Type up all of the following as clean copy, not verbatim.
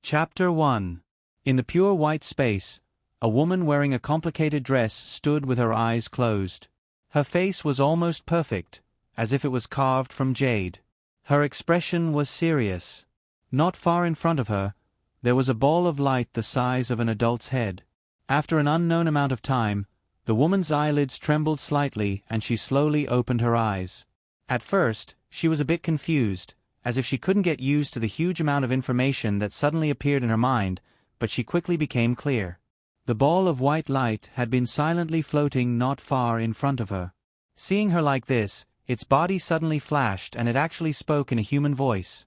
Chapter 1. In the pure white space, a woman wearing a complicated dress stood with her eyes closed. Her face was almost perfect, as if it was carved from jade. Her expression was serious. Not far in front of her, there was a ball of light the size of an adult's head. After an unknown amount of time, the woman's eyelids trembled slightly and she slowly opened her eyes. At first, she was a bit confused, as if she couldn't get used to the huge amount of information that suddenly appeared in her mind, but she quickly became clear. The ball of white light had been silently floating not far in front of her. Seeing her like this, its body suddenly flashed and it actually spoke in a human voice.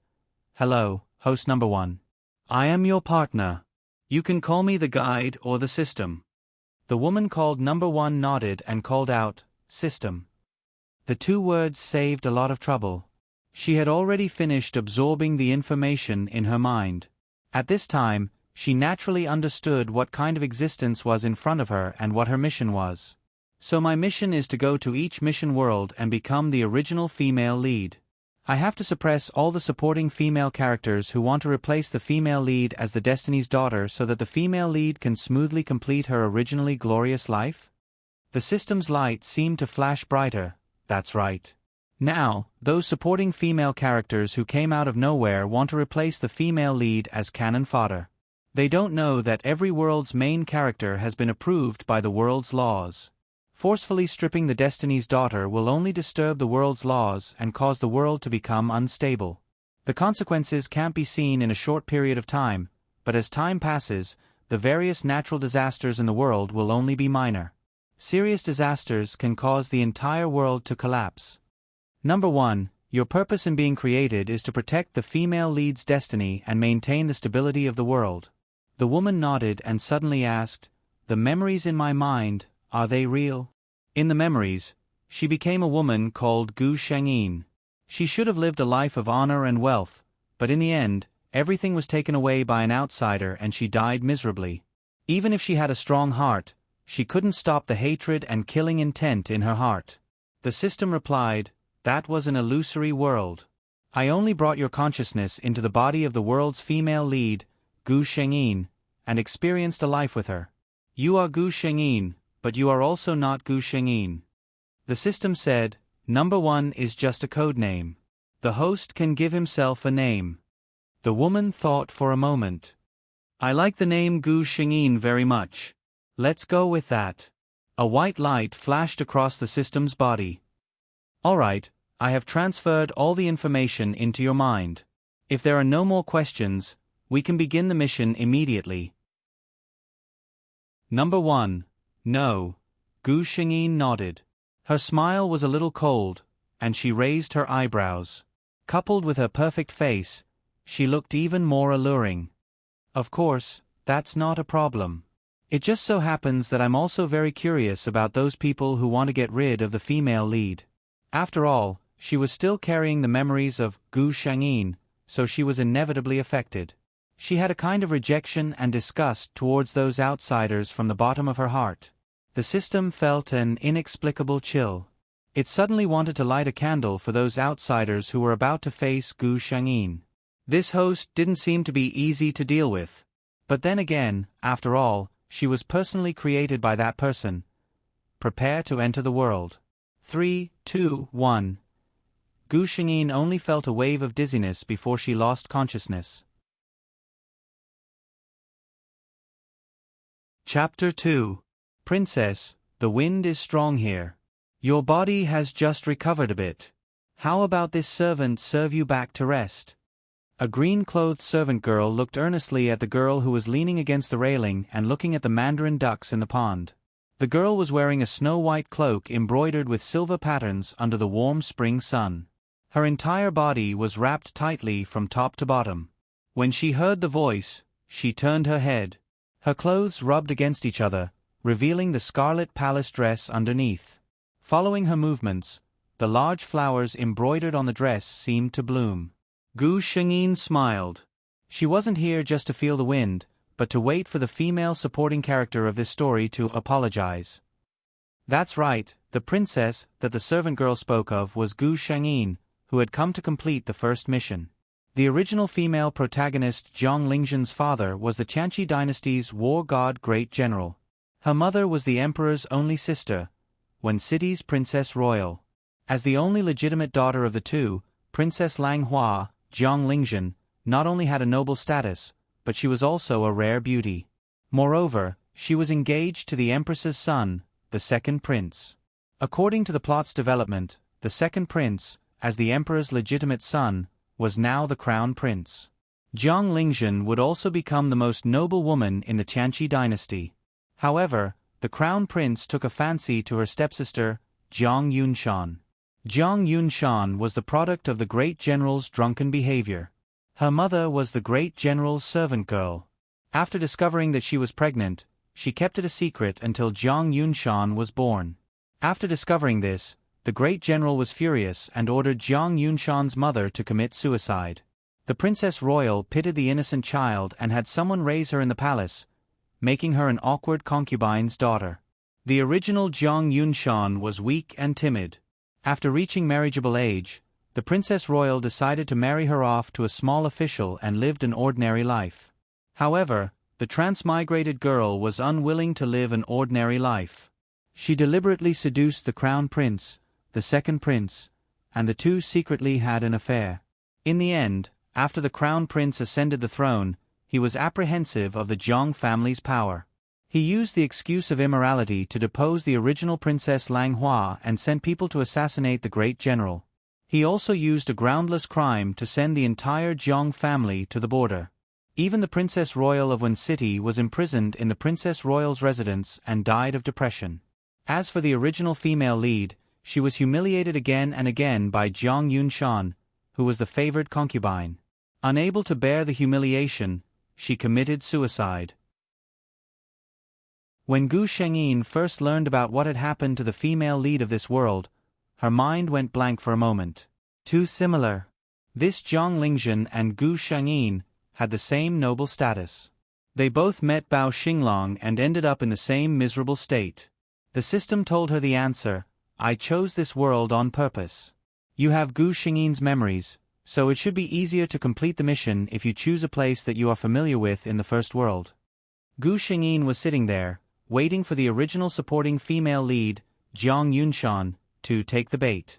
"Hello, host number 1. I am your partner. You can call me the guide or the system." The woman called number 1 nodded and called out, "System." The two words saved a lot of trouble. She had already finished absorbing the information in her mind. At this time, she naturally understood what kind of existence was in front of her and what her mission was. "So my mission is to go to each mission world and become the original female lead. I have to suppress all the supporting female characters who want to replace the female lead as the Destiny's daughter so that the female lead can smoothly complete her originally glorious life?" The system's light seemed to flash brighter. That's right. Now, those supporting female characters who came out of nowhere want to replace the female lead as cannon fodder. They don't know that every world's main character has been approved by the world's laws. Forcefully stripping the Destiny's daughter will only disturb the world's laws and cause the world to become unstable. The consequences can't be seen in a short period of time, but as time passes, the various natural disasters in the world will only be minor. Serious disasters can cause the entire world to collapse. Number 1, your purpose in being created is to protect the female lead's destiny and maintain the stability of the world. The woman nodded and suddenly asked, "The memories in my mind, are they real?" In the memories, she became a woman called Gu Shengyin. She should have lived a life of honor and wealth, but in the end, everything was taken away by an outsider and she died miserably. Even if she had a strong heart, she couldn't stop the hatred and killing intent in her heart. The system replied, "That was an illusory world. I only brought your consciousness into the body of the world's female lead, Gu Shengyin, and experienced a life with her. You are Gu Shengyin, but you are also not Gu Shengyin." The system said, "Number 1 is just a code name. The host can give himself a name." The woman thought for a moment. "I like the name Gu Shengyin very much. Let's go with that." A white light flashed across the system's body. "All right, I have transferred all the information into your mind. If there are no more questions, we can begin the mission immediately." Number 1. No. Gu Shengyin nodded. Her smile was a little cold, and she raised her eyebrows. Coupled with her perfect face, she looked even more alluring. "Of course, that's not a problem. It just so happens that I'm also very curious about those people who want to get rid of the female lead." After all, she was still carrying the memories of Gu Shengyin, so she was inevitably affected. She had a kind of rejection and disgust towards those outsiders from the bottom of her heart. The system felt an inexplicable chill. It suddenly wanted to light a candle for those outsiders who were about to face Gu Shengyin. This host didn't seem to be easy to deal with. But then again, after all, she was personally created by that person. Prepare to enter the world. 3, 2, 1. Gu Shengyin only felt a wave of dizziness before she lost consciousness. Chapter 2. Princess, the wind is strong here. Your body has just recovered a bit. How about this servant serve you back to rest? A green-clothed servant girl looked earnestly at the girl who was leaning against the railing and looking at the mandarin ducks in the pond. The girl was wearing a snow-white cloak embroidered with silver patterns under the warm spring sun. Her entire body was wrapped tightly from top to bottom. When she heard the voice, she turned her head. Her clothes rubbed against each other, revealing the scarlet palace dress underneath. Following her movements, the large flowers embroidered on the dress seemed to bloom. Gu Shengyin smiled. She wasn't here just to feel the wind, but to wait for the female supporting character of this story to apologize. That's right, the princess that the servant girl spoke of was Gu Shengyin, who had come to complete the first mission. The original female protagonist Jiang Lingzhen's father was the Qianqi dynasty's war god great general. Her mother was the emperor's only sister, Wen City's princess royal. As the only legitimate daughter of the two, Princess Langhua, Jiang Lingzhen, not only had a noble status, but she was also a rare beauty. Moreover, she was engaged to the empress's son, the second prince. According to the plot's development, the second prince, as the emperor's legitimate son, was now the crown prince. Jiang Lingzhen would also become the most noble woman in the Qianqi dynasty. However, the crown prince took a fancy to her stepsister, Jiang Yunshan. Jiang Yunshan was the product of the great general's drunken behavior. Her mother was the great general's servant girl. After discovering that she was pregnant, she kept it a secret until Jiang Yunshan was born. After discovering this, the great general was furious and ordered Jiang Yunshan's mother to commit suicide. The princess royal pitied the innocent child and had someone raise her in the palace, making her an awkward concubine's daughter. The original Jiang Yunshan was weak and timid. After reaching marriageable age, the princess royal decided to marry her off to a small official and lived an ordinary life. However, the transmigrated girl was unwilling to live an ordinary life. She deliberately seduced the crown prince, the second prince, and the two secretly had an affair. In the end, after the crown prince ascended the throne, he was apprehensive of the Jiang family's power. He used the excuse of immorality to depose the original Princess Langhua and sent people to assassinate the great general. He also used a groundless crime to send the entire Jiang family to the border. Even the Princess Royal of Wen City was imprisoned in the Princess Royal's residence and died of depression. As for the original female lead, she was humiliated again and again by Jiang Yunshan, who was the favored concubine. Unable to bear the humiliation, she committed suicide. When Gu Shengyin first learned about what had happened to the female lead of this world, her mind went blank for a moment. Too similar. This Jiang Lingzhen and Gu Shengyin had the same noble status. They both met Bao Xinglong and ended up in the same miserable state. The system told her the answer: I chose this world on purpose. You have Gu Shengyin's memories, so it should be easier to complete the mission if you choose a place that you are familiar with in the first world. Gu Shengyin was sitting there, waiting for the original supporting female lead, Jiang Yunshan, to take the bait.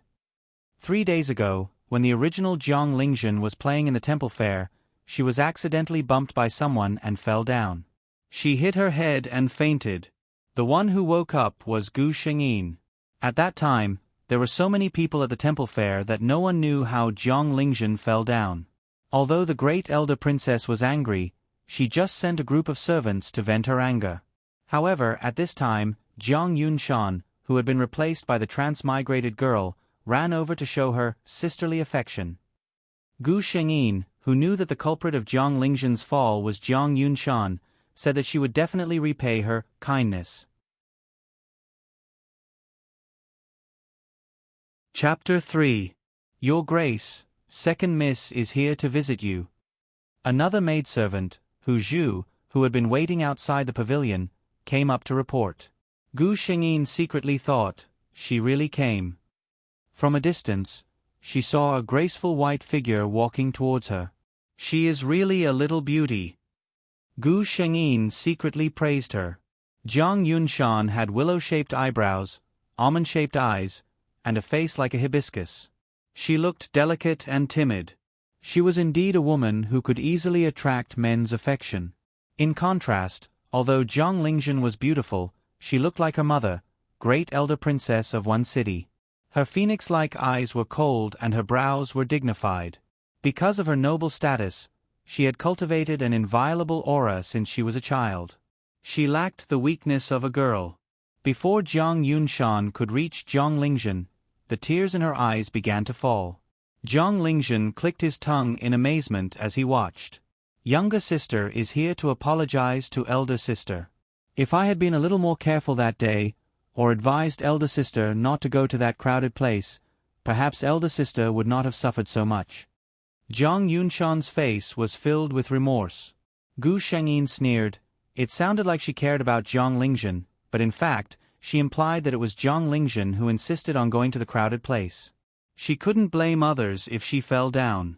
3 days ago, when the original Jiang Lingzhen was playing in the temple fair, she was accidentally bumped by someone and fell down. She hit her head and fainted. The one who woke up was Gu Shengyin. At that time, there were so many people at the temple fair that no one knew how Jiang Lingzhen fell down. Although the great elder princess was angry, she just sent a group of servants to vent her anger. However, at this time, Jiang Yunshan, who had been replaced by the transmigrated girl, ran over to show her sisterly affection. Gu Shengyin, who knew that the culprit of Jiang Lingzhen's fall was Jiang Yunshan, said that she would definitely repay her kindness. Chapter 3. Your Grace, Second Miss is here to visit you. Another maidservant, Hu Zhu, who had been waiting outside the pavilion, came up to report. Gu Shengyin secretly thought, she really came. From a distance, she saw a graceful white figure walking towards her. She is really a little beauty. Gu Shengyin secretly praised her. Jiang Yunshan had willow-shaped eyebrows, almond-shaped eyes, and a face like a hibiscus. She looked delicate and timid. She was indeed a woman who could easily attract men's affection. In contrast, although Jiang Lingzhen was beautiful, she looked like her mother, great elder princess of Wen City. Her phoenix-like eyes were cold and her brows were dignified. Because of her noble status, she had cultivated an inviolable aura since she was a child. She lacked the weakness of a girl. Before Jiang Yunshan could reach Jiang Lingzhen, the tears in her eyes began to fall. Jiang Lingzhen clicked his tongue in amazement as he watched. Younger sister is here to apologize to elder sister. If I had been a little more careful that day, or advised elder sister not to go to that crowded place, perhaps elder sister would not have suffered so much. Jiang Yunshan's face was filled with remorse. Gu Shengyin sneered. It sounded like she cared about Jiang Lingzhen, but in fact, she implied that it was Jiang Lingzhen who insisted on going to the crowded place. She couldn't blame others if she fell down.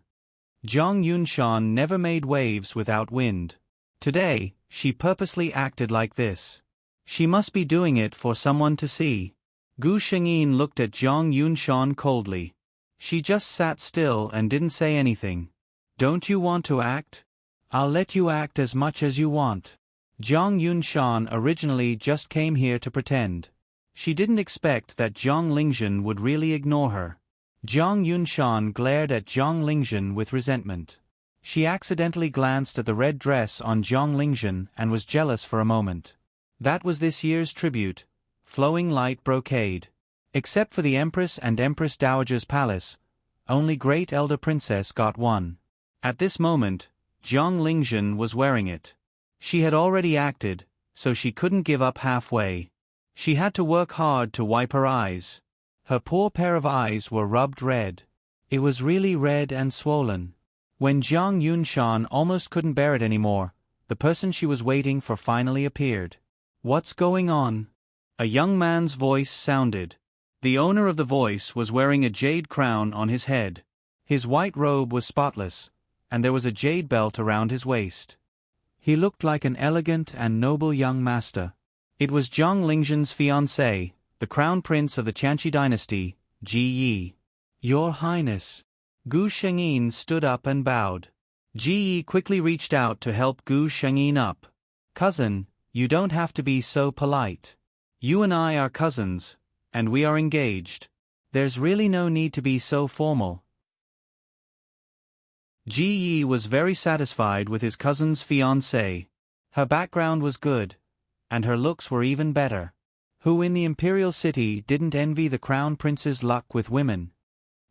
Jiang Yunshan never made waves without wind. Today, she purposely acted like this. She must be doing it for someone to see. Gu Shengyin looked at Jiang Yunshan coldly. She just sat still and didn't say anything. Don't you want to act? I'll let you act as much as you want. Jiang Yunshan originally just came here to pretend. She didn't expect that Jiang Lingzhen would really ignore her. Jiang Yunshan glared at Jiang Lingzhen with resentment. She accidentally glanced at the red dress on Jiang Lingzhen and was jealous for a moment. That was this year's tribute, flowing light brocade. Except for the Empress and Empress Dowager's palace, only Great Elder Princess got one. At this moment, Jiang Lingzhen was wearing it. She had already acted, so she couldn't give up halfway. She had to work hard to wipe her eyes. Her poor pair of eyes were rubbed red. It was really red and swollen. When Jiang Yunshan almost couldn't bear it anymore, the person she was waiting for finally appeared. What's going on? A young man's voice sounded. The owner of the voice was wearing a jade crown on his head. His white robe was spotless, and there was a jade belt around his waist. He looked like an elegant and noble young master. It was Jiang Lingzhen's fiancé, the crown prince of the Qianqi dynasty, Ji Yi. Your Highness. Gu Shengyin stood up and bowed. Ji Yi quickly reached out to help Gu Shengyin up. Cousin, you don't have to be so polite. You and I are cousins, and we are engaged. There's really no need to be so formal. Ji Yi was very satisfied with his cousin's fiancée. Her background was good, and her looks were even better. Who in the imperial city didn't envy the crown prince's luck with women?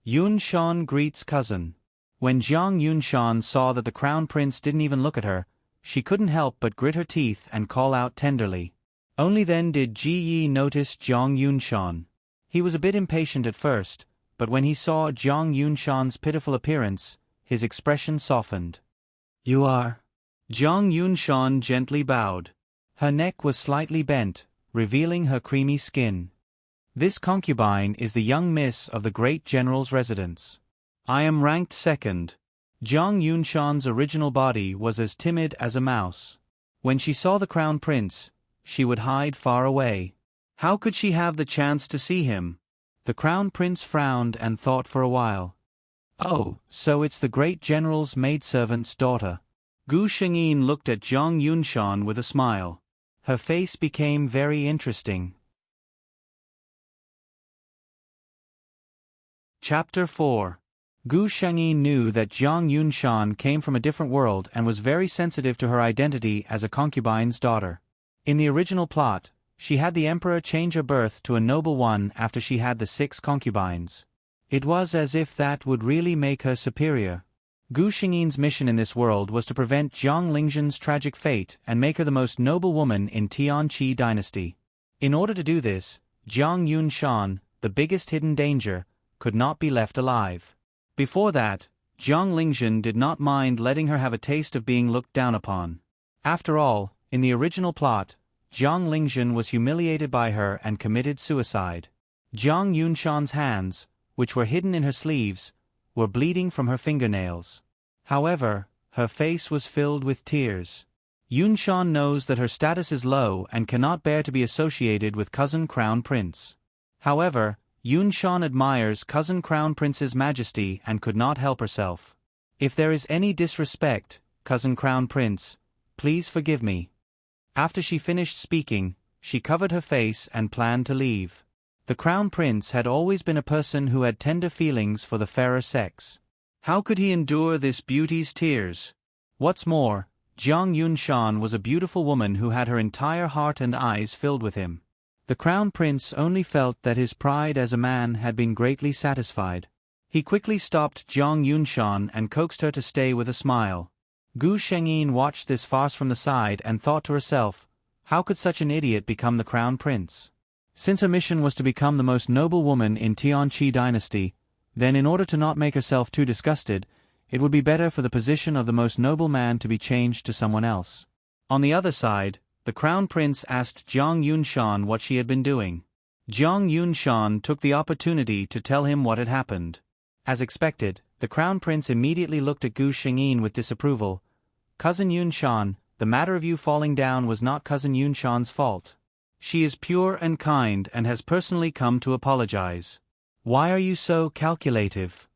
Yunshan greets cousin. When Jiang Yunshan saw that the crown prince didn't even look at her, she couldn't help but grit her teeth and call out tenderly. Only then did Ji Yi notice Jiang Yunshan. He was a bit impatient at first, but when he saw Jiang Yunshan's pitiful appearance, his expression softened. You are? Jiang Yunshan gently bowed. Her neck was slightly bent, revealing her creamy skin. This concubine is the young miss of the great general's residence. I am ranked second. Jiang Yunshan's original body was as timid as a mouse. When she saw the crown prince, she would hide far away. How could she have the chance to see him? The crown prince frowned and thought for a while. Oh, so it's the great general's maidservant's daughter. Gu Shengyin looked at Jiang Yunshan with a smile. Her face became very interesting. Chapter 4. Gu Shengyin knew that Jiang Yunshan came from a different world and was very sensitive to her identity as a concubine's daughter. In the original plot, she had the emperor change her birth to a noble one after she had the 6 concubines. It was as if that would really make her superior. Gu Shengyin's mission in this world was to prevent Jiang Lingzhen's tragic fate and make her the most noble woman in Tianqi dynasty. In order to do this, Jiang Yunshan, the biggest hidden danger, could not be left alive. Before that, Jiang Lingzhen did not mind letting her have a taste of being looked down upon. After all, in the original plot, Jiang Lingzhen was humiliated by her and committed suicide. Jiang Yunshan's hands, which were hidden in her sleeves, were bleeding from her fingernails. However, her face was filled with tears. Yunshan knows that her status is low and cannot bear to be associated with cousin Crown Prince. However, Yunshan admires cousin Crown Prince's majesty and could not help herself. If there is any disrespect, cousin Crown Prince, please forgive me. After she finished speaking, she covered her face and planned to leave. The Crown Prince had always been a person who had tender feelings for the fairer sex. How could he endure this beauty's tears? What's more, Jiang Yunshan was a beautiful woman who had her entire heart and eyes filled with him. The Crown Prince only felt that his pride as a man had been greatly satisfied. He quickly stopped Jiang Yunshan and coaxed her to stay with a smile. Gu Shengyin watched this farce from the side and thought to herself, how could such an idiot become the Crown Prince? Since her mission was to become the most noble woman in Tianqi dynasty, then in order to not make herself too disgusted, it would be better for the position of the most noble man to be changed to someone else. On the other side, the Crown Prince asked Jiang Yunshan what she had been doing. Jiang Yunshan took the opportunity to tell him what had happened. As expected, The crown prince immediately looked at Gu Shengyin with disapproval. Cousin Yunshan, the matter of you falling down was not Cousin Yunshan's fault. She is pure and kind and has personally come to apologize. Why are you so calculative?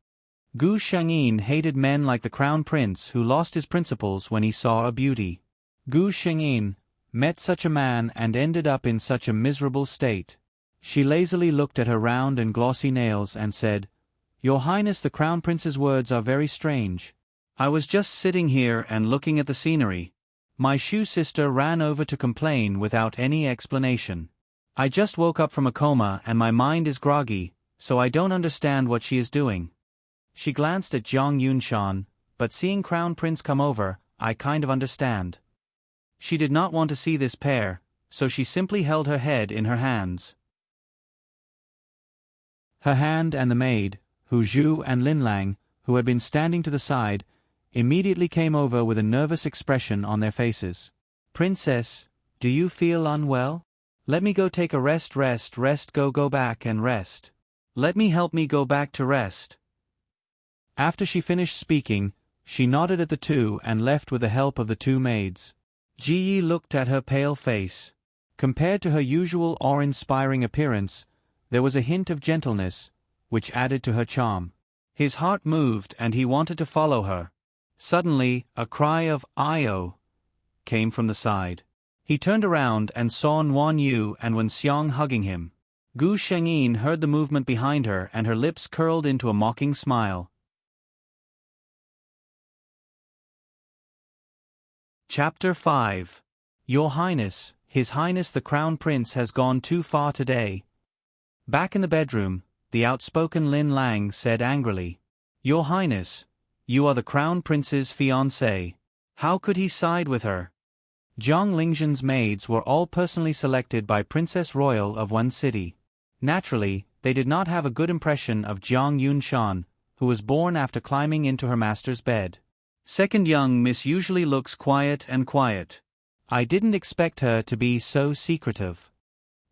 Gu Shengyin hated men like the crown prince who lost his principles when he saw a beauty. Gu Shengyin met such a man and ended up in such a miserable state. She lazily looked at her round and glossy nails and said, Your Highness, the crown prince's words are very strange. I was just sitting here and looking at the scenery. My Shu sister ran over to complain without any explanation. I just woke up from a coma and my mind is groggy, so I don't understand what she is doing. She glanced at Jiang Yunshan, but seeing Crown Prince come over, I kind of understand. She did not want to see this pair, so she simply held her head in her hands. Her hand and the maid, Hu Zhu and Lin Lang, who had been standing to the side, immediately came over with a nervous expression on their faces. Princess, do you feel unwell? Let me go take a rest, go back and rest. Let me help me go back to rest. After she finished speaking, she nodded at the two and left with the help of the two maids. Ji Yi looked at her pale face. Compared to her usual awe-inspiring appearance, there was a hint of gentleness, which added to her charm. His heart moved and he wanted to follow her. Suddenly, a cry of "Io" came from the side. He turned around and saw Nuan Yu and Wen Xiang hugging him. Gu Shengyin heard the movement behind her and her lips curled into a mocking smile. Chapter 5. Your Highness, His Highness the Crown Prince has gone too far today. Back in the bedroom, the outspoken Lin Lang said angrily, Your Highness, you are the Crown Prince's fiancée. How could he side with her? Jiang Lingzhen's maids were all personally selected by Princess Royal of one city. Naturally, they did not have a good impression of Jiang Yunshan, who was born after climbing into her master's bed. Second young Miss usually looks quiet. I didn't expect her to be so secretive.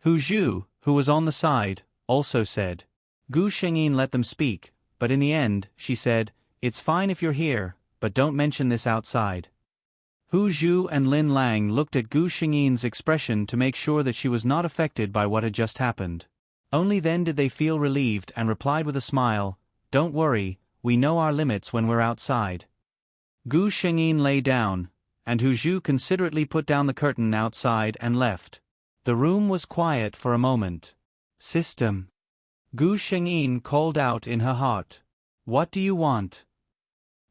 Hu Zhu, who was on the side, also said. Gu Shengyin let them speak, but in the end, she said, It's fine if you're here, but don't mention this outside. Hu Zhu and Lin Lang looked at Gu Shengyin's expression to make sure that she was not affected by what had just happened. Only then did they feel relieved and replied with a smile, Don't worry, we know our limits when we're outside. Gu Shengyin lay down, and Hu Zhu considerately put down the curtain outside and left. The room was quiet for a moment. System. Gu Shengyin called out in her heart. What do you want?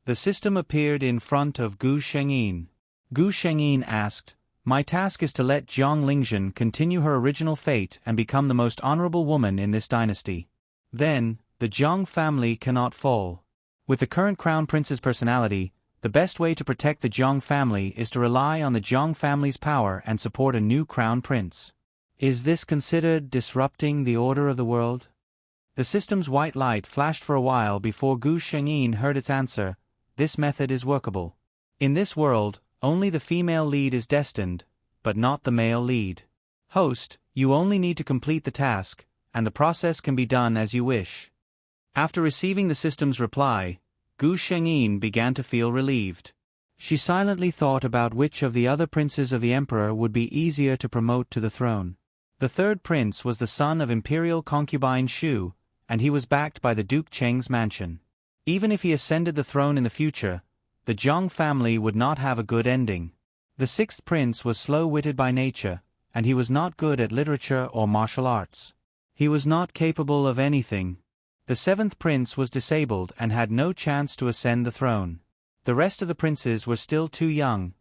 The system appeared in front of Gu Shengyin. Gu Shengyin asked, My task is to let Jiang Lingzhen continue her original fate and become the most honorable woman in this dynasty. Then, the Jiang family cannot fall. With the current crown prince's personality, the best way to protect the Jiang family is to rely on the Jiang family's power and support a new crown prince. Is this considered disrupting the order of the world? The system's white light flashed for a while before Gu Shengyin heard its answer. This method is workable. In this world, only the female lead is destined, but not the male lead. Host, you only need to complete the task, and the process can be done as you wish. After receiving the system's reply, Gu Shengyin began to feel relieved. She silently thought about which of the other princes of the emperor would be easier to promote to the throne. The third prince was the son of imperial concubine Shu, and he was backed by the Duke Cheng's mansion. Even if he ascended the throne in the future, the Jiang family would not have a good ending. The sixth prince was slow-witted by nature, and he was not good at literature or martial arts. He was not capable of anything. The seventh prince was disabled and had no chance to ascend the throne. The rest of the princes were still too young.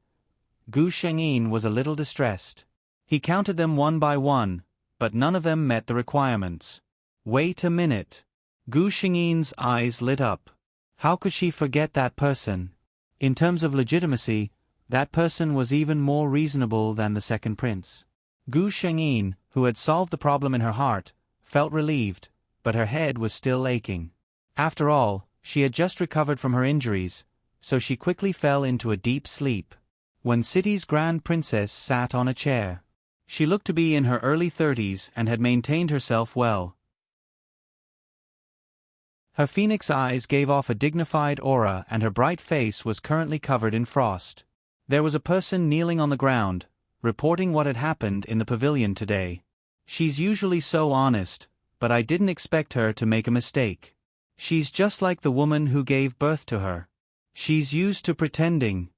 Gu Shengyin was a little distressed. He counted them one by one, but none of them met the requirements. Wait a minute. Gu Shengyin's eyes lit up. How could she forget that person? In terms of legitimacy, that person was even more reasonable than the second prince. Gu Shengyin, who had solved the problem in her heart, felt relieved, but her head was still aching. After all, she had just recovered from her injuries, so she quickly fell into a deep sleep. When City's Grand Princess sat on a chair. She looked to be in her early 30s and had maintained herself well. Her phoenix eyes gave off a dignified aura and her bright face was currently covered in frost. There was a person kneeling on the ground, reporting what had happened in the pavilion today. She's usually so honest, but I didn't expect her to make a mistake. She's just like the woman who gave birth to her. She's used to pretending.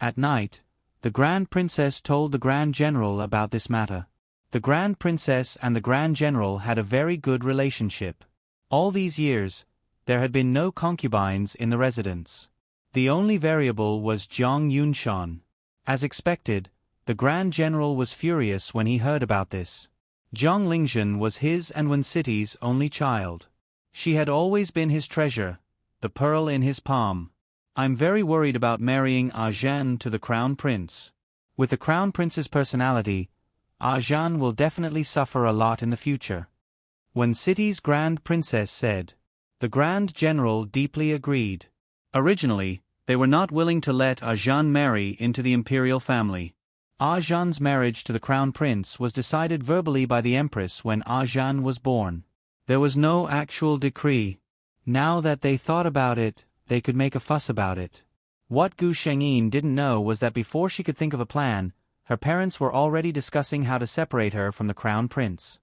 At night, the Grand Princess told the Grand General about this matter. The Grand Princess and the Grand General had a very good relationship. All these years, there had been no concubines in the residence. The only variable was Jiang Yunshan. As expected, the Grand General was furious when he heard about this. Jiang Lingzhen was his and Wen City's only child. She had always been his treasure, the pearl in his palm. I'm very worried about marrying Zhan to the Crown Prince. With the Crown Prince's personality, Zhan will definitely suffer a lot in the future. Wen City's Grand Princess said. The Grand General deeply agreed. Originally, they were not willing to let Zhan marry into the imperial family. Zhan's marriage to the Crown Prince was decided verbally by the Empress when Zhan was born. There was no actual decree. Now that they thought about it, they could make a fuss about it. What Gu Shengyin didn't know was that before she could think of a plan, her parents were already discussing how to separate her from the Crown Prince.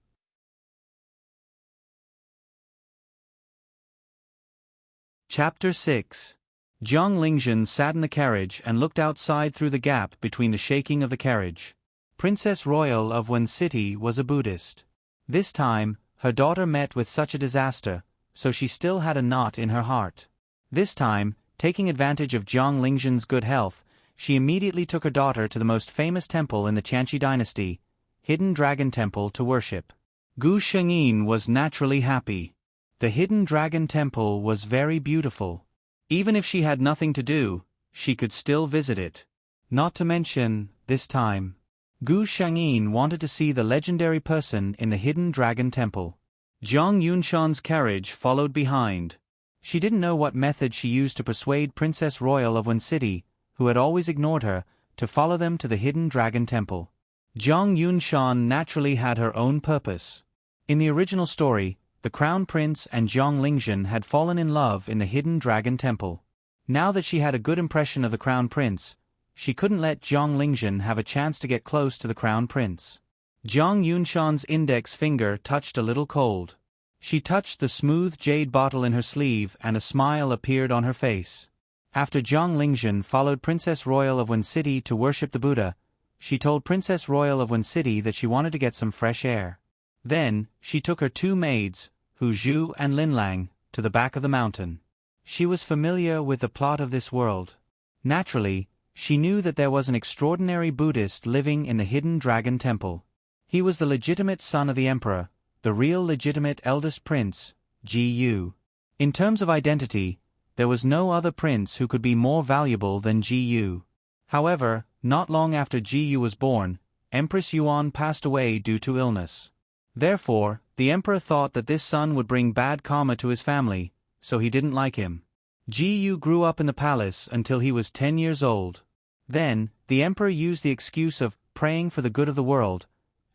Chapter 6. Jiang Lingzhen sat in the carriage and looked outside through the gap between the shaking of the carriage. Princess Royal of Wen City was a Buddhist. This time, her daughter met with such a disaster, so she still had a knot in her heart. This time, taking advantage of Jiang Lingzhen's good health, she immediately took her daughter to the most famous temple in the Qianqi dynasty, Hidden Dragon Temple, to worship. Gu Shengyin was naturally happy. The Hidden Dragon Temple was very beautiful. Even if she had nothing to do, she could still visit it. Not to mention, this time, Gu Shengyin wanted to see the legendary person in the Hidden Dragon Temple. Jiang Yunshan's carriage followed behind. She didn't know what method she used to persuade Princess Royal of Wen City, who had always ignored her, to follow them to the Hidden Dragon Temple. Jiang Yunshan naturally had her own purpose. In the original story, the Crown Prince and Jiang Lingzhen had fallen in love in the Hidden Dragon Temple. Now that she had a good impression of the Crown Prince, she couldn't let Jiang Lingzhen have a chance to get close to the Crown Prince. Jiang Yunshan's index finger touched a little cold. She touched the smooth jade bottle in her sleeve and a smile appeared on her face. After Jiang Lingzhen followed Princess Royal of Wen City to worship the Buddha, she told Princess Royal of Wen City that she wanted to get some fresh air. Then, she took her two maids, Hu Zhu and Lin Lang, to the back of the mountain. She was familiar with the plot of this world. Naturally, she knew that there was an extraordinary Buddhist living in the Hidden Dragon Temple. He was the legitimate son of the emperor, the real legitimate eldest prince, Ji Yu. In terms of identity, there was no other prince who could be more valuable than Ji Yu. However, not long after Ji Yu was born, Empress Yuan passed away due to illness. Therefore, the emperor thought that this son would bring bad karma to his family, so he didn't like him. Ji Yu grew up in the palace until he was 10 years old. Then, the emperor used the excuse of praying for the good of the world,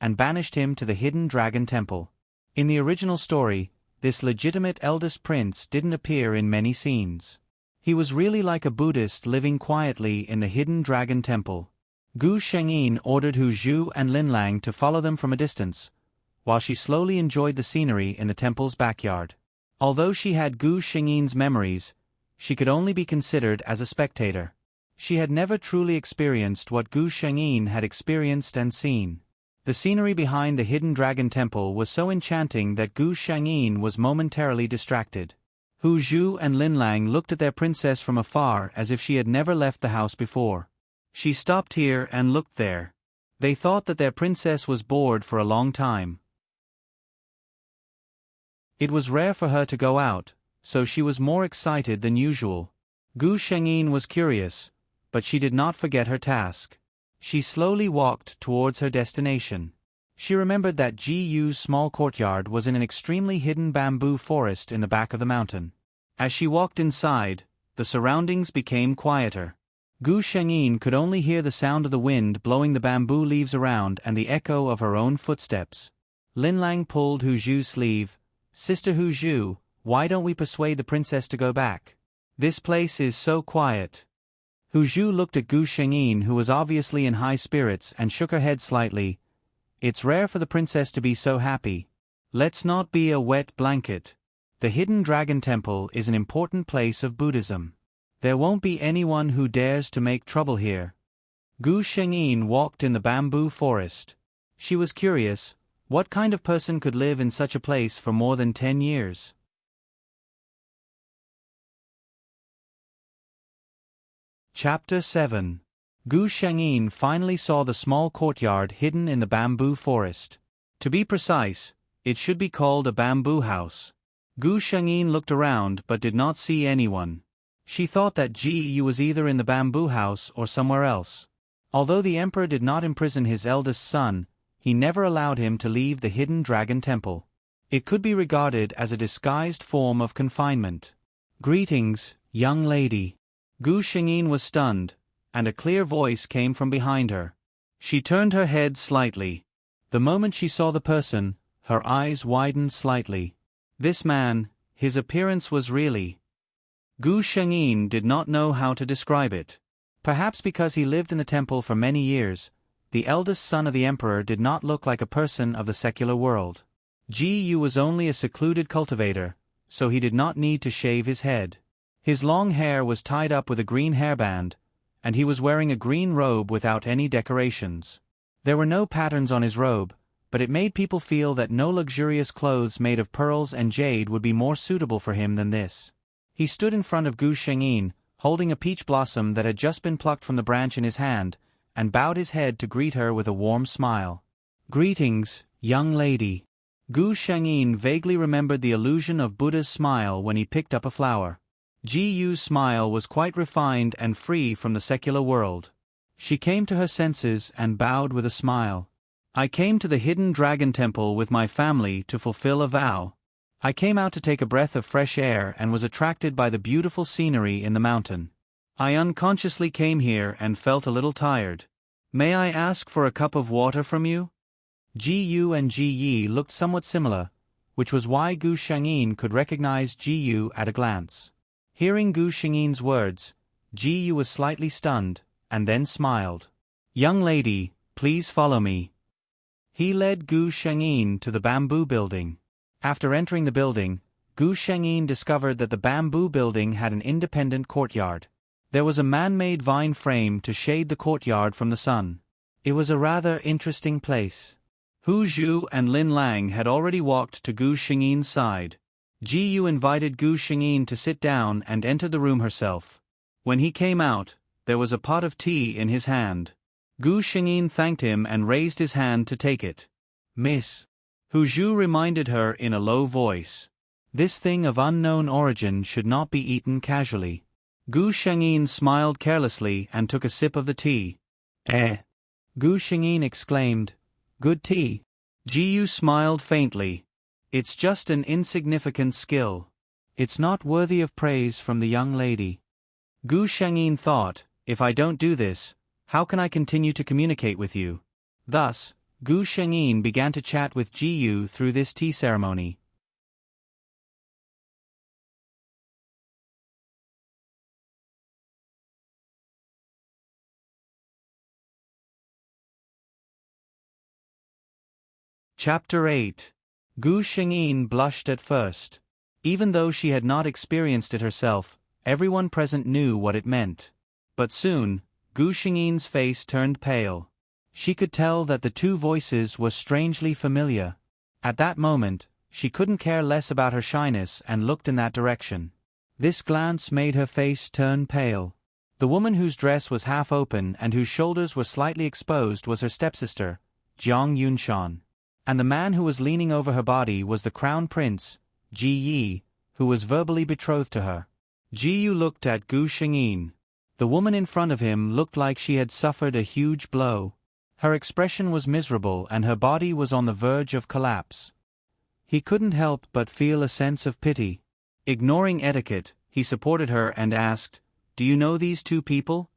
and banished him to the Hidden Dragon Temple. In the original story, this legitimate eldest prince didn't appear in many scenes. He was really like a Buddhist living quietly in the Hidden Dragon Temple. Gu Shengyin ordered Hu Zhu and Lin Lang to follow them from a distance, while she slowly enjoyed the scenery in the temple's backyard. Although she had Gu Shengyin's memories, she could only be considered as a spectator. She had never truly experienced what Gu Shengyin had experienced and seen. The scenery behind the Hidden Dragon Temple was so enchanting that Gu Shengyin was momentarily distracted. Hu Zhu and Lin Lang looked at their princess from afar as if she had never left the house before. She stopped here and looked there. They thought that their princess was bored for a long time. It was rare for her to go out, so she was more excited than usual. Gu Shengyin was curious, but she did not forget her task. She slowly walked towards her destination. She remembered that Ji Yu's small courtyard was in an extremely hidden bamboo forest in the back of the mountain. As she walked inside, the surroundings became quieter. Gu Shengyin could only hear the sound of the wind blowing the bamboo leaves around and the echo of her own footsteps. Lin Lang pulled Hu Zhu's sleeve. "Sister Hu Zhu, Why don't we persuade the princess to go back? This place is so quiet. Hu Zhu looked at Gu Shengyin, who was obviously in high spirits, and shook her head slightly. It's rare for the princess to be so happy. Let's not be a wet blanket. The Hidden Dragon Temple is an important place of Buddhism. There won't be anyone who dares to make trouble here. Gu Shengyin walked in the bamboo forest. She was curious, what kind of person could live in such a place for more than 10 years? Chapter 7. Gu Shengyin finally saw the small courtyard hidden in the bamboo forest. To be precise, it should be called a bamboo house. Gu Shengyin looked around but did not see anyone. She thought that Ji Yu was either in the bamboo house or somewhere else. Although the emperor did not imprison his eldest son, he never allowed him to leave the Hidden Dragon Temple. It could be regarded as a disguised form of confinement. Greetings, young lady. Gu Shengyin was stunned, and a clear voice came from behind her. She turned her head slightly. The moment she saw the person, her eyes widened slightly. This man, his appearance was really... Gu Shengyin did not know how to describe it. Perhaps because he lived in the temple for many years, the eldest son of the emperor did not look like a person of the secular world. Ji Yu was only a secluded cultivator, so he did not need to shave his head. His long hair was tied up with a green hairband, and he was wearing a green robe without any decorations. There were no patterns on his robe, but it made people feel that no luxurious clothes made of pearls and jade would be more suitable for him than this. He stood in front of Gu Shengyin, holding a peach blossom that had just been plucked from the branch in his hand, and bowed his head to greet her with a warm smile. Greetings, young lady. Gu Shengyin vaguely remembered the illusion of Buddha's smile when he picked up a flower. Ji Yu's smile was quite refined and free from the secular world. She came to her senses and bowed with a smile. I came to the Hidden Dragon Temple with my family to fulfill a vow. I came out to take a breath of fresh air and was attracted by the beautiful scenery in the mountain. I unconsciously came here and felt a little tired. May I ask for a cup of water from you? Ji Yu and Ji Yi looked somewhat similar, which was why Gu Shengyin could recognize Ji Yu at a glance. Hearing Gu Shengyin's words, Ji Yu was slightly stunned, and then smiled. Young lady, please follow me. He led Gu Shengyin to the bamboo building. After entering the building, Gu Shengyin discovered that the bamboo building had an independent courtyard. There was a man-made vine frame to shade the courtyard from the sun. It was a rather interesting place. Hu Zhu and Lin Lang had already walked to Gu Shengyin's side. Ji Yu invited Gu Shengyin to sit down and entered the room herself. When he came out, there was a pot of tea in his hand. Gu Shengyin thanked him and raised his hand to take it. Miss. Hu Zhu reminded her in a low voice. This thing of unknown origin should not be eaten casually. Gu Shengyin smiled carelessly and took a sip of the tea. Gu Shengyin exclaimed, good tea. Ji Yu smiled faintly. It's just an insignificant skill. It's not worthy of praise from the young lady. Gu Shengyin thought, if I don't do this, how can I continue to communicate with you? Thus, Gu Shengyin began to chat with Ji Yu through this tea ceremony. Chapter 8. Gu Shengyin blushed at first. Even though she had not experienced it herself, everyone present knew what it meant. But soon, Gu Shengyin's face turned pale. She could tell that the two voices were strangely familiar. At that moment, she couldn't care less about her shyness and looked in that direction. This glance made her face turn pale. The woman whose dress was half open and whose shoulders were slightly exposed was her stepsister, Jiang Yunshan. And the man who was leaning over her body was the crown prince, Ji Yi, who was verbally betrothed to her. Ji Yu looked at Gu Shengyin. The woman in front of him looked like she had suffered a huge blow. Her expression was miserable and her body was on the verge of collapse. He couldn't help but feel a sense of pity. Ignoring etiquette, he supported her and asked, "Do you know these two people?"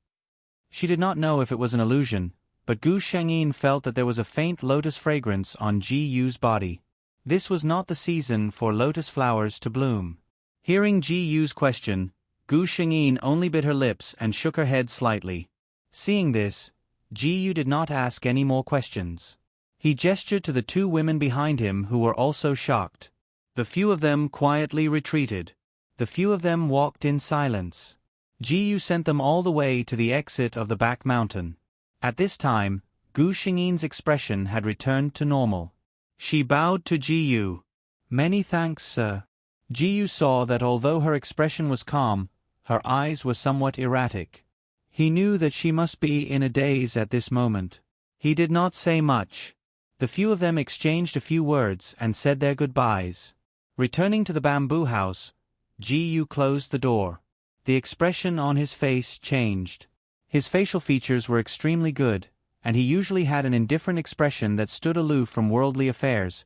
She did not know if it was an illusion, but Gu Shengyin felt that there was a faint lotus fragrance on Ji Yu's body. This was not the season for lotus flowers to bloom. Hearing Ji Yu's question, Gu Shengyin only bit her lips and shook her head slightly. Seeing this, Ji Yu did not ask any more questions. He gestured to the two women behind him who were also shocked. The few of them quietly retreated. The few of them walked in silence. Ji Yu sent them all the way to the exit of the back mountain. At this time, Gu Shengyin's expression had returned to normal. She bowed to Ji Yu. "Many thanks, sir." Ji Yu saw that although her expression was calm, her eyes were somewhat erratic. He knew that she must be in a daze at this moment. He did not say much. The few of them exchanged a few words and said their goodbyes. Returning to the bamboo house, Ji Yu closed the door. The expression on his face changed. His facial features were extremely good, and he usually had an indifferent expression that stood aloof from worldly affairs,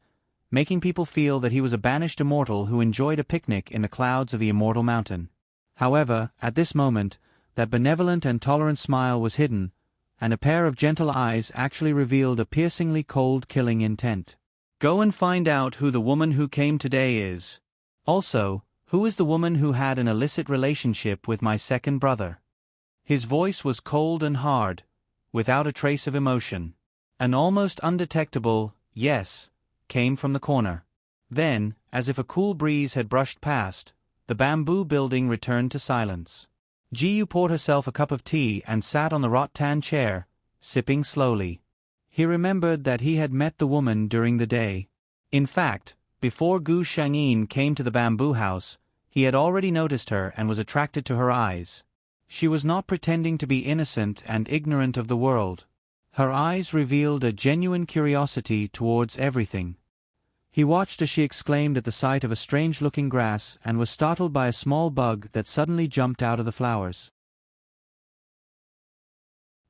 making people feel that he was a banished immortal who enjoyed a picnic in the clouds of the immortal mountain. However, at this moment, that benevolent and tolerant smile was hidden, and a pair of gentle eyes actually revealed a piercingly cold killing intent. "Go and find out who the woman who came today is. Also, who is the woman who had an illicit relationship with my second brother?" His voice was cold and hard, without a trace of emotion. An almost undetectable "yes" came from the corner. Then, as if a cool breeze had brushed past, the bamboo building returned to silence. Ji Yu poured herself a cup of tea and sat on the rattan chair, sipping slowly. He remembered that he had met the woman during the day. In fact, before Gu Shengyin came to the bamboo house, he had already noticed her and was attracted to her eyes. She was not pretending to be innocent and ignorant of the world. Her eyes revealed a genuine curiosity towards everything. He watched as she exclaimed at the sight of a strange-looking grass and was startled by a small bug that suddenly jumped out of the flowers.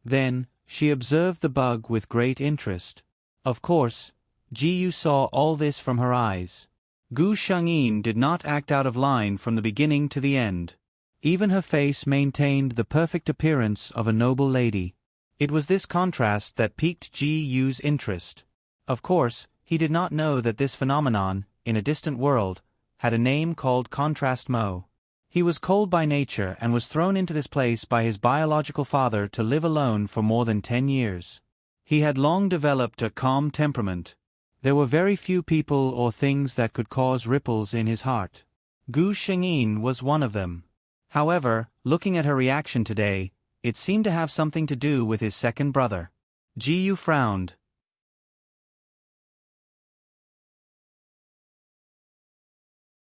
Then, she observed the bug with great interest. Of course, Ji Yu saw all this from her eyes. Gu Shengyin did not act out of line from the beginning to the end. Even her face maintained the perfect appearance of a noble lady. It was this contrast that piqued Ji Yu's interest. Of course, he did not know that this phenomenon, in a distant world, had a name called contrast mo. He was cold by nature and was thrown into this place by his biological father to live alone for more than 10 years. He had long developed a calm temperament. There were very few people or things that could cause ripples in his heart. Gu Shengyin was one of them. However, looking at her reaction today, it seemed to have something to do with his second brother. Ji Yu frowned.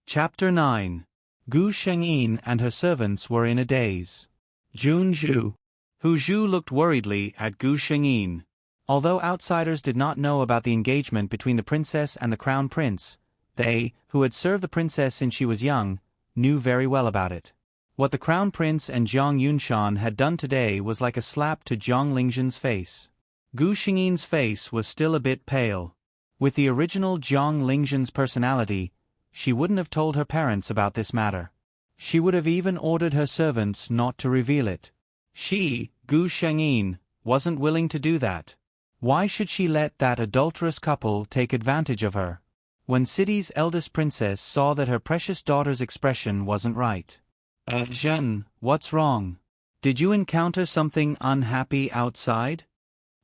Chapter 9. Gu Shengyin and her servants were in a daze. Jun Zhu. Hu Zhu looked worriedly at Gu Shengyin. Although outsiders did not know about the engagement between the princess and the crown prince, they, who had served the princess since she was young, knew very well about it. What the crown prince and Jiang Yunshan had done today was like a slap to Jiang Lingzhen's face. Gu Shengyin's face was still a bit pale. With the original Jiang Lingzhen's personality, she wouldn't have told her parents about this matter. She would have even ordered her servants not to reveal it. She, Gu Shengyin, wasn't willing to do that. Why should she let that adulterous couple take advantage of her? When City's eldest princess saw that her precious daughter's expression wasn't right. Zhen, what's wrong? Did you encounter something unhappy outside?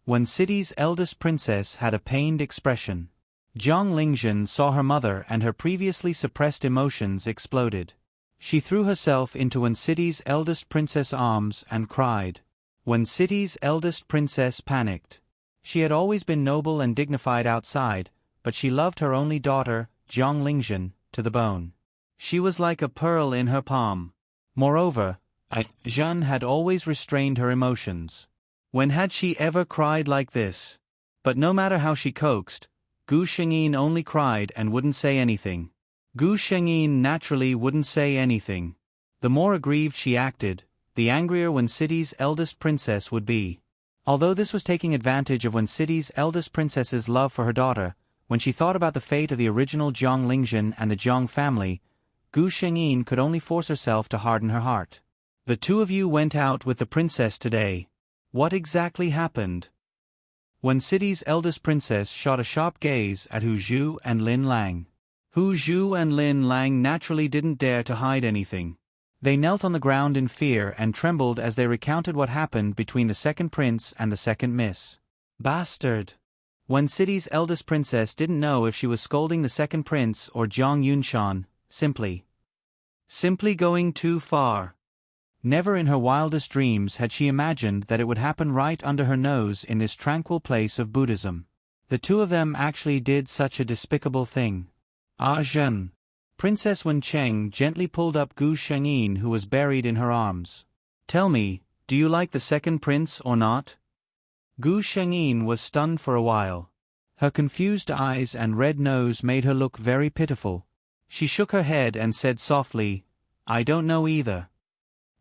When City's eldest princess had a pained expression. Jiang Lingzhen saw her mother and her previously suppressed emotions exploded. She threw herself into Wen City's eldest princess' arms and cried. Wen City's eldest princess panicked. She had always been noble and dignified outside, but she loved her only daughter, Jiang Lingzhen, to the bone. She was like a pearl in her palm. Moreover, Zhen had always restrained her emotions. When had she ever cried like this? But no matter how she coaxed, Gu Shengyin only cried and wouldn't say anything. Gu Shengyin naturally wouldn't say anything. The more aggrieved she acted, the angrier Wen City's eldest princess would be. Although this was taking advantage of Wen City's eldest princess's love for her daughter, when she thought about the fate of the original Jiang Lingzhen and the Jiang family, Gu Shengyin could only force herself to harden her heart. The two of you went out with the princess today. What exactly happened? Wen City's eldest princess shot a sharp gaze at Hu Zhu and Lin Lang. Hu Zhu and Lin Lang naturally didn't dare to hide anything. They knelt on the ground in fear and trembled as they recounted what happened between the second prince and the second miss. Bastard! Wen City's eldest princess didn't know if she was scolding the second prince or Jiang Yunshan, simply going too far. Never in her wildest dreams had she imagined that it would happen right under her nose in this tranquil place of Buddhism. The two of them actually did such a despicable thing. Ah Zhen. Princess Wencheng gently pulled up Gu Shengyin, who was buried in her arms. Tell me, do you like the second prince or not? Gu Shengyin was stunned for a while. Her confused eyes and red nose made her look very pitiful. She shook her head and said softly, I don't know either.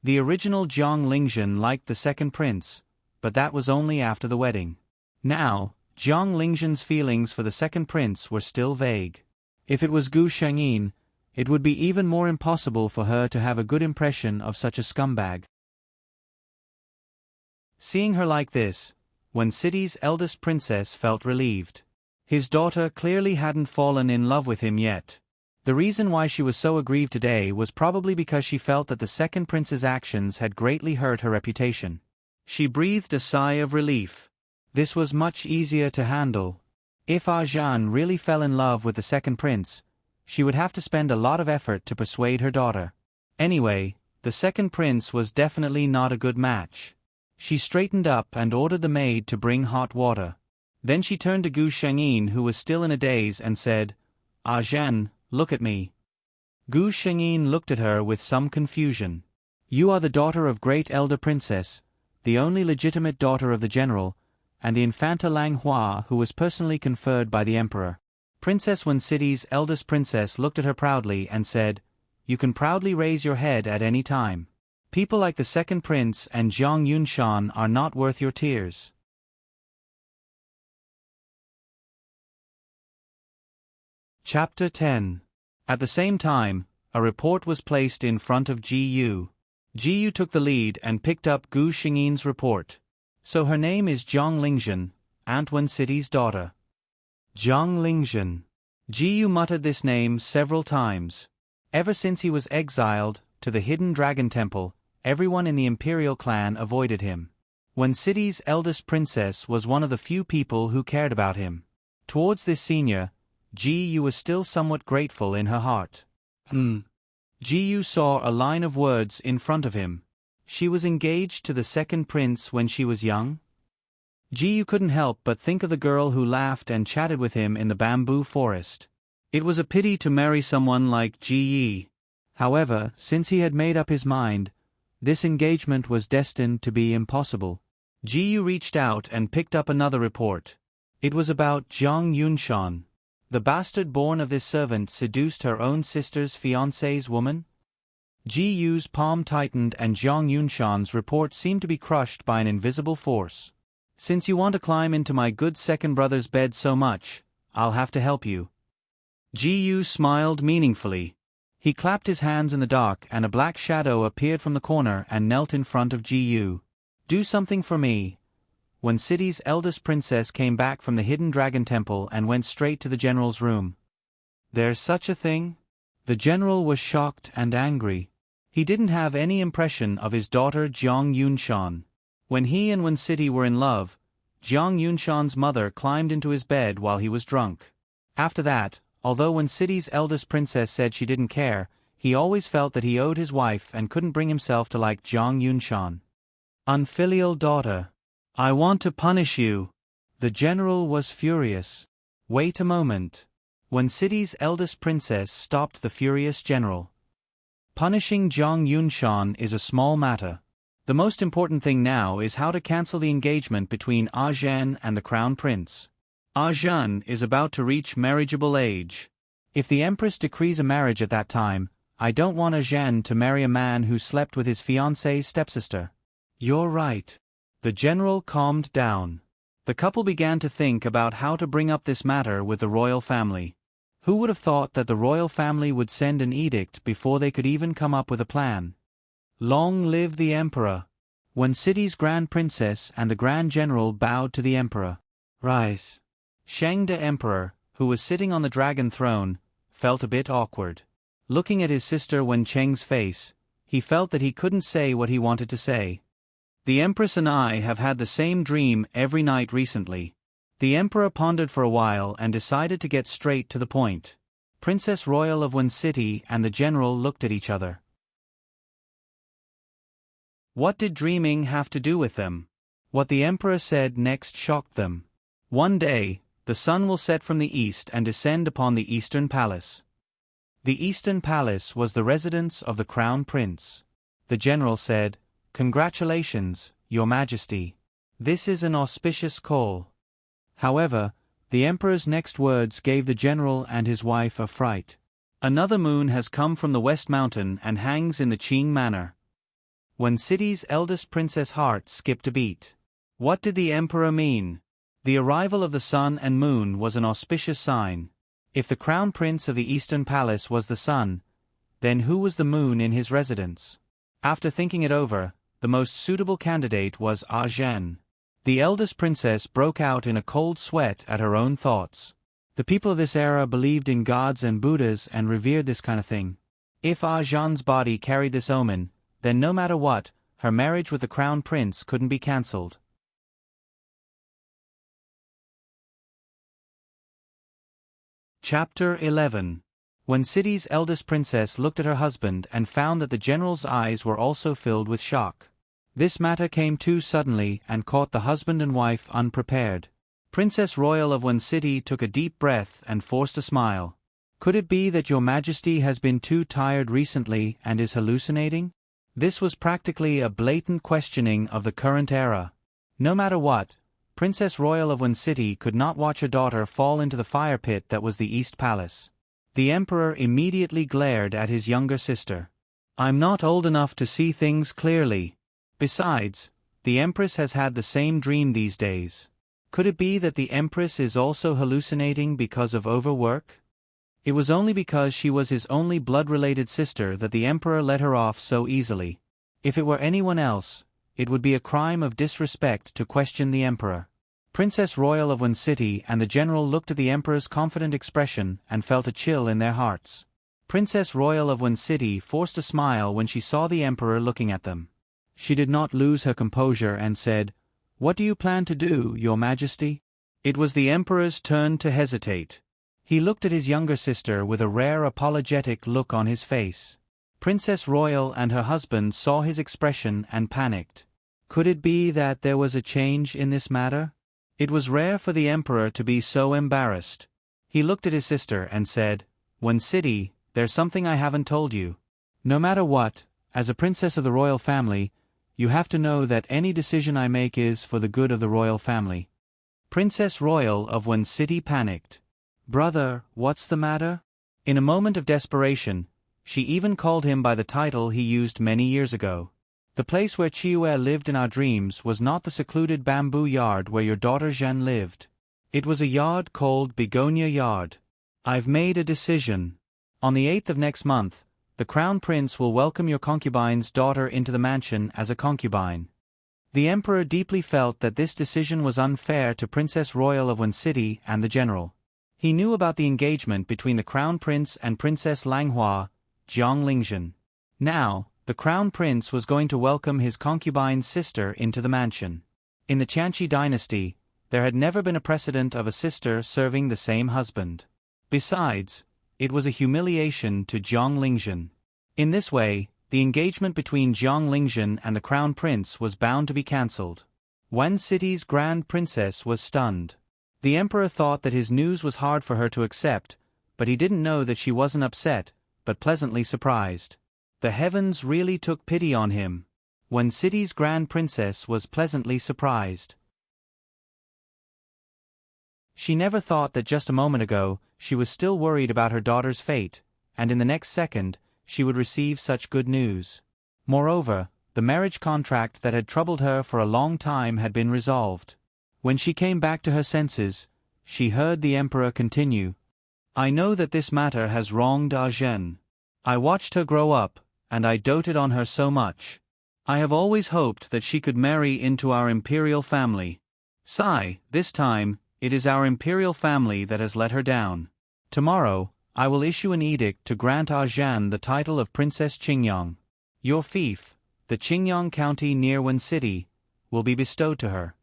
The original Jiang Lingzhen liked the second prince, but that was only after the wedding. Now, Jiang Lingzhen's feelings for the second prince were still vague. If it was Gu Shengyin, it would be even more impossible for her to have a good impression of such a scumbag. Seeing her like this, Wen City's eldest princess felt relieved. His daughter clearly hadn't fallen in love with him yet. The reason why she was so aggrieved today was probably because she felt that the second prince's actions had greatly hurt her reputation. She breathed a sigh of relief. This was much easier to handle. If Ah Zhan really fell in love with the second prince, she would have to spend a lot of effort to persuade her daughter. Anyway, the second prince was definitely not a good match. She straightened up and ordered the maid to bring hot water. Then she turned to Gu Shengyin, who was still in a daze, and said, Ah Zhen, look at me. Gu Shengyin looked at her with some confusion. You are the daughter of great elder princess, the only legitimate daughter of the general, and the Infanta Lang Hua, who was personally conferred by the emperor. Princess Wen City's eldest princess looked at her proudly and said, You can proudly raise your head at any time. People like the second prince and Jiang Yunshan are not worth your tears. Chapter 10. At the same time, a report was placed in front of Ji Yu. Ji Yu took the lead and picked up Gu Shengyin's report. So her name is Jiang Lingzhen, Aunt Wen City's daughter. Jiang Lingzhen. Ji Yu muttered this name several times. Ever since he was exiled to the hidden dragon temple, everyone in the imperial clan avoided him. Wen City's eldest princess was one of the few people who cared about him. Towards this senior, Ji Yu was still somewhat grateful in her heart. Ji Yu saw a line of words in front of him. She was engaged to the second prince when she was young? Ji Yu couldn't help but think of the girl who laughed and chatted with him in the bamboo forest. It was a pity to marry someone like Ji Yi. However, since he had made up his mind, this engagement was destined to be impossible. Ji Yu reached out and picked up another report. It was about Jiang Yunshan. The bastard born of this servant seduced her own sister's fiancé's woman? Ji Yu's palm tightened and Jiang Yunshan's report seemed to be crushed by an invisible force. Since you want to climb into my good second brother's bed so much, I'll have to help you. Ji Yu smiled meaningfully. He clapped his hands in the dark and a black shadow appeared from the corner and knelt in front of Ji Yu. Do something for me. When City's eldest princess came back from the hidden dragon temple and went straight to the general's room. There's such a thing? The general was shocked and angry. He didn't have any impression of his daughter Jiang Yunshan. When he and Wen City were in love, Jiang Yunshan's mother climbed into his bed while he was drunk. After that, although Wen City's eldest princess said she didn't care, he always felt that he owed his wife and couldn't bring himself to like Jiang Yunshan. Unfilial daughter. I want to punish you. The general was furious. Wait a moment. Wen City's eldest princess stopped the furious general. Punishing Jiang Yunshan is a small matter. The most important thing now is how to cancel the engagement between Ah Zhen and the crown prince. Ah Zhen is about to reach marriageable age. If the empress decrees a marriage at that time, I don't want Ah Zhen to marry a man who slept with his fiancée's stepsister. You're right. The general calmed down. The couple began to think about how to bring up this matter with the royal family. Who would have thought that the royal family would send an edict before they could even come up with a plan? Long live the emperor! Wen City's grand princess and the grand general bowed to the emperor. Rise. Shang the emperor, who was sitting on the dragon throne, felt a bit awkward. Looking at his sister Wen Cheng's face, he felt that he couldn't say what he wanted to say. The Empress and I have had the same dream every night recently. The Emperor pondered for a while and decided to get straight to the point. Princess Royal of Wen City and the general looked at each other. What did dreaming have to do with them? What the Emperor said next shocked them. One day, the sun will set from the east and descend upon the Eastern Palace. The Eastern Palace was the residence of the Crown Prince. The general said, "Congratulations, Your Majesty. This is an auspicious call." However, the Emperor's next words gave the general and his wife a fright. Another moon has come from the West Mountain and hangs in the Qing Manor. Wen City's eldest princess' heart skipped a beat. What did the Emperor mean? The arrival of the sun and moon was an auspicious sign. If the Crown Prince of the Eastern Palace was the sun, then who was the moon in his residence? After thinking it over, the most suitable candidate was Zhen. The eldest princess broke out in a cold sweat at her own thoughts. The people of this era believed in gods and Buddhas and revered this kind of thing. If Zhen's body carried this omen, then no matter what, her marriage with the Crown Prince couldn't be cancelled. Chapter 11. Wen City's eldest princess looked at her husband and found that the general's eyes were also filled with shock. This matter came too suddenly and caught the husband and wife unprepared. Princess Royal of Wen City took a deep breath and forced a smile. Could it be that Your Majesty has been too tired recently and is hallucinating? This was practically a blatant questioning of the current era. No matter what, Princess Royal of Wen City could not watch her daughter fall into the fire pit that was the East Palace. The Emperor immediately glared at his younger sister. "I'm not old enough to see things clearly. Besides, the Empress has had the same dream these days. Could it be that the Empress is also hallucinating because of overwork?" It was only because she was his only blood-related sister that the Emperor let her off so easily. If it were anyone else, it would be a crime of disrespect to question the Emperor. Princess Royal of Wen City and the general looked at the Emperor's confident expression and felt a chill in their hearts. Princess Royal of Wen City forced a smile when she saw the Emperor looking at them. She did not lose her composure and said, "What do you plan to do, Your Majesty?" It was the Emperor's turn to hesitate. He looked at his younger sister with a rare apologetic look on his face. Princess Royal and her husband saw his expression and panicked. Could it be that there was a change in this matter? It was rare for the Emperor to be so embarrassed. He looked at his sister and said, "Wen City, there's something I haven't told you. No matter what, as a princess of the royal family, you have to know that any decision I make is for the good of the royal family." Princess Royal of Wen City panicked. "Brother, what's the matter?" In a moment of desperation, she even called him by the title he used many years ago. "The place where Chiue lived in our dreams was not the secluded bamboo yard where your daughter Zhen lived. It was a yard called Begonia Yard. I've made a decision. On the 8th of next month, the Crown Prince will welcome your concubine's daughter into the mansion as a concubine." The Emperor deeply felt that this decision was unfair to Princess Royal of Wen City and the general. He knew about the engagement between the Crown Prince and Princess Langhua, Jiang Lingzhen. Now, the Crown Prince was going to welcome his concubine's sister into the mansion. In the Qianqi dynasty, there had never been a precedent of a sister serving the same husband. Besides, it was a humiliation to Jiang Lingzhen. In this way, the engagement between Jiang Lingzhen and the Crown Prince was bound to be cancelled. Wen City's Grand Princess was stunned. The Emperor thought that his news was hard for her to accept, but he didn't know that she wasn't upset, but pleasantly surprised. The heavens really took pity on him. Wen City's Grand Princess was pleasantly surprised. She never thought that just a moment ago, she was still worried about her daughter's fate, and in the next second, she would receive such good news. Moreover, the marriage contract that had troubled her for a long time had been resolved. When she came back to her senses, she heard the Emperor continue, "I know that this matter has wronged Zhen. I watched her grow up, and I doted on her so much. I have always hoped that she could marry into our imperial family. This time, it is our imperial family that has let her down. Tomorrow, I will issue an edict to grant Zhan the title of Princess Qingyang. Your fief, the Qingyang County near Wen City, will be bestowed to her."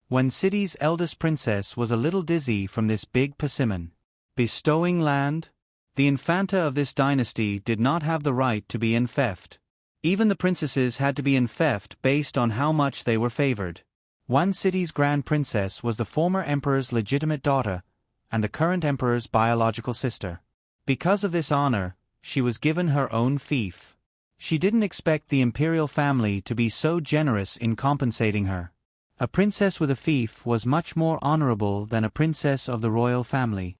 Wen City's eldest princess was a little dizzy from this big persimmon. Bestowing land? The infanta of this dynasty did not have the right to be enfeoffed. Even the princesses had to be enfeoffed based on how much they were favored. Wan City's grand princess was the former emperor's legitimate daughter, and the current emperor's biological sister. Because of this honor, she was given her own fief. She didn't expect the imperial family to be so generous in compensating her. A princess with a fief was much more honorable than a princess of the royal family.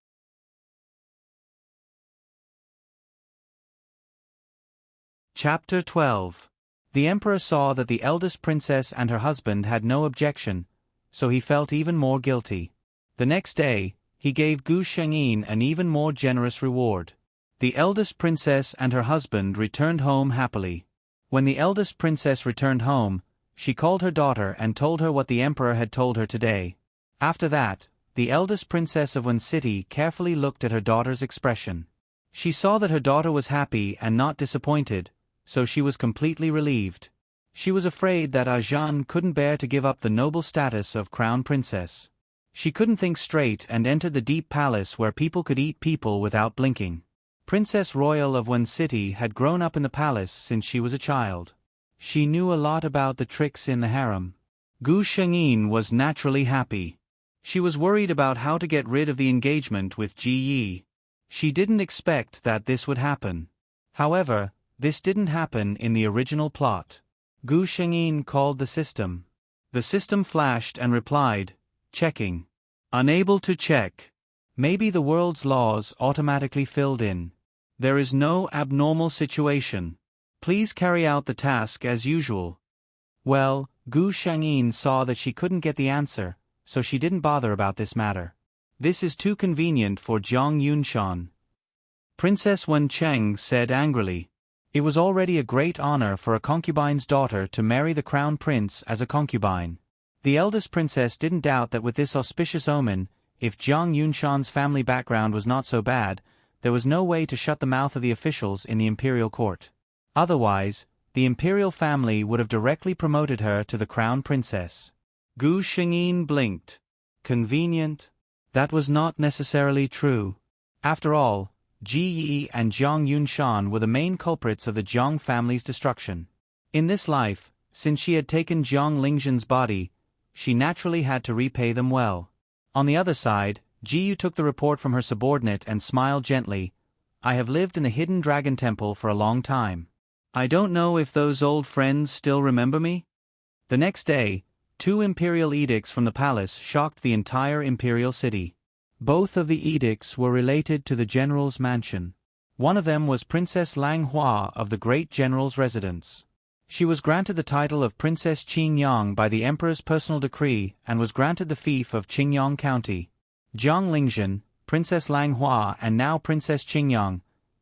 Chapter 12. The emperor saw that the eldest princess and her husband had no objection, so he felt even more guilty. The next day, he gave Gu Shengyin an even more generous reward. The eldest princess and her husband returned home happily. When the eldest princess returned home, she called her daughter and told her what the emperor had told her today. After that, the eldest princess of Wen City carefully looked at her daughter's expression. She saw that her daughter was happy and not disappointed, so she was completely relieved. She was afraid that Zhan couldn't bear to give up the noble status of crown princess. She couldn't think straight and entered the deep palace where people could eat people without blinking. Princess Royal of Wen City had grown up in the palace since she was a child. She knew a lot about the tricks in the harem. Gu Shengyin was naturally happy. She was worried about how to get rid of the engagement with Ji Yi. She didn't expect that this would happen. However, this didn't happen in the original plot. Gu Shengyin called the system. The system flashed and replied, "Checking. Unable to check. Maybe the world's laws automatically filled in. There is no abnormal situation. Please carry out the task as usual." Well, Gu Shengyin saw that she couldn't get the answer, so she didn't bother about this matter. This is too convenient for Jiang Yunshan. Princess Wen Cheng said angrily. It was already a great honor for a concubine's daughter to marry the crown prince as a concubine. The eldest princess didn't doubt that with this auspicious omen, if Jiang Yunshan's family background was not so bad, there was no way to shut the mouth of the officials in the imperial court. Otherwise, the imperial family would have directly promoted her to the crown princess. Gu Shengyin blinked. Convenient? That was not necessarily true. After all, Ji Yi and Jiang Yunshan were the main culprits of the Jiang family's destruction. In this life, since she had taken Jiang Lingzhen's body, she naturally had to repay them well. On the other side, Ji Yu took the report from her subordinate and smiled gently. "I have lived in the Hidden Dragon Temple for a long time. I don't know if those old friends still remember me?" The next day, 2 imperial edicts from the palace shocked the entire imperial city. Both of the edicts were related to the general's mansion. One of them was Princess Lang Hua of the great general's residence. She was granted the title of Princess Qingyang by the emperor's personal decree and was granted the fief of Qingyang County. Jiang Lingzhen, Princess Lang Hua and now Princess Qingyang,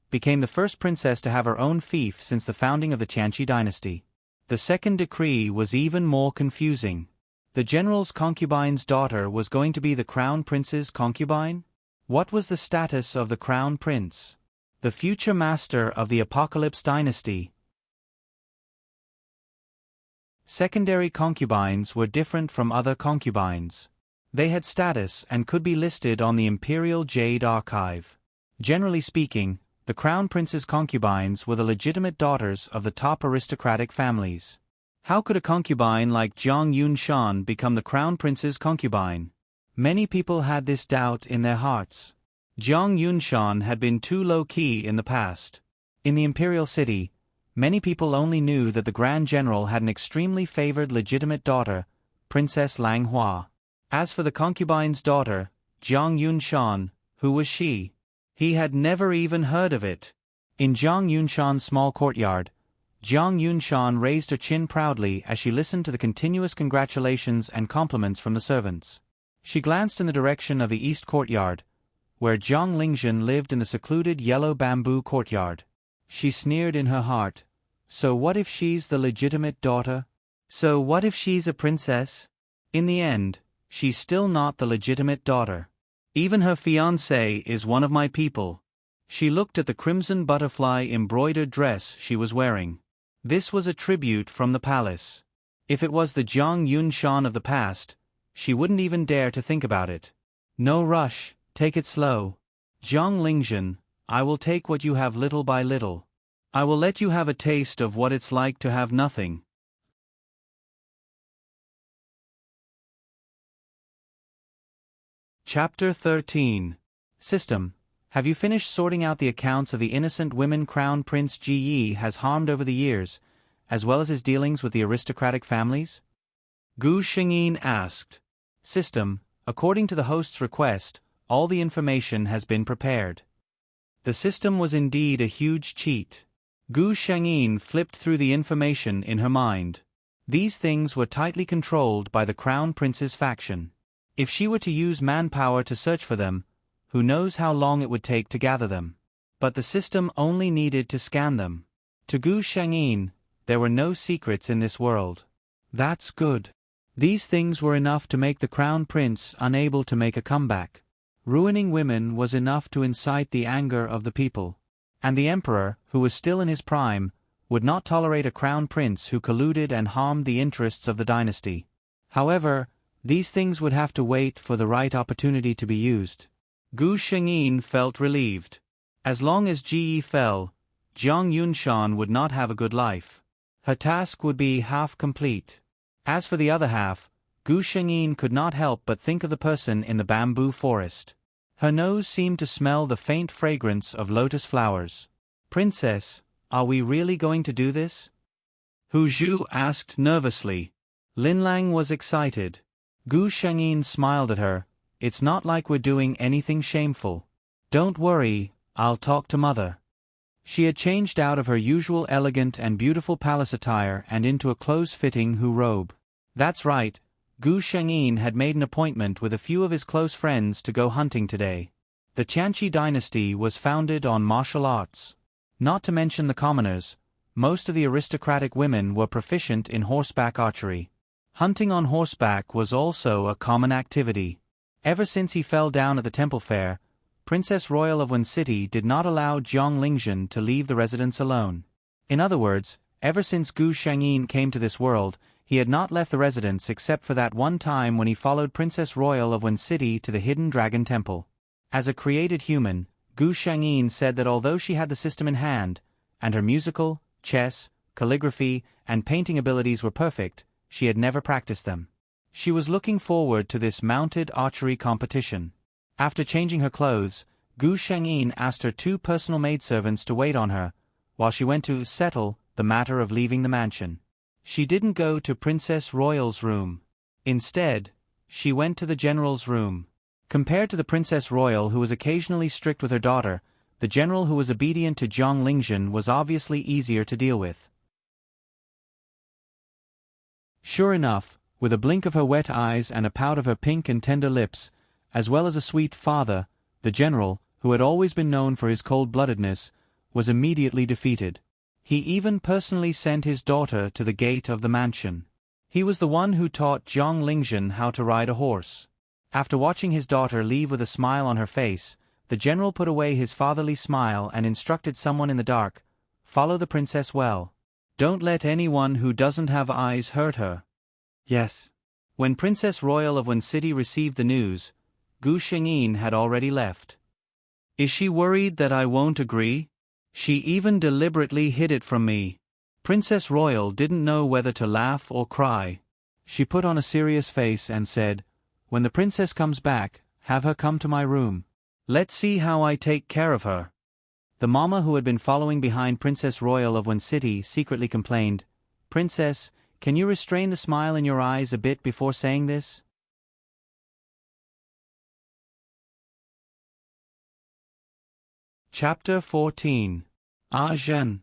became the first princess to have her own fief since the founding of the Qianqi dynasty. The second decree was even more confusing. The general's concubine's daughter was going to be the crown prince's concubine? What was the status of the crown prince? The future master of the Apocalypse dynasty. Secondary concubines were different from other concubines. They had status and could be listed on the Imperial Jade Archive. Generally speaking, the crown prince's concubines were the legitimate daughters of the top aristocratic families. How could a concubine like Jiang Yunshan become the crown prince's concubine? Many people had this doubt in their hearts. Jiang Yunshan had been too low-key in the past. In the imperial city, many people only knew that the Grand General had an extremely favored legitimate daughter, Princess Lang Hua. As for the concubine's daughter, Jiang Yunshan, who was she? He had never even heard of it. In Jiang Yunshan's small courtyard, Jiang Yunshan raised her chin proudly as she listened to the continuous congratulations and compliments from the servants. She glanced in the direction of the east courtyard, where Jiang Lingzhen lived in the secluded yellow bamboo courtyard. She sneered in her heart. So what if she's the legitimate daughter? So what if she's a princess? In the end, she's still not the legitimate daughter. Even her fiancé is one of my people. She looked at the crimson butterfly embroidered dress she was wearing. This was a tribute from the palace. If it was the Jiang Yunshan of the past, she wouldn't even dare to think about it. No rush, take it slow. Jiang Lingzhen, I will take what you have little by little. I will let you have a taste of what it's like to have nothing. Chapter 13. System. Have you finished sorting out the accounts of the innocent women Crown Prince Ji Yi has harmed over the years, as well as his dealings with the aristocratic families? Gu Shengyin asked. System. According to the host's request, all the information has been prepared. The system was indeed a huge cheat. Gu Shengyin flipped through the information in her mind. These things were tightly controlled by the Crown Prince's faction. If she were to use manpower to search for them, who knows how long it would take to gather them. But the system only needed to scan them. To Gu Shengyin, there were no secrets in this world. That's good. These things were enough to make the Crown Prince unable to make a comeback. Ruining women was enough to incite the anger of the people. And the Emperor, who was still in his prime, would not tolerate a Crown Prince who colluded and harmed the interests of the dynasty. However, these things would have to wait for the right opportunity to be used. Gu Shengyin felt relieved. As long as Ji Yi fell, Jiang Yunshan would not have a good life. Her task would be half complete. As for the other half, Gu Shengyin could not help but think of the person in the bamboo forest. Her nose seemed to smell the faint fragrance of lotus flowers. Princess, are we really going to do this? Hu Zhu asked nervously. Lin Lang was excited. Gu Shengyin smiled at her. It's not like we're doing anything shameful. Don't worry, I'll talk to Mother. She had changed out of her usual elegant and beautiful palace attire and into a close-fitting Hu robe. That's right, Gu Shengyin had made an appointment with a few of his close friends to go hunting today. The Qianqi dynasty was founded on martial arts. Not to mention the commoners, most of the aristocratic women were proficient in horseback archery. Hunting on horseback was also a common activity. Ever since he fell down at the temple fair, Princess Royal of Wen City did not allow Jiang Lingzhen to leave the residence alone. In other words, ever since Gu Shengyin came to this world, he had not left the residence except for that one time when he followed Princess Royal of Wen City to the Hidden Dragon Temple. As a created human, Gu Shengyin said that although she had the system in hand, and her musical, chess, calligraphy, and painting abilities were perfect, she had never practiced them. She was looking forward to this mounted archery competition. After changing her clothes, Gu Shengyin asked her 2 personal maidservants to wait on her, while she went to settle the matter of leaving the mansion. She didn't go to Princess Royal's room. Instead, she went to the general's room. Compared to the Princess Royal who was occasionally strict with her daughter, the general who was obedient to Jiang Lingzhen was obviously easier to deal with. Sure enough, with a blink of her wet eyes and a pout of her pink and tender lips, as well as a sweet father, the general, who had always been known for his cold-bloodedness, was immediately defeated. He even personally sent his daughter to the gate of the mansion. He was the one who taught Jiang Lingzhen how to ride a horse. After watching his daughter leave with a smile on her face, the general put away his fatherly smile and instructed someone in the dark, "Follow the princess well. Don't let anyone who doesn't have eyes hurt her." Yes. When Princess Royal of Wen City received the news, Gu Shengyin had already left. Is she worried that I won't agree? She even deliberately hid it from me. Princess Royal didn't know whether to laugh or cry. She put on a serious face and said, "When the princess comes back, have her come to my room. Let's see how I take care of her." The mama who had been following behind Princess Royal of Wen City secretly complained, "Princess, can you restrain the smile in your eyes a bit before saying this?" Chapter 14. Zhen.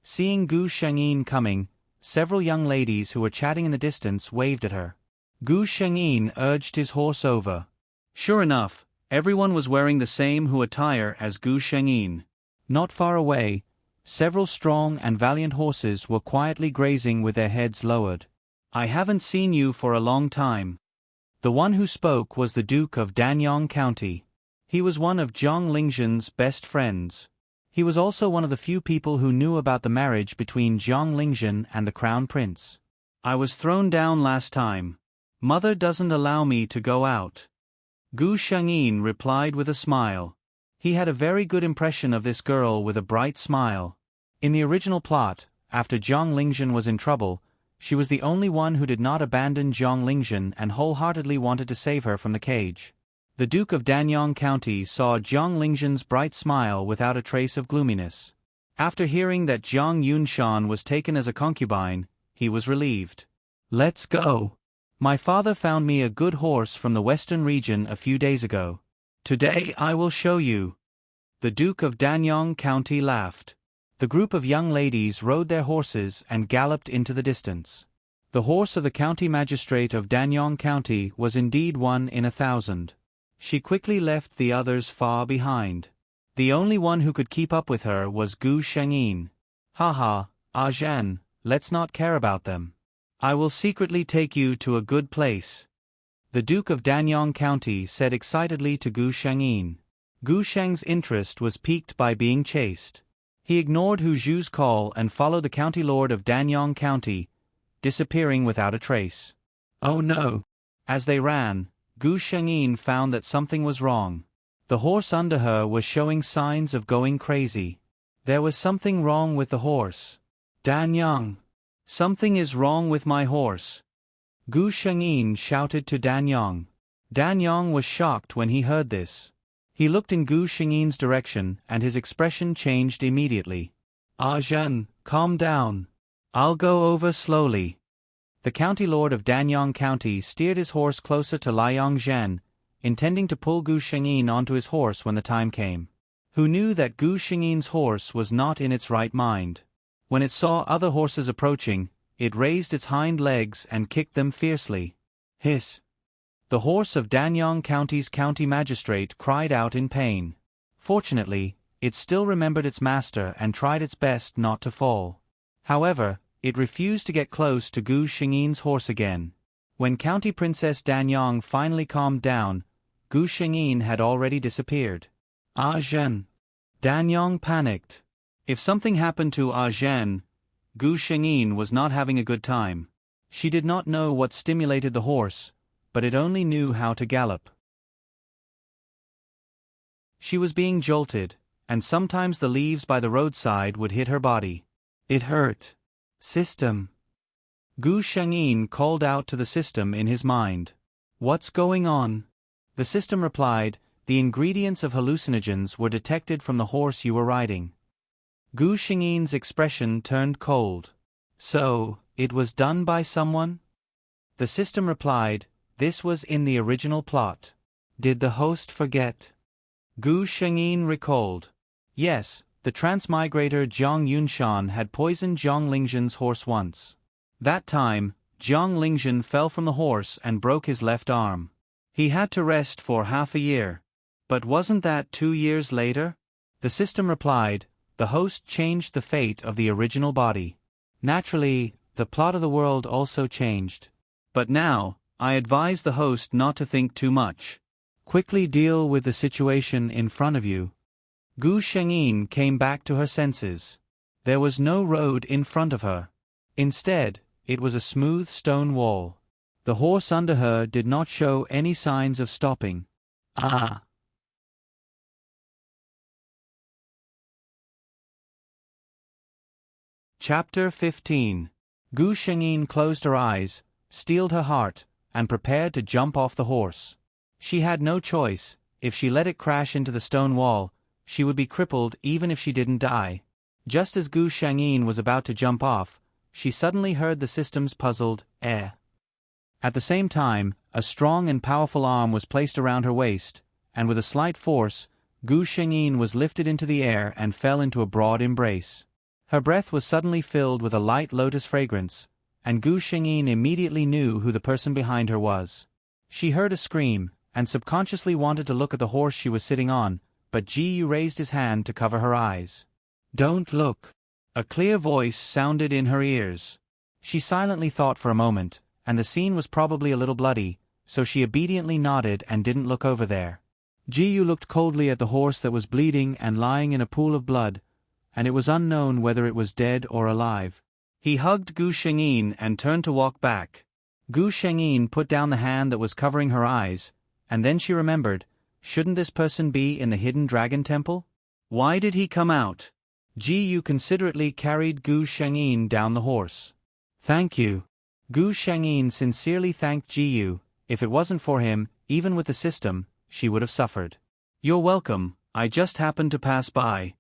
Seeing Gu Shengyin coming, several young ladies who were chatting in the distance waved at her. Gu Shengyin urged his horse over. Sure enough, everyone was wearing the same Hu attire as Gu Shengyin. Not far away, several strong and valiant horses were quietly grazing with their heads lowered. "I haven't seen you for a long time." The one who spoke was the Duke of Danyang County. He was one of Zhang Lingzhen's best friends. He was also one of the few people who knew about the marriage between Zhang Lingzhen and the crown prince. I was thrown down last time. Mother doesn't allow me to go out. Gu Shengyin replied with a smile. He had a very good impression of this girl with a bright smile. In the original plot, after Zhang Lingzhen was in trouble, she was the only one who did not abandon Zhang Lingzhen and wholeheartedly wanted to save her from the cage. The Duke of Danyang County saw Zhang Lingzhen's bright smile without a trace of gloominess. After hearing that Zhang Yunshan was taken as a concubine, he was relieved. Let's go. My father found me a good horse from the western region a few days ago. Today I will show you. The Duke of Danyang County laughed. The group of young ladies rode their horses and galloped into the distance. The horse of the county magistrate of Danyang County was indeed one in 1,000. She quickly left the others far behind. The only one who could keep up with her was Gu Shengyin. Haha, Zhen, let's not care about them. I will secretly take you to a good place. The Duke of Danyang County said excitedly to Gu Shengyin. Gu Sheng's interest was piqued by being chased. He ignored Hu Zhu's call and followed the county lord of Danyang County, disappearing without a trace. Oh no! As they ran, Gu Shengyin found that something was wrong. The horse under her was showing signs of going crazy. There was something wrong with the horse. Danyang! Something is wrong with my horse. Gu Shengyin shouted to Danyang. Danyang was shocked when he heard this. He looked in Gu Shengyin's direction and his expression changed immediately. Zhen, calm down. I'll go over slowly. The county lord of Danyang County steered his horse closer to Liang Zhen, intending to pull Gu Shengyin onto his horse when the time came. Who knew that Gu Shengyin's horse was not in its right mind? When it saw other horses approaching, it raised its hind legs and kicked them fiercely. Hiss! The horse of Danyang County's county magistrate cried out in pain. Fortunately, it still remembered its master and tried its best not to fall. However, it refused to get close to Gu Shengyin's horse again. When County Princess Danyang finally calmed down, Gu Shengyin had already disappeared. Zhen! Danyang panicked. If something happened to Zhen, Gu Shengyin was not having a good time. She did not know what stimulated the horse, but it only knew how to gallop. She was being jolted, and sometimes the leaves by the roadside would hit her body. It hurt. System. Gu Shengyin called out to the system in his mind. What's going on? The system replied, the ingredients of hallucinogens were detected from the horse you were riding. Gu Shengyin's expression turned cold. So, it was done by someone? The system replied, this was in the original plot. Did the host forget? Gu Shengyin recalled. Yes, the transmigrator Zhang Yunshan had poisoned Zhang Lingzhen's horse once. That time, Zhang Lingzhen fell from the horse and broke his left arm. He had to rest for half a year. But wasn't that 2 years later? The system replied, the host changed the fate of the original body. Naturally, the plot of the world also changed. But now, I advise the host not to think too much. Quickly deal with the situation in front of you. Gu Shengyin came back to her senses. There was no road in front of her. Instead, it was a smooth stone wall. The horse under her did not show any signs of stopping. Chapter 15. Gu Shengyin closed her eyes, steeled her heart, and prepared to jump off the horse. She had no choice. If she let it crash into the stone wall, she would be crippled even if she didn't die. Just as Gu Shengyin was about to jump off, she suddenly heard the system's puzzled "eh." At the same time, a strong and powerful arm was placed around her waist, and with a slight force, Gu Shengyin was lifted into the air and fell into a broad embrace. Her breath was suddenly filled with a light lotus fragrance, and Gu Shengyin immediately knew who the person behind her was. She heard a scream, and subconsciously wanted to look at the horse she was sitting on, but Ji Yu raised his hand to cover her eyes. Don't look. A clear voice sounded in her ears. She silently thought for a moment, and the scene was probably a little bloody, so she obediently nodded and didn't look over there. Ji-yu looked coldly at the horse that was bleeding and lying in a pool of blood, and it was unknown whether it was dead or alive. He hugged Gu Shengyin and turned to walk back. Gu Shengyin put down the hand that was covering her eyes, and then she remembered, shouldn't this person be in the hidden dragon temple? Why did he come out? Ji-yu considerately carried Gu Shengyin down the horse. Thank you. Gu Shengyin sincerely thanked Ji-yu. If it wasn't for him, even with the system, she would have suffered. You're welcome, I just happened to pass by.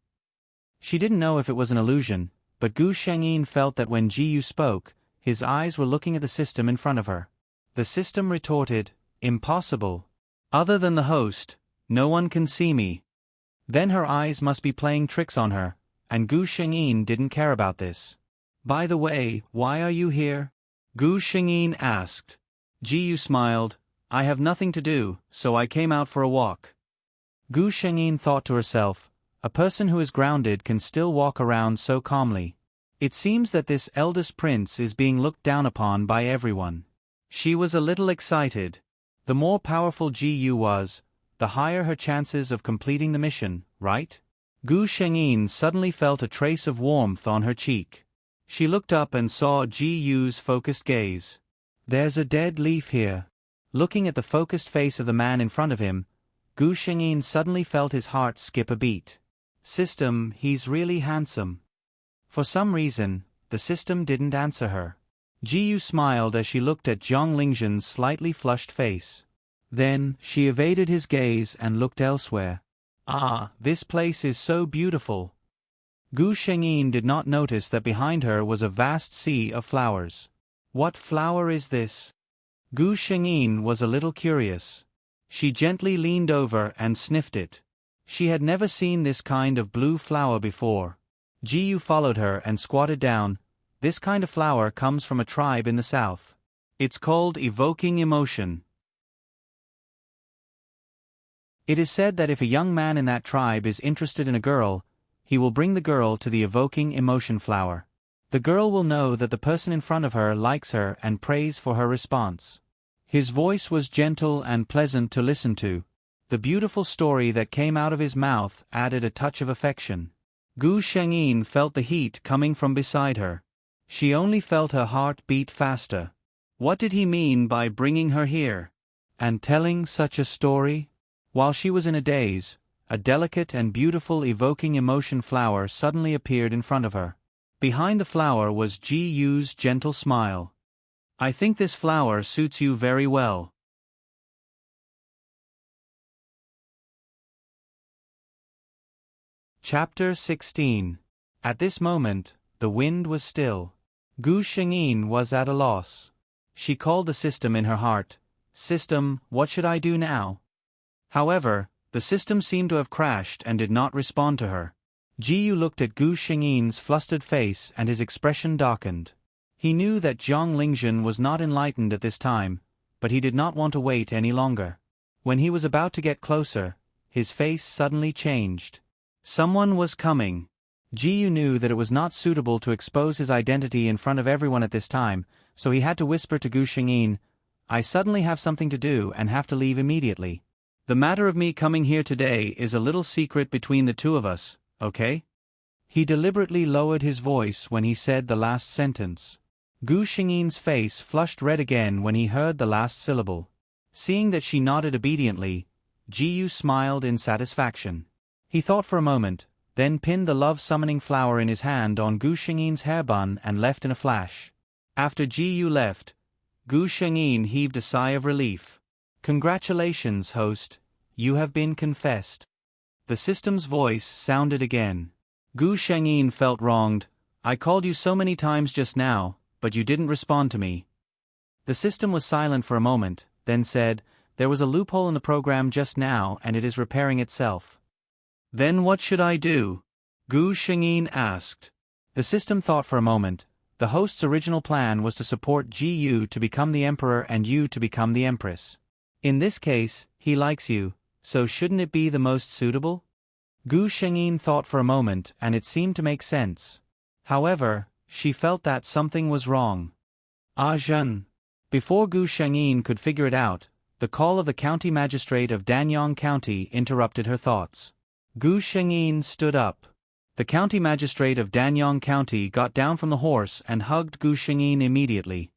She didn't know if it was an illusion, but Gu Shengyin felt that when Ji-yu spoke, his eyes were looking at the system in front of her. The system retorted, impossible. Other than the host, no one can see me. Then her eyes must be playing tricks on her, and Gu Shengyin didn't care about this. By the way, why are you here? Gu Shengyin asked. Ji-yu smiled, I have nothing to do, so I came out for a walk. Gu Shengyin thought to herself, a person who is grounded can still walk around so calmly. It seems that this eldest prince is being looked down upon by everyone. She was a little excited. The more powerful Ji-yu was, the higher her chances of completing the mission, right? Gu Shengyin suddenly felt a trace of warmth on her cheek. She looked up and saw Ji-yu's focused gaze. There's a dead leaf here. Looking at the focused face of the man in front of him, Gu Shengyin suddenly felt his heart skip a beat. System, he's really handsome. For some reason, the system didn't answer her. Ji-yu smiled as she looked at Zhang Lingzhen's slightly flushed face. Then, she evaded his gaze and looked elsewhere. Ah, this place is so beautiful. Gu Shengyin did not notice that behind her was a vast sea of flowers. What flower is this? Gu Shengyin was a little curious. She gently leaned over and sniffed it. She had never seen this kind of blue flower before. Ji-yu followed her and squatted down. This kind of flower comes from a tribe in the south. It's called evoking emotion. It is said that if a young man in that tribe is interested in a girl, he will bring the girl to the evoking emotion flower. The girl will know that the person in front of her likes her and prays for her response. His voice was gentle and pleasant to listen to. The beautiful story that came out of his mouth added a touch of affection. Gu Shengyin felt the heat coming from beside her. She only felt her heart beat faster. What did he mean by bringing her here? And telling such a story? While she was in a daze, a delicate and beautiful evoking emotion flower suddenly appeared in front of her. Behind the flower was Ji-yu's gentle smile. I think this flower suits you very well. Chapter 16. At this moment, the wind was still. Gu Shengyin was at a loss. She called the system in her heart. System, what should I do now? However, the system seemed to have crashed and did not respond to her. Ji-yu looked at Gu Shengyin's flustered face and his expression darkened. He knew that Zhang Lingzhen was not enlightened at this time, but he did not want to wait any longer. When he was about to get closer, his face suddenly changed. Someone was coming. Ji-yu knew that it was not suitable to expose his identity in front of everyone at this time, so he had to whisper to Gu Shengyin, I suddenly have something to do and have to leave immediately. The matter of me coming here today is a little secret between the two of us, okay? He deliberately lowered his voice when he said the last sentence. Gu Shengyin's face flushed red again when he heard the last syllable. Seeing that she nodded obediently, Ji-yu smiled in satisfaction. He thought for a moment, then pinned the love-summoning flower in his hand on Gu Shengyin's hairbun and left in a flash. After Ji-yu left, Gu Shengyin heaved a sigh of relief. Congratulations, host. You have been confessed. The system's voice sounded again. Gu Shengyin felt wronged. I called you so many times just now, but you didn't respond to me. The system was silent for a moment, then said, there was a loophole in the program just now and it is repairing itself. Then what should I do? Gu Shengyin asked. The system thought for a moment. The host's original plan was to support Ji-yu to become the emperor and you to become the empress. In this case, he likes you, so shouldn't it be the most suitable? Gu Shengyin thought for a moment and it seemed to make sense. However, she felt that something was wrong. Ah Zhen. Before Gu Shengyin could figure it out, The call of the county magistrate of Danyang County interrupted her thoughts. Gu Shengyin stood up. The county magistrate of Danyang County got down from the horse and hugged Gu Shengyin immediately.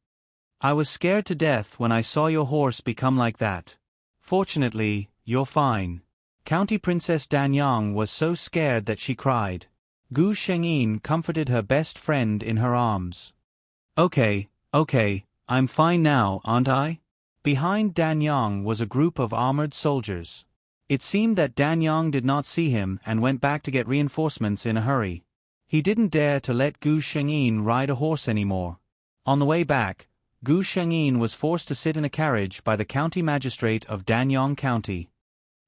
I was scared to death when I saw your horse become like that. Fortunately, you're fine. County Princess Danyang was so scared that she cried. Gu Shengyin comforted her best friend in her arms. Okay, I'm fine now, aren't I? Behind Danyang was a group of armored soldiers. It seemed that Danyang did not see him and went back to get reinforcements in a hurry. He didn't dare to let Gu Shengyin ride a horse anymore. On the way back, Gu Shengyin was forced to sit in a carriage by the county magistrate of Danyang County.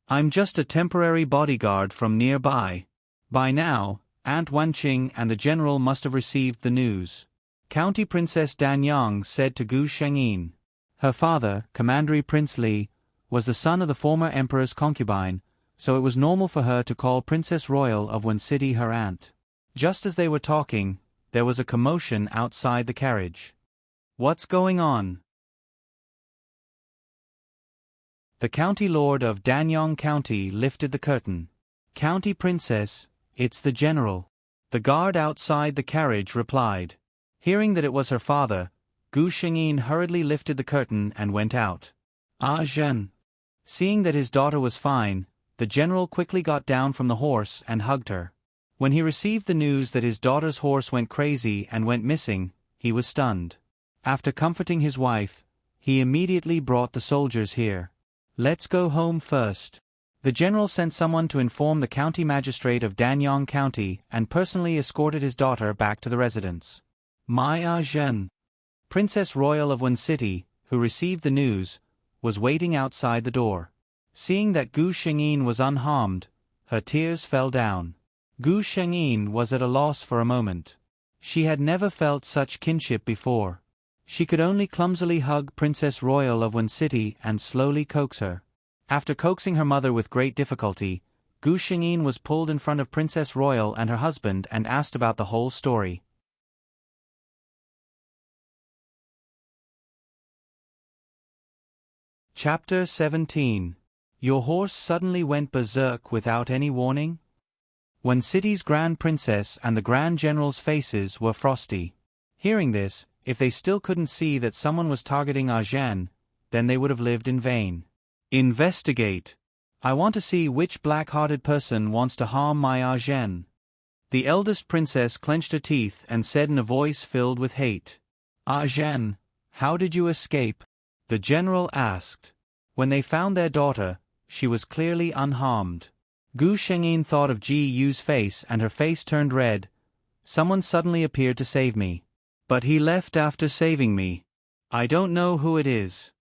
I'm just a temporary bodyguard from nearby. By now, Aunt Wanqing and the general must have received the news. County Princess Danyang said to Gu Shengyin. Her father, Commandery Prince Li, was the son of the former emperor's concubine, so it was normal for her to call Princess Royal of Wen City her aunt. Just as they were talking, there was a commotion outside the carriage. What's going on? The county lord of Danyang County lifted the curtain. County Princess, it's the general. The guard outside the carriage replied. Hearing that it was her father, Gu Shengyin hurriedly lifted the curtain and went out. Ah Zhen. Seeing that his daughter was fine, the general quickly got down from the horse and hugged her. When he received the news that his daughter's horse went crazy and went missing, he was stunned. After comforting his wife, he immediately brought the soldiers here. Let's go home first. The general sent someone to inform the county magistrate of Danyang County and personally escorted his daughter back to the residence. Maya Zhen. Princess Royal of Wen City, who received the news, was waiting outside the door. Seeing that Gu Shengyin was unharmed, her tears fell down. Gu Shengyin was at a loss for a moment. She had never felt such kinship before. She could only clumsily hug Princess Royal of Wen City and slowly coax her. After coaxing her mother with great difficulty, Gu Shengyin was pulled in front of Princess Royal and her husband and asked about the whole story. Chapter 17. Your horse suddenly went berserk without any warning? Wen City's Grand Princess and the Grand General's faces were frosty. Hearing this, if they still couldn't see that someone was targeting Zhen, then they would have lived in vain. Investigate. I want to see which black-hearted person wants to harm my Zhen. The eldest princess clenched her teeth and said in a voice filled with hate. Zhen, how did you escape? The general asked. When they found their daughter, she was clearly unharmed. Gu Shengyin thought of Ji Yu's face and her face turned red. Someone suddenly appeared to save me. But he left after saving me. I don't know who it is.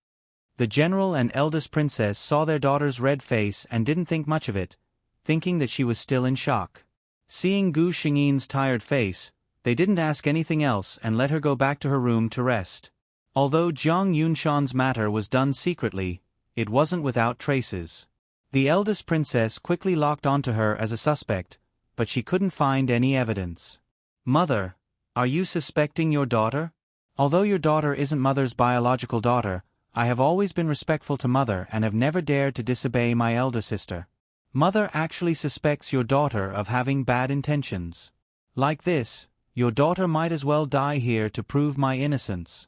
The general and eldest princess saw their daughter's red face and didn't think much of it, thinking that she was still in shock. Seeing Gu Shengyin's tired face, they didn't ask anything else and let her go back to her room to rest. Although Jiang Yunshan's matter was done secretly, it wasn't without traces. The eldest princess quickly locked onto her as a suspect, but she couldn't find any evidence. Mother, are you suspecting your daughter? Although your daughter isn't Mother's biological daughter, I have always been respectful to Mother and have never dared to disobey my elder sister. Mother actually suspects your daughter of having bad intentions. Like this, your daughter might as well die here to prove my innocence.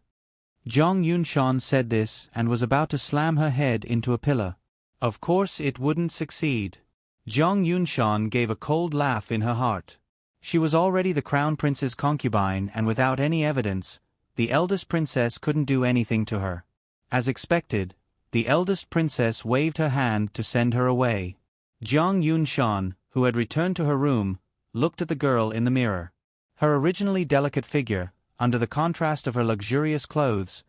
Jiang Yunshan said this and was about to slam her head into a pillar. Of course it wouldn't succeed. Jiang Yunshan gave a cold laugh in her heart. She was already the crown prince's concubine and without any evidence, the eldest princess couldn't do anything to her. As expected, the eldest princess waved her hand to send her away. Jiang Yunshan, who had returned to her room, looked at the girl in the mirror. Her originally delicate figure, under the contrast of her luxurious clothes,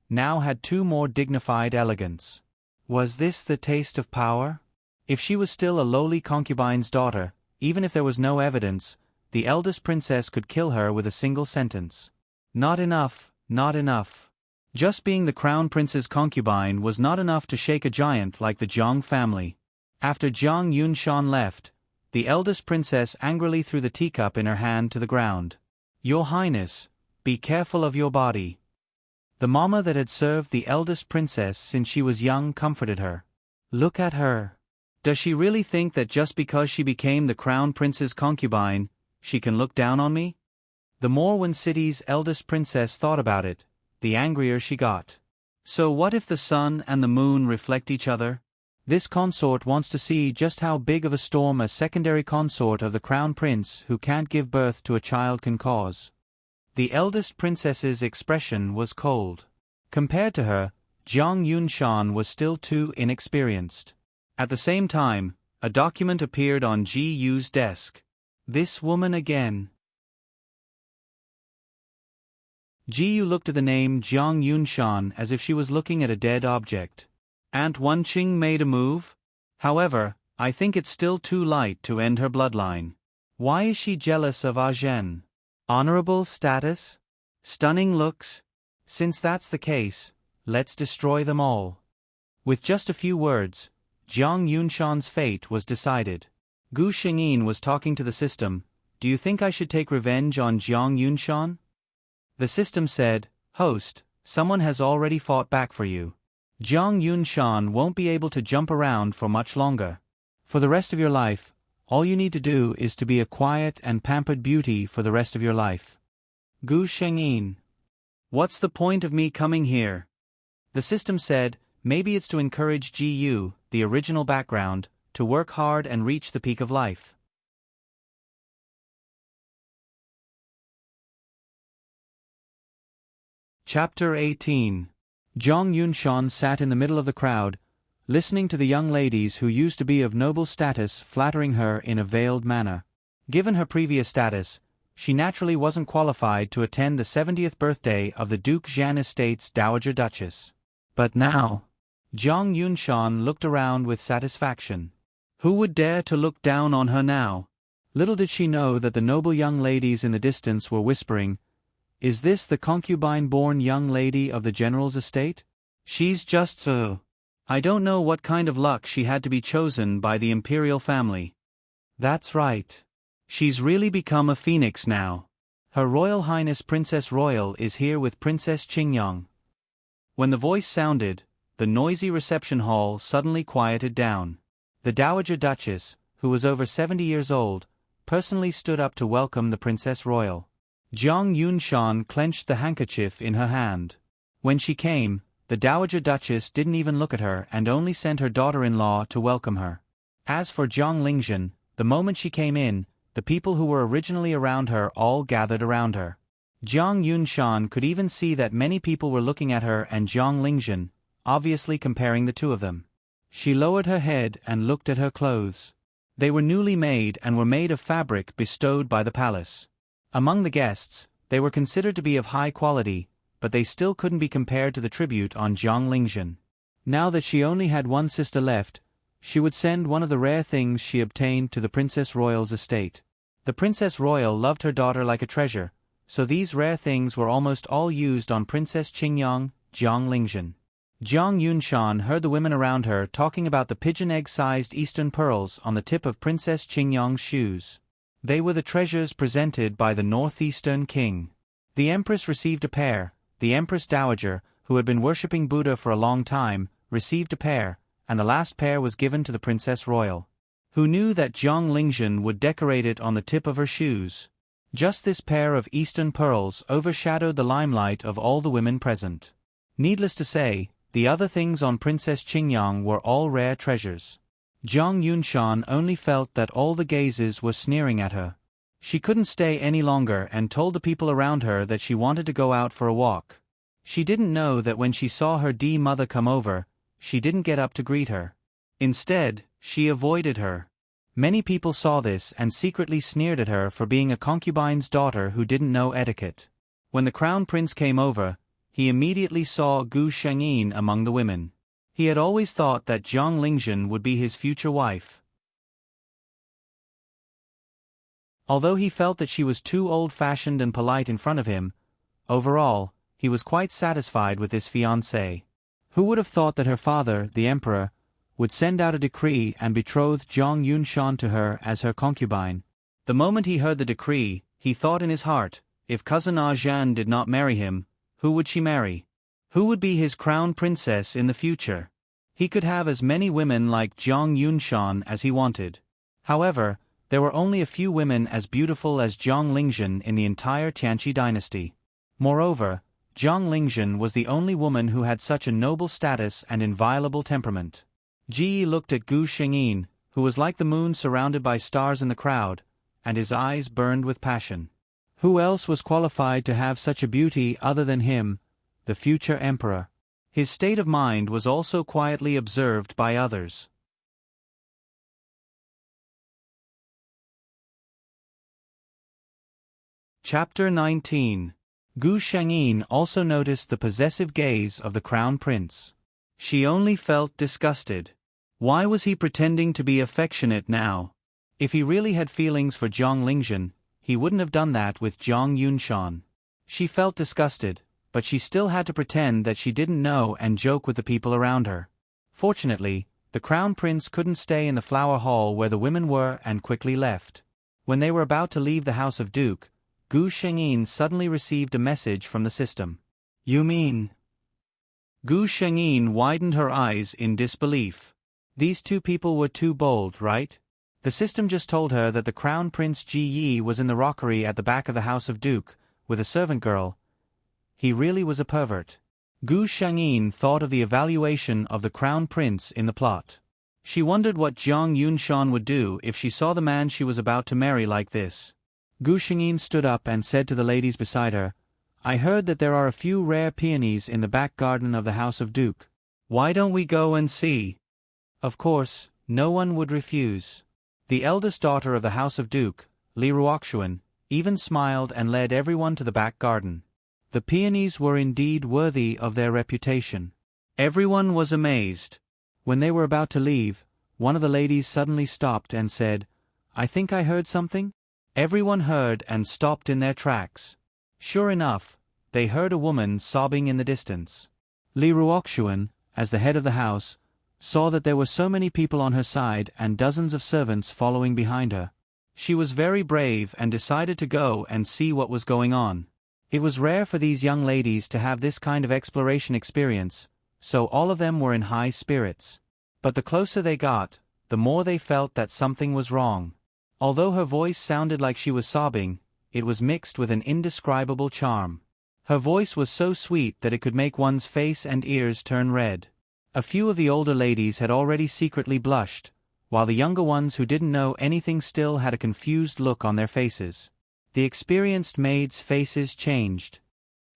now had two more dignified elegance. Was this the taste of power? If she was still a lowly concubine's daughter, even if there was no evidence, the eldest princess could kill her with a single sentence. Not enough, not enough. Just being the crown prince's concubine was not enough to shake a giant like the Jiang family. After Jiang Yunshan left, the eldest princess angrily threw the teacup in her hand to the ground. Your Highness, be careful of your body. The mama that had served the eldest princess since she was young comforted her. Look at her. Does she really think that just because she became the crown prince's concubine, she can look down on me? The more Wen City's eldest princess thought about it, the angrier she got. So what if the sun and the moon reflect each other? This consort wants to see just how big of a storm a secondary consort of the crown prince who can't give birth to a child can cause. The eldest princess's expression was cold. Compared to her, Jiang Yunshan was still too inexperienced. At the same time, a document appeared on Ji Yu's desk. This woman again. Ji Yu looked at the name Jiang Yunshan as if she was looking at a dead object. Aunt Wenqing made a move? However, I think it's still too light to end her bloodline. Why is she jealous of Zhen? Honorable status? Stunning looks? Since that's the case, let's destroy them all. With just a few words, Jiang Yunshan's fate was decided. Gu Shengyin was talking to the system. Do you think I should take revenge on Jiang Yunshan? The system said, Host, someone has already fought back for you. Jiang Yunshan won't be able to jump around for much longer. For the rest of your life, all you need to do is to be a quiet and pampered beauty for the rest of your life. Gu Shengyin. What's the point of me coming here? The system said, maybe it's to encourage Ji Yu, the original background, to work hard and reach the peak of life. Chapter 18. Jiang Yunshan sat in the middle of the crowd, listening to the young ladies who used to be of noble status flattering her in a veiled manner. Given her previous status, she naturally wasn't qualified to attend the 70th birthday of the Duke Zhan Estate's Dowager Duchess. But now, Jiang Yunshan looked around with satisfaction. Who would dare to look down on her now? Little did she know that the noble young ladies in the distance were whispering, Is this the concubine-born young lady of the general's estate? She's just I don't know what kind of luck she had to be chosen by the imperial family. That's right. She's really become a phoenix now. Her Royal Highness Princess Royal is here with Princess Qingyang. When the voice sounded, the noisy reception hall suddenly quieted down. The Dowager Duchess, who was over 70 years old, personally stood up to welcome the Princess Royal. Jiang Yunshan clenched the handkerchief in her hand. When she came, the Dowager Duchess didn't even look at her and only sent her daughter-in-law to welcome her. As for Zhang Lingzhen, the moment she came in, the people who were originally around her all gathered around her. Jiang Yunshan could even see that many people were looking at her and Zhang Lingzhen, obviously comparing the two of them. She lowered her head and looked at her clothes. They were newly made and were made of fabric bestowed by the palace. Among the guests, they were considered to be of high quality, but they still couldn't be compared to the tribute on Zhang Lingzhen. Now that she only had one sister left, she would send one of the rare things she obtained to the Princess Royal's estate. The Princess Royal loved her daughter like a treasure, so these rare things were almost all used on Princess Qingyang, Zhang Lingzhen. Jiang Yunshan heard the women around her talking about the pigeon egg-sized Eastern pearls on the tip of Princess Qingyang's shoes. They were the treasures presented by the Northeastern king. The Empress received a pair. The Empress Dowager, who had been worshipping Buddha for a long time, received a pair, and the last pair was given to the Princess Royal, who knew that Zhang Lingzhen would decorate it on the tip of her shoes. Just this pair of Eastern pearls overshadowed the limelight of all the women present. Needless to say, the other things on Princess Qingyang were all rare treasures. Jiang Yunshan only felt that all the gazes were sneering at her. She couldn't stay any longer and told the people around her that she wanted to go out for a walk. She didn't know that when she saw her mother come over, she didn't get up to greet her. Instead, she avoided her. Many people saw this and secretly sneered at her for being a concubine's daughter who didn't know etiquette. When the crown prince came over, he immediately saw Gu Shengyin among the women. He had always thought that Zhang Lingzhen would be his future wife. Although he felt that she was too old-fashioned and polite in front of him, overall, he was quite satisfied with this fiancée. Who would have thought that her father, the emperor, would send out a decree and betroth Jiang Yunshan to her as her concubine? The moment he heard the decree, he thought in his heart, if cousin Zhen did not marry him, who would she marry? Who would be his crown princess in the future? He could have as many women like Jiang Yunshan as he wanted. However, there were only a few women as beautiful as Jiang Lingzhen in the entire Tianqi dynasty. Moreover, Jiang Lingzhen was the only woman who had such a noble status and inviolable temperament. Ji Yi looked at Gu Shengyin, who was like the moon surrounded by stars in the crowd, and his eyes burned with passion. Who else was qualified to have such a beauty other than him, the future emperor? His state of mind was also quietly observed by others. Chapter 19. Gu Shengyin also noticed the possessive gaze of the crown prince. She only felt disgusted. Why was he pretending to be affectionate now? If he really had feelings for Jiang Lingzhen, he wouldn't have done that with Jiang Yunshan. She felt disgusted, but she still had to pretend that she didn't know and joke with the people around her. Fortunately, the crown prince couldn't stay in the flower hall where the women were and quickly left. When they were about to leave the house of Duke, Gu Shengyin suddenly received a message from the system. You mean? Gu Shengyin widened her eyes in disbelief. These two people were too bold, right? The system just told her that the crown prince Ji Yi was in the rockery at the back of the house of Duke, with a servant girl. He really was a pervert. Gu Shengyin thought of the evaluation of the crown prince in the plot. She wondered what Jiang Yunshan would do if she saw the man she was about to marry like this. Gu Shengyin stood up and said to the ladies beside her, I heard that there are a few rare peonies in the back garden of the house of Duke. Why don't we go and see? Of course, no one would refuse. The eldest daughter of the house of Duke, Li Ruoxuan, even smiled and led everyone to the back garden. The peonies were indeed worthy of their reputation. Everyone was amazed. When they were about to leave, one of the ladies suddenly stopped and said, I think I heard something? Everyone heard and stopped in their tracks. Sure enough, they heard a woman sobbing in the distance. Li Ruoxuan, as the head of the house, saw that there were so many people on her side and dozens of servants following behind her. She was very brave and decided to go and see what was going on. It was rare for these young ladies to have this kind of exploration experience, so all of them were in high spirits. But the closer they got, the more they felt that something was wrong. Although her voice sounded like she was sobbing, it was mixed with an indescribable charm. Her voice was so sweet that it could make one's face and ears turn red. A few of the older ladies had already secretly blushed, while the younger ones who didn't know anything still had a confused look on their faces. The experienced maids' faces changed.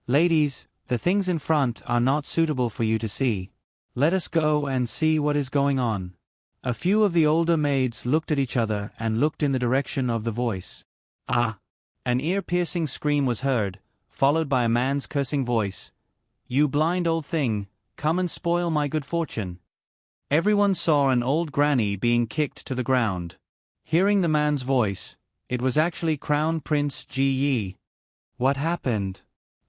Ladies, the things in front are not suitable for you to see. Let us go and see what is going on. A few of the older maids looked at each other and looked in the direction of the voice. Ah! An ear-piercing scream was heard, followed by a man's cursing voice. You blind old thing, come and spoil my good fortune. Everyone saw an old granny being kicked to the ground. Hearing the man's voice, it was actually Crown Prince Ji Yi. What happened?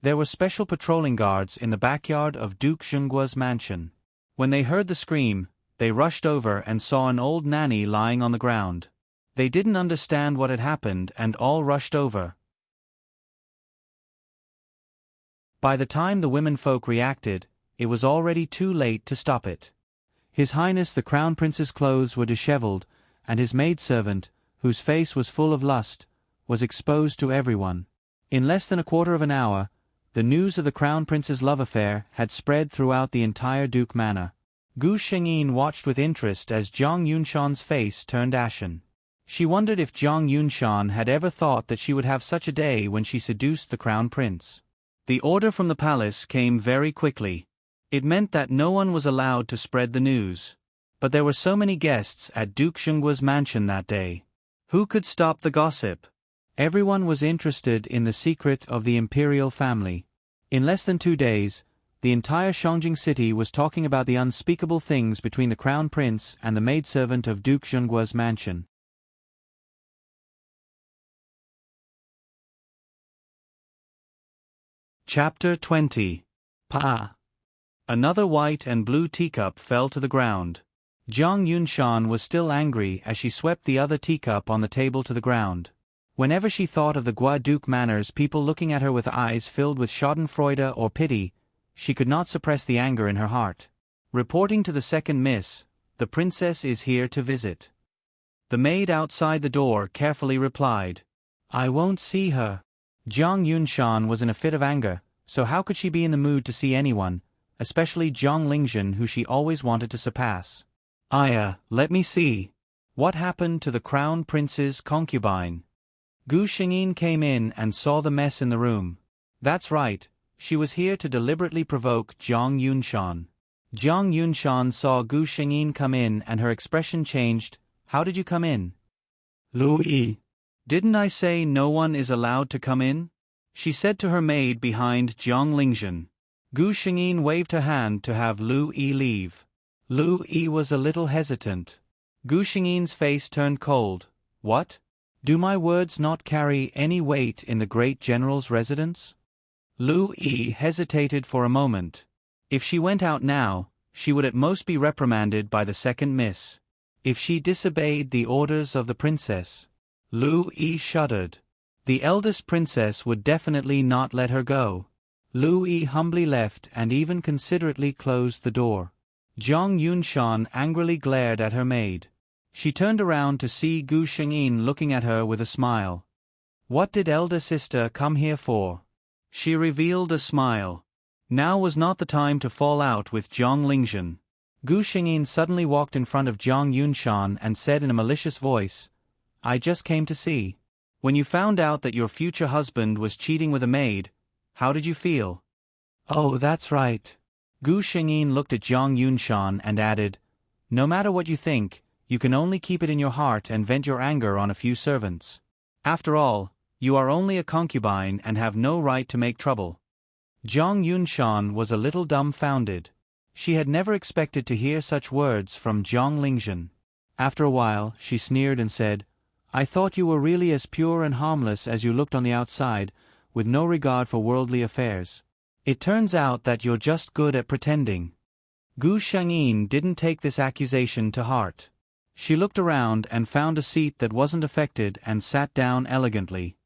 There were special patrolling guards in the backyard of Duke Zhengguo's mansion. When they heard the scream, they rushed over and saw an old nanny lying on the ground. They didn't understand what had happened and all rushed over. By the time the womenfolk reacted, it was already too late to stop it. His Highness the Crown Prince's clothes were disheveled, and his maidservant, whose face was full of lust, was exposed to everyone. In less than a quarter of an hour, the news of the Crown Prince's love affair had spread throughout the entire Duke Manor. Gu Shengyin watched with interest as Jiang Yunshan's face turned ashen. She wondered if Jiang Yunshan had ever thought that she would have such a day when she seduced the Crown Prince. The order from the palace came very quickly. It meant that no one was allowed to spread the news. But there were so many guests at Duke Zhengguo's mansion that day. Who could stop the gossip? Everyone was interested in the secret of the imperial family. In less than 2 days, the entire Shangjing city was talking about the unspeakable things between the Crown Prince and the maidservant of Duke Zhengguo's mansion. Chapter 20. Pa. Another white and blue teacup fell to the ground. Jiang Yunshan was still angry as she swept the other teacup on the table to the ground. Whenever she thought of the Duke Manor's people looking at her with eyes filled with schadenfreude or pity, she could not suppress the anger in her heart. Reporting to the second miss, the princess is here to visit. The maid outside the door carefully replied. I won't see her. Jiang Yunshan was in a fit of anger, so how could she be in the mood to see anyone, especially Jiang Lingzhen, who she always wanted to surpass? Let me see. What happened to the crown prince's concubine? Gu Xingyin came in and saw the mess in the room. That's right, she was here to deliberately provoke Jiang Yunshan. Jiang Yunshan saw Gu Xingyin come in and her expression changed. How did you come in? Louis. Didn't I say no one is allowed to come in? She said to her maid behind Jiang Lingzhen. Gu Xingyin waved her hand to have Lu Yi leave. Lu Yi was a little hesitant. Gu Xingyin's face turned cold. What? Do my words not carry any weight in the great general's residence? Lu Yi hesitated for a moment. If she went out now, she would at most be reprimanded by the second miss. If she disobeyed the orders of the princess, Lu Yi shuddered. The eldest princess would definitely not let her go. Lu Yi humbly left and even considerately closed the door. Jiang Yunshan angrily glared at her maid. She turned around to see Gu Xingyin looking at her with a smile. What did elder sister come here for? She revealed a smile. Now was not the time to fall out with Jiang Lingzhen. Gu Xingyin suddenly walked in front of Jiang Yunshan and said in a malicious voice, I just came to see. When you found out that your future husband was cheating with a maid, how did you feel? Oh, that's right. Gu Xingyin looked at Jiang Yunshan and added, No matter what you think, you can only keep it in your heart and vent your anger on a few servants. After all, you are only a concubine and have no right to make trouble. Jiang Yunshan was a little dumbfounded. She had never expected to hear such words from Jiang Lingzhen. After a while, she sneered and said, I thought you were really as pure and harmless as you looked on the outside, with no regard for worldly affairs. It turns out that you're just good at pretending. Gu Shangyin didn't take this accusation to heart. She looked around and found a seat that wasn't affected and sat down elegantly.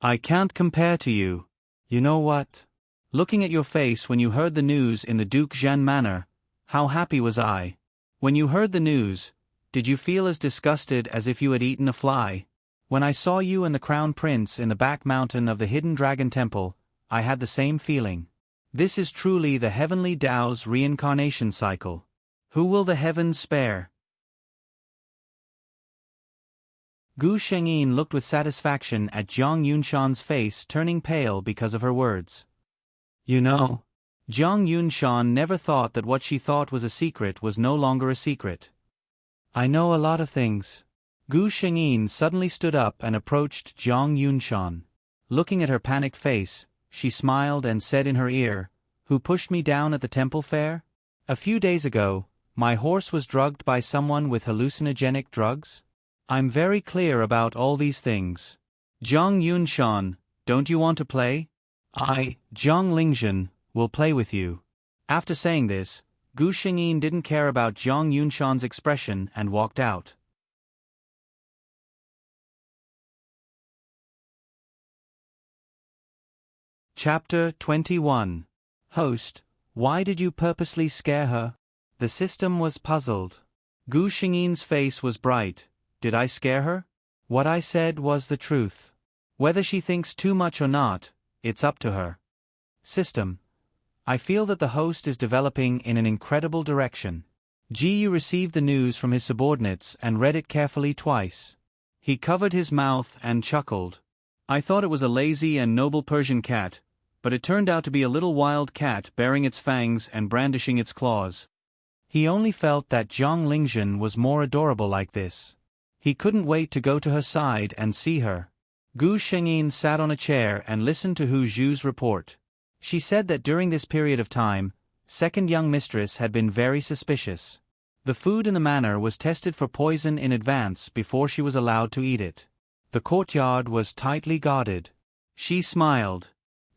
I can't compare to you. You know what? Looking at your face when you heard the news in the Duke Zhan manor, how happy was I. When you heard the news, did you feel as disgusted as if you had eaten a fly? When I saw you and the Crown Prince in the back mountain of the Hidden Dragon Temple, I had the same feeling. This is truly the heavenly Tao's reincarnation cycle. Who will the heavens spare? Gu Shengyin looked with satisfaction at Jiang Yunshan's face turning pale because of her words. You know, Jiang Yunshan never thought that what she thought was a secret was no longer a secret. I know a lot of things. Gu Shengyin suddenly stood up and approached Jiang Yunshan. Looking at her panicked face, she smiled and said in her ear, Who pushed me down at the temple fair? A few days ago, my horse was drugged by someone with hallucinogenic drugs? I'm very clear about all these things. Jiang Yunshan, don't you want to play? Jiang Lingzhen, will play with you. After saying this, Gu Shengyin didn't care about Jiang Yunshan's expression and walked out. Chapter 21. Host, why did you purposely scare her? The system was puzzled. Gu Shengyin's face was bright. Did I scare her? What I said was the truth. Whether she thinks too much or not, it's up to her. System. I feel that the host is developing in an incredible direction. Ji received the news from his subordinates and read it carefully twice. He covered his mouth and chuckled. I thought it was a lazy and noble Persian cat, but it turned out to be a little wild cat baring its fangs and brandishing its claws. He only felt that Jiang Lingzhen was more adorable like this. He couldn't wait to go to her side and see her. Gu Shengyin sat on a chair and listened to Hu Zhu's report. She said that during this period of time, second young mistress had been very suspicious. The food in the manor was tested for poison in advance before she was allowed to eat it. The courtyard was tightly guarded. She smiled.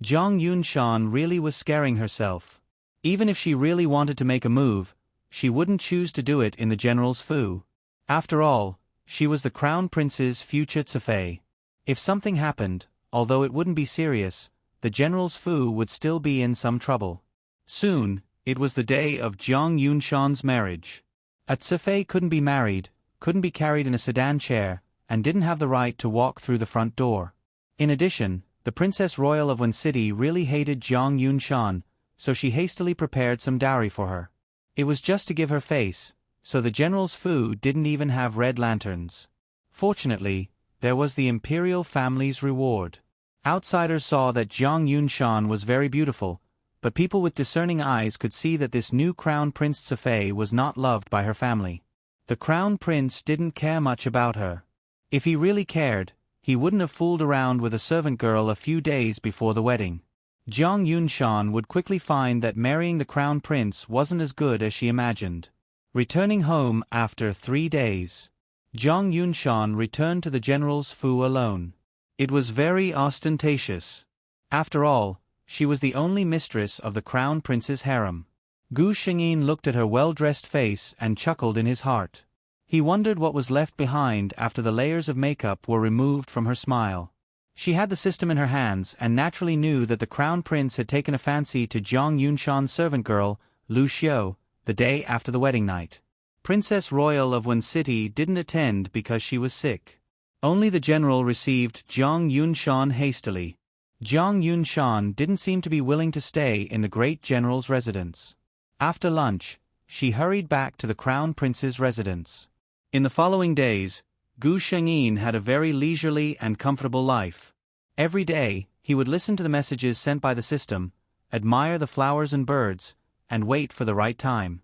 Jiang Yunshan really was scaring herself. Even if she really wanted to make a move, she wouldn't choose to do it in the general's fu. After all, she was the crown prince's future Tsefei. If something happened, although it wouldn't be serious, the general's fu would still be in some trouble. Soon, it was the day of Jiang Yunshan's marriage. A Cefei couldn't be married, couldn't be carried in a sedan chair, and didn't have the right to walk through the front door. In addition, the Princess Royal of Wen City really hated Jiang Yunshan, so she hastily prepared some dowry for her. It was just to give her face, so the general's food didn't even have red lanterns. Fortunately, there was the imperial family's reward. Outsiders saw that Jiang Yunshan was very beautiful, but people with discerning eyes could see that this new crown prince Cefei was not loved by her family. The crown prince didn't care much about her. If he really cared, he wouldn't have fooled around with a servant girl a few days before the wedding. Jiang Yunshan would quickly find that marrying the crown prince wasn't as good as she imagined. Returning home after 3 days, Jiang Yunshan returned to the general's fu alone. It was very ostentatious. After all, she was the only mistress of the crown prince's harem. Gu Shengyin looked at her well-dressed face and chuckled in his heart. He wondered what was left behind after the layers of makeup were removed from her smile. She had the system in her hands and naturally knew that the crown prince had taken a fancy to Jiang Yunshan's servant girl, Lu Xiu, the day after the wedding night. Princess Royal of Wen City didn't attend because she was sick. Only the general received Jiang Yunshan hastily. Jiang Yunshan didn't seem to be willing to stay in the great general's residence. After lunch, she hurried back to the crown prince's residence. In the following days, Gu Shengyin had a very leisurely and comfortable life. Every day, he would listen to the messages sent by the system, admire the flowers and birds, and wait for the right time.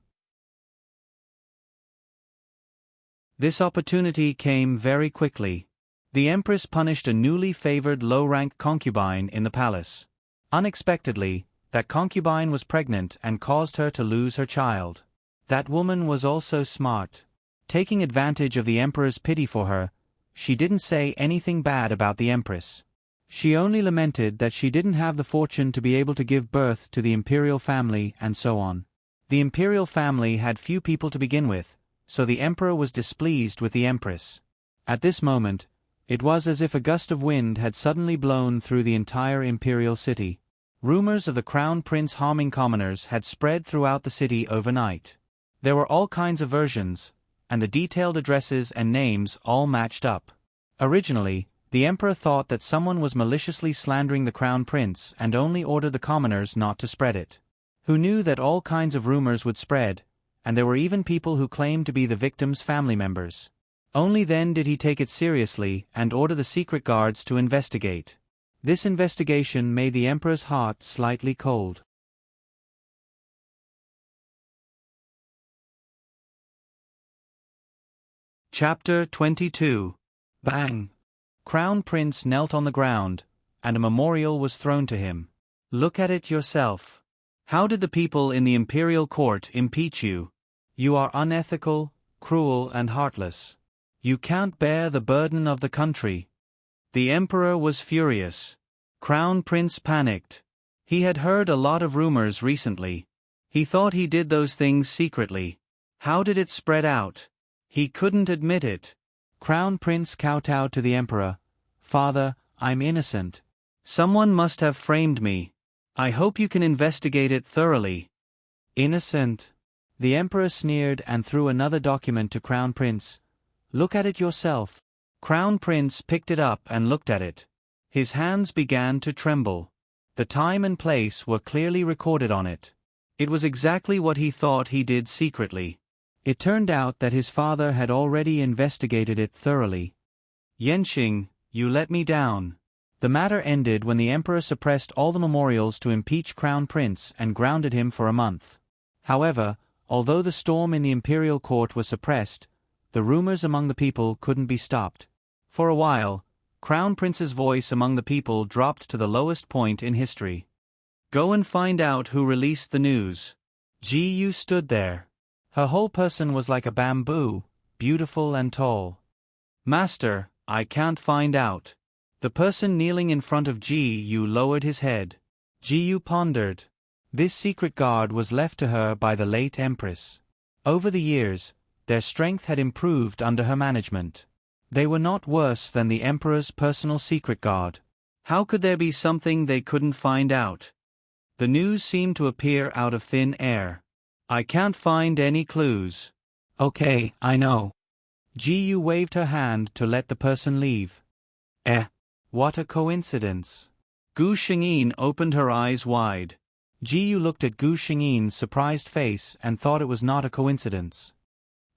This opportunity came very quickly. The empress punished a newly favored low-ranked concubine in the palace. Unexpectedly, that concubine was pregnant and caused her to lose her child. That woman was also smart. Taking advantage of the emperor's pity for her, she didn't say anything bad about the empress. She only lamented that she didn't have the fortune to be able to give birth to the imperial family and so on. The imperial family had few people to begin with, so the emperor was displeased with the empress. At this moment, it was as if a gust of wind had suddenly blown through the entire imperial city. Rumors of the crown prince harming commoners had spread throughout the city overnight. There were all kinds of versions, and the detailed addresses and names all matched up. Originally, the emperor thought that someone was maliciously slandering the crown prince and only ordered the commoners not to spread it. Who knew that all kinds of rumors would spread, and there were even people who claimed to be the victim's family members. Only then did he take it seriously and order the secret guards to investigate. This investigation made the emperor's heart slightly cold. Chapter 22. Bang! Crown Prince knelt on the ground, and a memorial was thrown to him. Look at it yourself. How did the people in the imperial court impeach you? You are unethical, cruel, and heartless. You can't bear the burden of the country. The emperor was furious. Crown Prince panicked. He had heard a lot of rumors recently. He thought he did those things secretly. How did it spread out? He couldn't admit it. Crown Prince kowtowed to the emperor. Father, I'm innocent. Someone must have framed me. I hope you can investigate it thoroughly. Innocent? The emperor sneered and threw another document to Crown Prince. Look at it yourself. Crown Prince picked it up and looked at it. His hands began to tremble. The time and place were clearly recorded on it. It was exactly what he thought he did secretly. It turned out that his father had already investigated it thoroughly. Yenxing, you let me down. The matter ended when the emperor suppressed all the memorials to impeach Crown Prince and grounded him for a month. However, although the storm in the imperial court was suppressed, the rumors among the people couldn't be stopped. For a while, Crown Prince's voice among the people dropped to the lowest point in history. Go and find out who released the news. Ji Yu stood there. Her whole person was like a bamboo, beautiful and tall. Master, I can't find out. The person kneeling in front of Ji Yu lowered his head. Ji Yu pondered. This secret guard was left to her by the late empress. Over the years, their strength had improved under her management. They were not worse than the emperor's personal secret guard. How could there be something they couldn't find out? The news seemed to appear out of thin air. I can't find any clues. Okay, I know. Ji waved her hand to let the person leave. What a coincidence. Gu Shengyin opened her eyes wide. Ji looked at Gu Shengyin's surprised face and thought it was not a coincidence.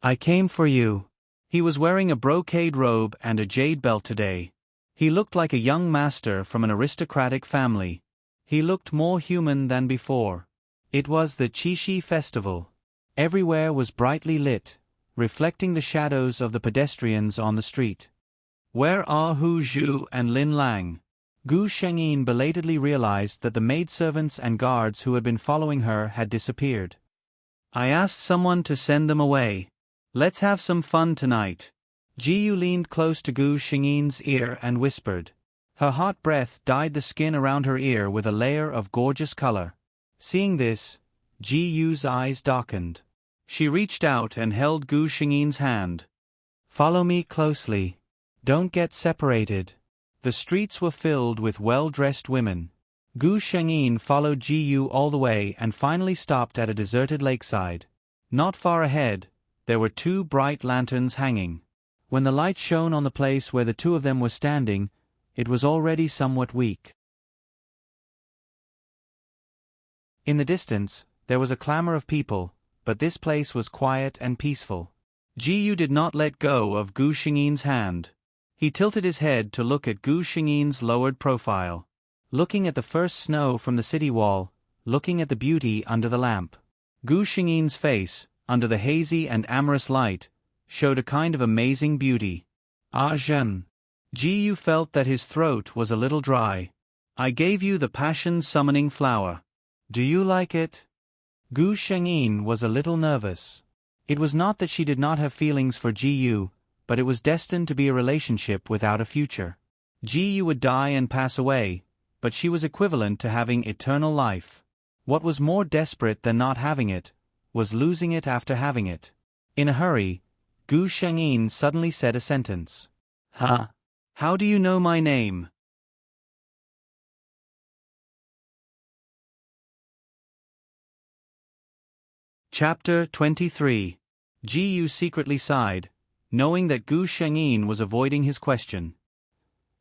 I came for you. He was wearing a brocade robe and a jade belt today. He looked like a young master from an aristocratic family. He looked more human than before. It was the Qixi festival. Everywhere was brightly lit, reflecting the shadows of the pedestrians on the street. Where are Hu Zhu and Lin Lang? Gu Shengyin belatedly realized that the maidservants and guards who had been following her had disappeared. I asked someone to send them away. Let's have some fun tonight. Ji leaned close to Gu Shengyin's ear and whispered. Her hot breath dyed the skin around her ear with a layer of gorgeous color. Seeing this, Ji eyes darkened. She reached out and held Gu Shengyin's hand. Follow me closely. Don't get separated. The streets were filled with well-dressed women. Gu Shengyin followed Ji all the way and finally stopped at a deserted lakeside. Not far ahead, there were 2 bright lanterns hanging. When the light shone on the place where the 2 of them were standing, it was already somewhat weak. In the distance, there was a clamor of people, but this place was quiet and peaceful. Ji did not let go of Gu Shengyin's hand. He tilted his head to look at Gu Shengyin's lowered profile. Looking at the first snow from the city wall, looking at the beauty under the lamp. Gu Shengyin's face, under the hazy and amorous light, showed a kind of amazing beauty. Ah Zhen. Ji felt that his throat was a little dry. I gave you the passion-summoning flower. Do you like it? Gu Shengyin was a little nervous. It was not that she did not have feelings for Ji, but it was destined to be a relationship without a future. Ji would die and pass away, but she was equivalent to having eternal life. What was more desperate than not having it, was losing it after having it. In a hurry, Gu Shengyin suddenly said a sentence. Huh? How do you know my name? Chapter 23. Ji secretly sighed, knowing that Gu Shengyin was avoiding his question.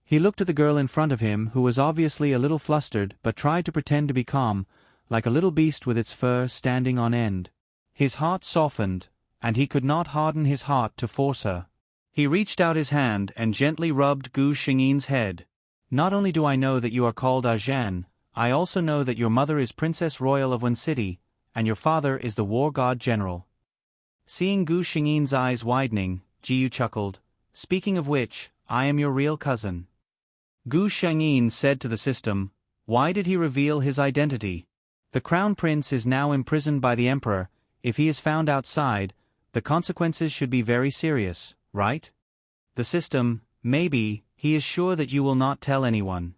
He looked at the girl in front of him, who was obviously a little flustered but tried to pretend to be calm, like a little beast with its fur standing on end. His heart softened, and he could not harden his heart to force her. He reached out his hand and gently rubbed Gu Shengyin's head. Not only do I know that you are called Zhen, I also know that your mother is Princess Royal of Wen City, and your father is the War God General. Seeing Gu Shengyin's eyes widening, Ji chuckled. Speaking of which, I am your real cousin. Gu Shengyin said to the system, why did he reveal his identity? The crown prince is now imprisoned by the emperor. If he is found outside, the consequences should be very serious, right? The system, maybe, he is sure that you will not tell anyone.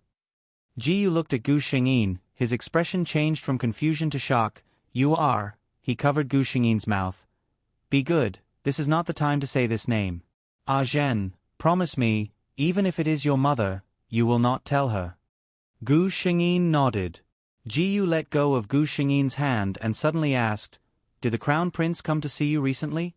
Ji looked at Gu Shengyin, his expression changed from confusion to shock. You are, he covered Gu Shengyin's mouth. Be good, this is not the time to say this name. Ah Zhen, promise me, even if it is your mother, you will not tell her. Gu Shengyin nodded. Ji let go of Gu Shengyin's hand and suddenly asked, did the crown prince come to see you recently?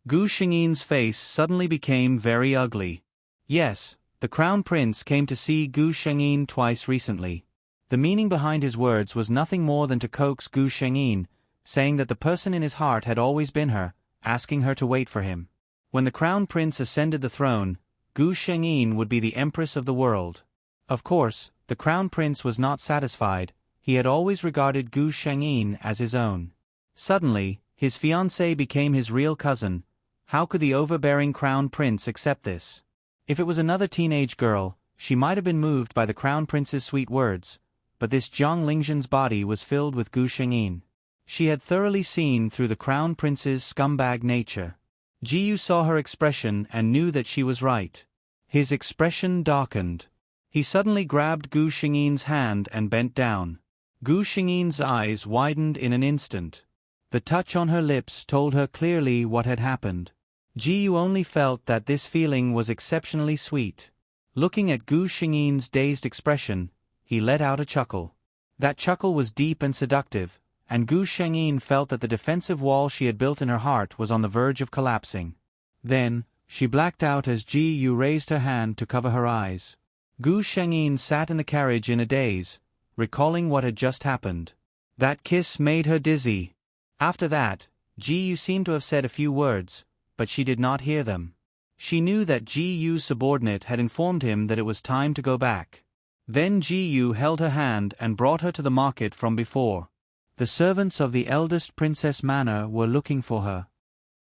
Gu Shengyin's face suddenly became very ugly. Yes, the crown prince came to see Gu Shengyin twice recently. The meaning behind his words was nothing more than to coax Gu Shengyin, saying that the person in his heart had always been her, asking her to wait for him. When the crown prince ascended the throne, Gu Shengyin would be the empress of the world. Of course, the crown prince was not satisfied. He had always regarded Gu Shengyin as his own. Suddenly, his fiancée became his real cousin. How could the overbearing crown prince accept this? If it was another teenage girl, she might have been moved by the crown prince's sweet words, but this Jiang Lingzhen's body was filled with Gu Shengyin. She had thoroughly seen through the crown prince's scumbag nature. Ji saw her expression and knew that she was right. His expression darkened. He suddenly grabbed Gu Shengyin's hand and bent down. Gu Shengyin's eyes widened in an instant. The touch on her lips told her clearly what had happened. Ji only felt that this feeling was exceptionally sweet. Looking at Gu Shengyin's dazed expression, he let out a chuckle. That chuckle was deep and seductive, and Gu Shengyin felt that the defensive wall she had built in her heart was on the verge of collapsing. Then, she blacked out as Ji Yu raised her hand to cover her eyes. Gu Shengyin sat in the carriage in a daze, recalling what had just happened. That kiss made her dizzy. After that, Ji Yu seemed to have said a few words, but she did not hear them. She knew that Ji Yu's subordinate had informed him that it was time to go back. Then Ji Yu held her hand and brought her to the market from before. The servants of the eldest Princess Manor were looking for her.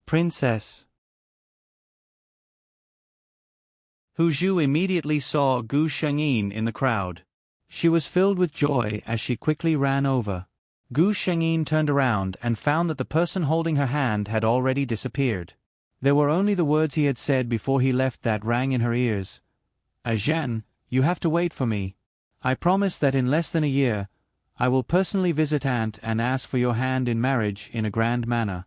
Princess. Hu Zhu immediately saw Gu Shengyin in the crowd. She was filled with joy as she quickly ran over. Gu Shengyin turned around and found that the person holding her hand had already disappeared. There were only the words he had said before he left that rang in her ears. Zhen, you have to wait for me. I promise that in less than a year, I will personally visit Aunt and ask for your hand in marriage in a grand manner.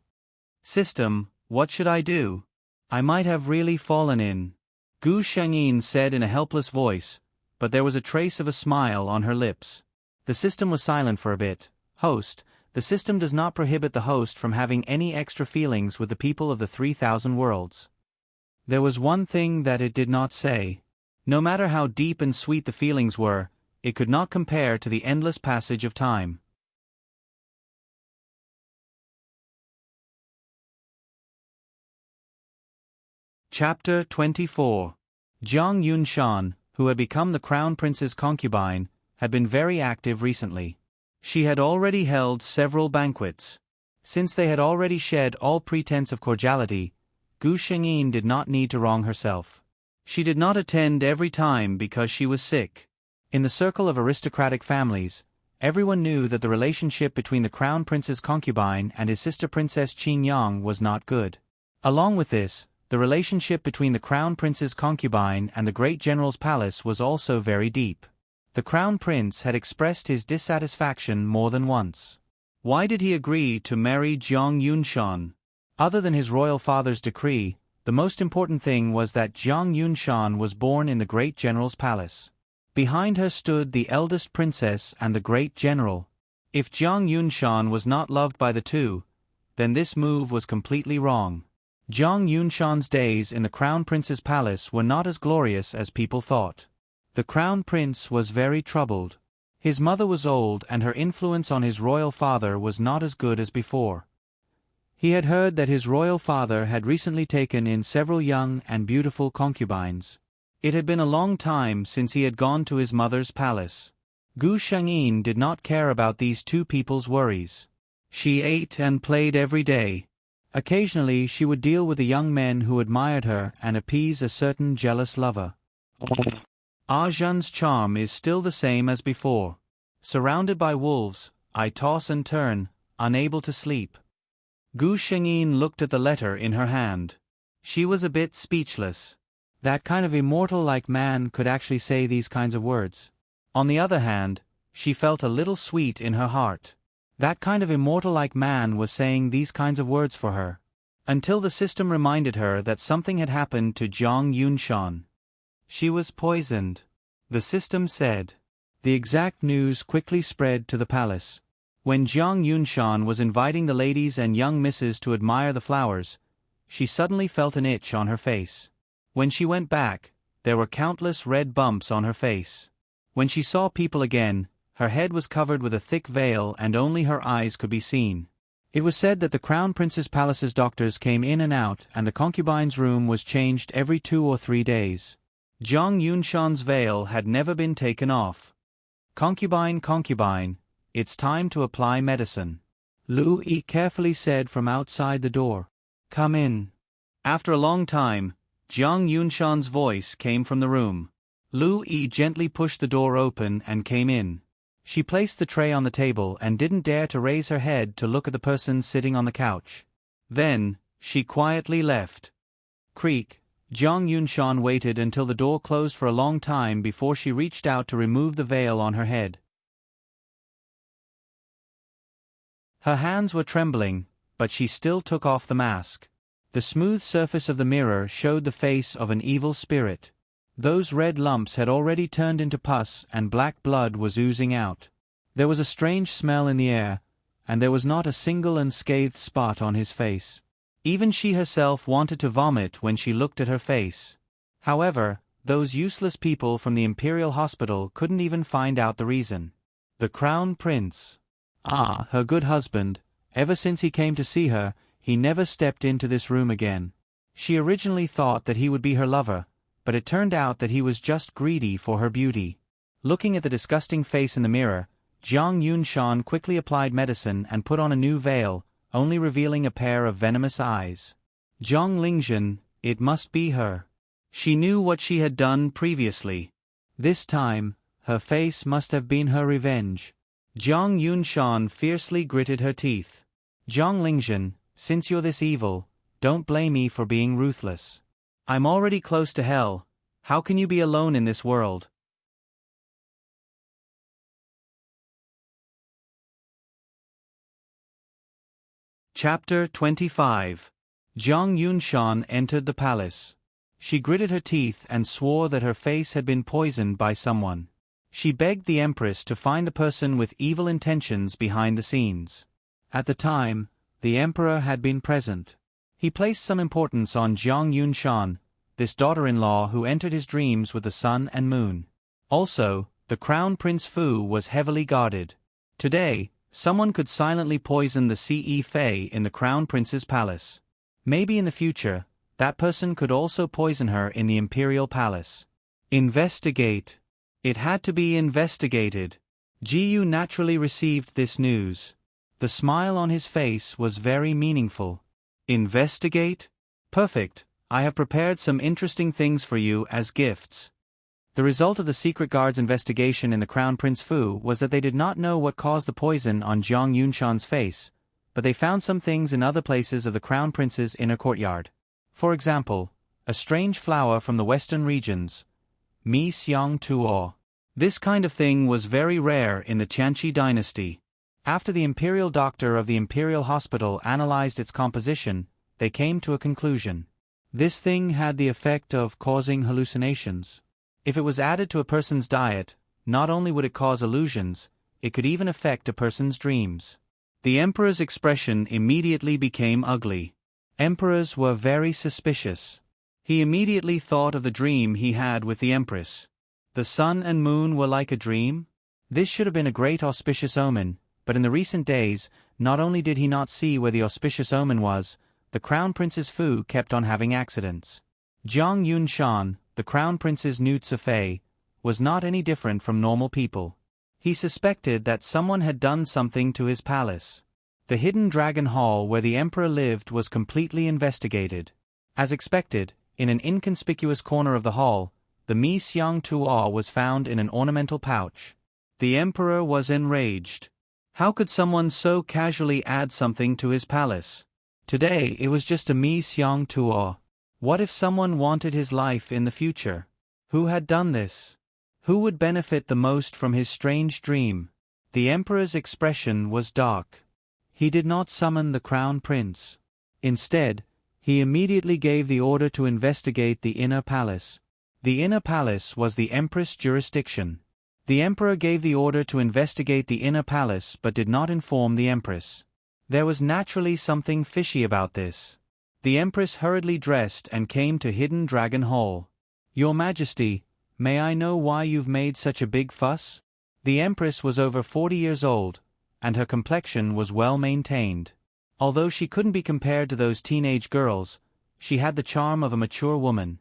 System, what should I do? I might have really fallen in. Gu Shengyin said in a helpless voice, but there was a trace of a smile on her lips. The system was silent for a bit. Host, the system does not prohibit the host from having any extra feelings with the people of the 3,000 worlds. There was one thing that it did not say. No matter how deep and sweet the feelings were, it could not compare to the endless passage of time. Chapter 24. Jiang Yunshan, who had become the Crown Prince's concubine, had been very active recently. She had already held several banquets. Since they had already shed all pretense of cordiality, Gu Shengyin did not need to wrong herself. She did not attend every time because she was sick. In the circle of aristocratic families, everyone knew that the relationship between the Crown Prince's concubine and his sister Princess Qin Yang was not good. Along with this, the relationship between the Crown Prince's concubine and the great general's palace was also very deep. The Crown Prince had expressed his dissatisfaction more than once. Why did he agree to marry Jiang Yunshan? Other than his royal father's decree, the most important thing was that Jiang Yunshan was born in the great general's palace. Behind her stood the eldest princess and the great general. If Jiang Yunshan was not loved by the two, then this move was completely wrong. Jiang Yunshan's days in the Crown Prince's palace were not as glorious as people thought. The Crown Prince was very troubled. His mother was old and her influence on his royal father was not as good as before. He had heard that his royal father had recently taken in several young and beautiful concubines. It had been a long time since he had gone to his mother's palace. Gu Shengyin did not care about these two people's worries. She ate and played every day. Occasionally she would deal with the young men who admired her and appease a certain jealous lover. Zhen's charm is still the same as before. Surrounded by wolves, I toss and turn, unable to sleep. Gu Shengyin looked at the letter in her hand. She was a bit speechless. That kind of immortal-like man could actually say these kinds of words. On the other hand, she felt a little sweet in her heart. That kind of immortal-like man was saying these kinds of words for her. Until the system reminded her that something had happened to Jiang Yunshan. She was poisoned. The system said. The exact news quickly spread to the palace. When Jiang Yunshan was inviting the ladies and young misses to admire the flowers, she suddenly felt an itch on her face. When she went back, there were countless red bumps on her face. When she saw people again, her head was covered with a thick veil and only her eyes could be seen. It was said that the Crown Prince's palace's doctors came in and out and the concubine's room was changed every 2 or 3 days. Jiang Yunshan's veil had never been taken off. Concubine, it's time to apply medicine. Lu Yi carefully said from outside the door. Come in. After a long time, Jiang Yunshan's voice came from the room. Lu Yi gently pushed the door open and came in. She placed the tray on the table and didn't dare to raise her head to look at the person sitting on the couch. Then, she quietly left. Creak. Jiang Yunshan waited until the door closed for a long time before she reached out to remove the veil on her head. Her hands were trembling, but she still took off the mask. The smooth surface of the mirror showed the face of an evil spirit. Those red lumps had already turned into pus and black blood was oozing out. There was a strange smell in the air, and there was not a single unscathed spot on his face. Even she herself wanted to vomit when she looked at her face. However, those useless people from the Imperial Hospital couldn't even find out the reason. The Crown Prince. Ah, her good husband. Ever since he came to see her, he never stepped into this room again. She originally thought that he would be her lover, but it turned out that he was just greedy for her beauty. Looking at the disgusting face in the mirror, Jiang Yunshan quickly applied medicine and put on a new veil, only revealing a pair of venomous eyes. Zhang Lingjun, it must be her. She knew what she had done previously. This time, her face must have been her revenge. Jiang Yunshan fiercely gritted her teeth. Zhang Lingjun, since you're this evil, don't blame me for being ruthless. I'm already close to hell. How can you be alone in this world? Chapter 25. Jiang Yunshan entered the palace. She gritted her teeth and swore that her face had been poisoned by someone. She begged the Empress to find the person with evil intentions behind the scenes. At the time, the Emperor had been present. He placed some importance on Jiang Yunshan, this daughter-in-law who entered his dreams with the sun and moon. Also, the Crown Prince Fu was heavily guarded. Today, someone could silently poison the Ce Fei in the Crown Prince's palace. Maybe in the future, that person could also poison her in the Imperial Palace. Investigate. It had to be investigated. Jiyu naturally received this news. The smile on his face was very meaningful. Investigate? Perfect. I have prepared some interesting things for you as gifts. The result of the secret guard's investigation in the Crown Prince Fu was that they did not know what caused the poison on Jiang Yunshan's face, but they found some things in other places of the Crown Prince's inner courtyard. For example, a strange flower from the western regions, Mi Xiang Tuo. This kind of thing was very rare in the Qianqi dynasty. After the imperial doctor of the Imperial Hospital analyzed its composition, they came to a conclusion. This thing had the effect of causing hallucinations. If it was added to a person's diet, not only would it cause illusions, it could even affect a person's dreams. The emperor's expression immediately became ugly. Emperors were very suspicious. He immediately thought of the dream he had with the empress. The sun and moon were like a dream? This should have been a great auspicious omen, but in the recent days, not only did he not see where the auspicious omen was, the Crown Prince's Fu kept on having accidents. Jiang Yunshan, the Crown Prince's new Fei, was not any different from normal people. He suspected that someone had done something to his palace. The hidden dragon hall where the emperor lived was completely investigated. As expected, in an inconspicuous corner of the hall, the Mi Xiang Tuo was found in an ornamental pouch. The emperor was enraged. How could someone so casually add something to his palace? Today it was just a Mi Xiang Tuo. What if someone wanted his life in the future? Who had done this? Who would benefit the most from his strange dream? The emperor's expression was dark. He did not summon the crown prince. Instead, he immediately gave the order to investigate the inner palace. The inner palace was the empress' jurisdiction. The emperor gave the order to investigate the inner palace but did not inform the empress. There was naturally something fishy about this. The empress hurriedly dressed and came to Hidden Dragon Hall. Your Majesty, may I know why you've made such a big fuss? The empress was over 40 years old, and her complexion was well maintained. Although she couldn't be compared to those teenage girls, she had the charm of a mature woman.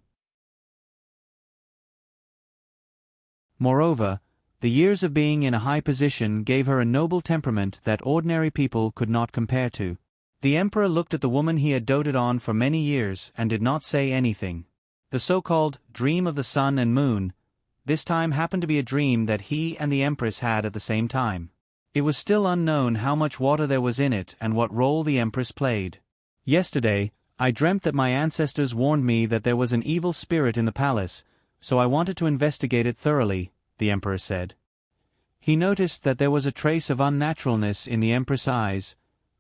Moreover, the years of being in a high position gave her a noble temperament that ordinary people could not compare to. The emperor looked at the woman he had doted on for many years and did not say anything. The so-called dream of the sun and moon, this time happened to be a dream that he and the empress had at the same time. It was still unknown how much water there was in it and what role the empress played. Yesterday, I dreamt that my ancestors warned me that there was an evil spirit in the palace, so I wanted to investigate it thoroughly, the emperor said. He noticed that there was a trace of unnaturalness in the empress' eyes,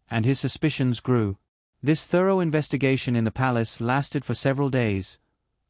and his suspicions grew. This thorough investigation in the palace lasted for several days,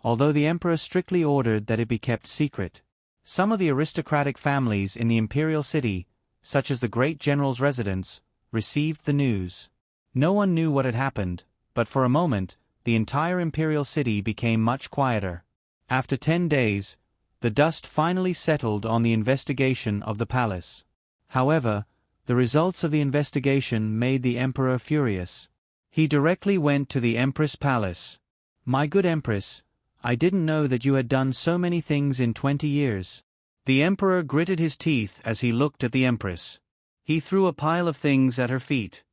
although the emperor strictly ordered that it be kept secret. Some of the aristocratic families in the imperial city, such as the great general's residence, received the news. No one knew what had happened, but for a moment, the entire imperial city became much quieter. After 10 days, the dust finally settled on the investigation of the palace. However, the results of the investigation made the emperor furious. He directly went to the Empress' palace. "My good Empress, I didn't know that you had done so many things in 20 years. The emperor gritted his teeth as he looked at the Empress. He threw a pile of things at her feet.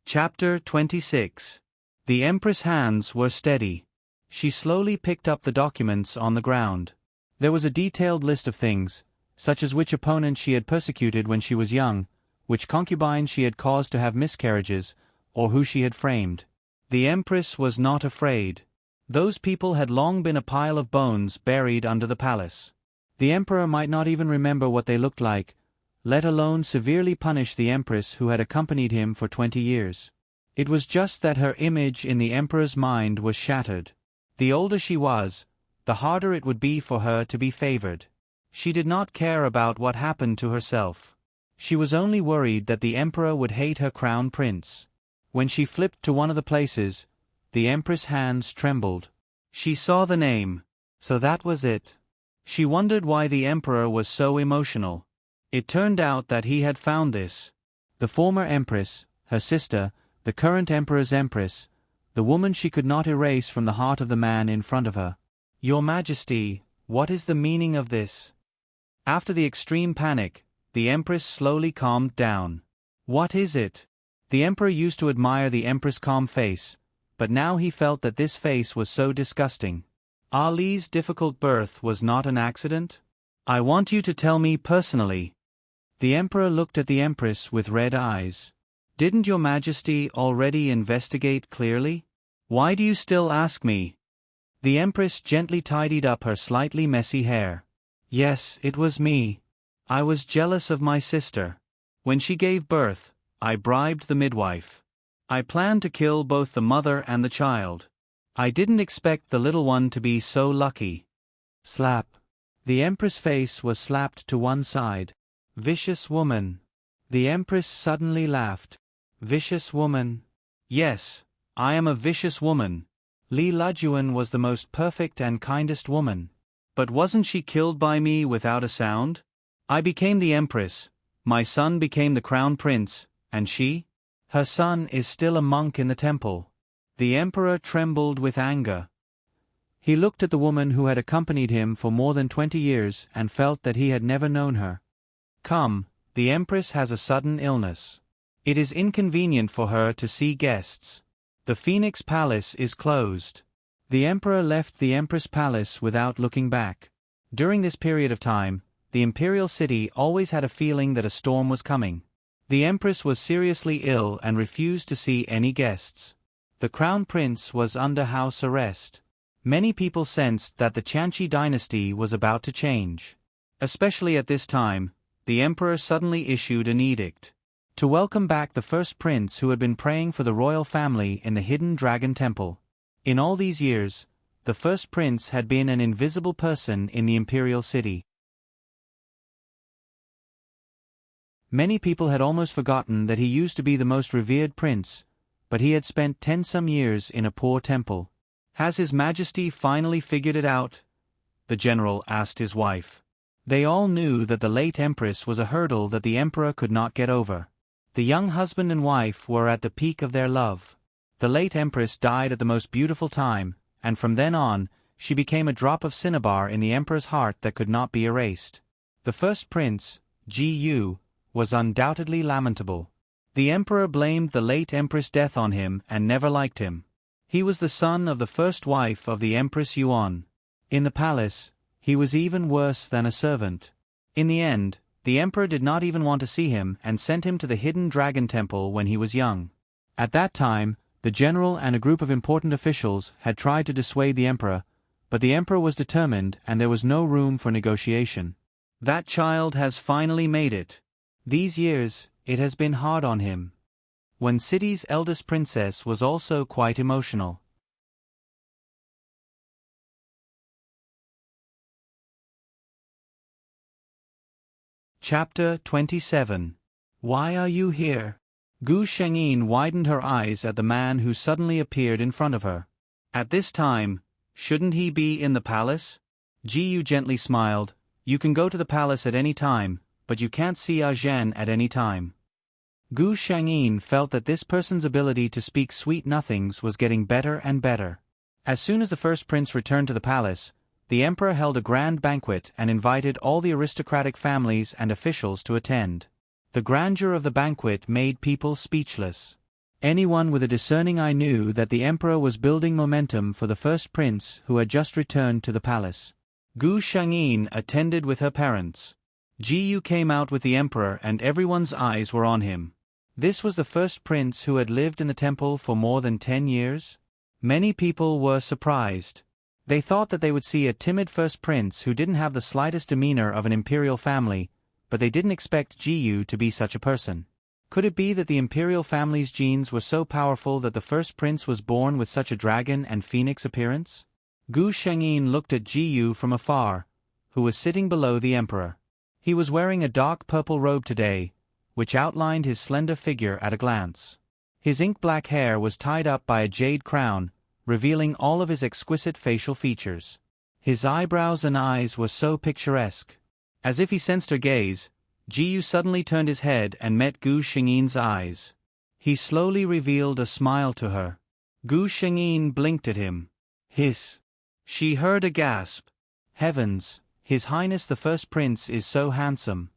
Chapter 26. The Empress' hands were steady. She slowly picked up the documents on the ground. There was a detailed list of things, such as which opponents she had persecuted when she was young, which concubines she had caused to have miscarriages, or who she had framed. The Empress was not afraid. Those people had long been a pile of bones buried under the palace. The emperor might not even remember what they looked like, let alone severely punish the Empress who had accompanied him for 20 years. It was just that her image in the emperor's mind was shattered. The older she was, the harder it would be for her to be favored. She did not care about what happened to herself. She was only worried that the emperor would hate her crown prince. When she flipped to one of the places, the Empress' hands trembled. She saw the name. So that was it. She wondered why the emperor was so emotional. It turned out that he had found this. The former empress, her sister, the current emperor's empress, the woman she could not erase from the heart of the man in front of her. "Your Majesty, what is the meaning of this?" After the extreme panic, the empress slowly calmed down. "What is it?" The emperor used to admire the empress' calm face, but now he felt that this face was so disgusting. "Ali's difficult birth was not an accident? I want you to tell me personally." The emperor looked at the empress with red eyes. "Didn't your Majesty already investigate clearly? Why do you still ask me?" The empress gently tidied up her slightly messy hair. "Yes, it was me. I was jealous of my sister. When she gave birth, I bribed the midwife. I planned to kill both the mother and the child. I didn't expect the little one to be so lucky." Slap. The empress' face was slapped to one side. "Vicious woman." The empress suddenly laughed. "Vicious woman? Yes, I am a vicious woman. Li Lajuan was the most perfect and kindest woman. But wasn't she killed by me without a sound? I became the empress, my son became the crown prince, and she? Her son is still a monk in the temple." The emperor trembled with anger. He looked at the woman who had accompanied him for more than 20 years and felt that he had never known her. "Come, the empress has a sudden illness. It is inconvenient for her to see guests. The Phoenix Palace is closed." The emperor left the Empress' palace without looking back. During this period of time, the imperial city always had a feeling that a storm was coming. The empress was seriously ill and refused to see any guests. The crown prince was under house arrest. Many people sensed that the Chanchi dynasty was about to change. Especially at this time, the emperor suddenly issued an edict to welcome back the first prince who had been praying for the royal family in the hidden dragon temple. In all these years, the first prince had been an invisible person in the imperial city. Many people had almost forgotten that he used to be the most revered prince, but he had spent 10-some years in a poor temple. "Has His Majesty finally figured it out?" the general asked his wife. They all knew that the late empress was a hurdle that the emperor could not get over. The young husband and wife were at the peak of their love. The late empress died at the most beautiful time, and from then on, she became a drop of cinnabar in the emperor's heart that could not be erased. The first prince, Gu, was undoubtedly lamentable. The emperor blamed the late empress' death on him and never liked him. He was the son of the first wife of the Empress Yuan. In the palace, he was even worse than a servant. In the end, the emperor did not even want to see him and sent him to the hidden dragon temple when he was young. At that time, the general and a group of important officials had tried to dissuade the emperor, but the emperor was determined and there was no room for negotiation. That child has finally made it. These years, it has been hard on him. When city's eldest princess was also quite emotional. Chapter 27. Why are you here? Gu Shengyin widened her eyes at the man who suddenly appeared in front of her. At this time, shouldn't he be in the palace? Ji Yu gently smiled. You can go to the palace at any time, but you can't see Zhen at any time. Gu Shengyin felt that this person's ability to speak sweet nothings was getting better and better. As soon as the first prince returned to the palace, the emperor held a grand banquet and invited all the aristocratic families and officials to attend. The grandeur of the banquet made people speechless. Anyone with a discerning eye knew that the emperor was building momentum for the first prince who had just returned to the palace. Gu Shengyin attended with her parents. Ji Yu came out with the emperor and everyone's eyes were on him. This was the first prince who had lived in the temple for more than 10 years. Many people were surprised. They thought that they would see a timid first prince who didn't have the slightest demeanor of an imperial family, but they didn't expect Ji Yu to be such a person. Could it be that the imperial family's genes were so powerful that the first prince was born with such a dragon and phoenix appearance? Gu Shengyin looked at Ji Yu from afar, who was sitting below the emperor. He was wearing a dark purple robe today, which outlined his slender figure at a glance. His ink-black hair was tied up by a jade crown, revealing all of his exquisite facial features. His eyebrows and eyes were so picturesque. As if he sensed her gaze, Ji Yu suddenly turned his head and met Gu Shengyin's eyes. He slowly revealed a smile to her. Gu Shengyin blinked at him. Hiss. She heard a gasp. Heavens, His Highness the First Prince is so handsome.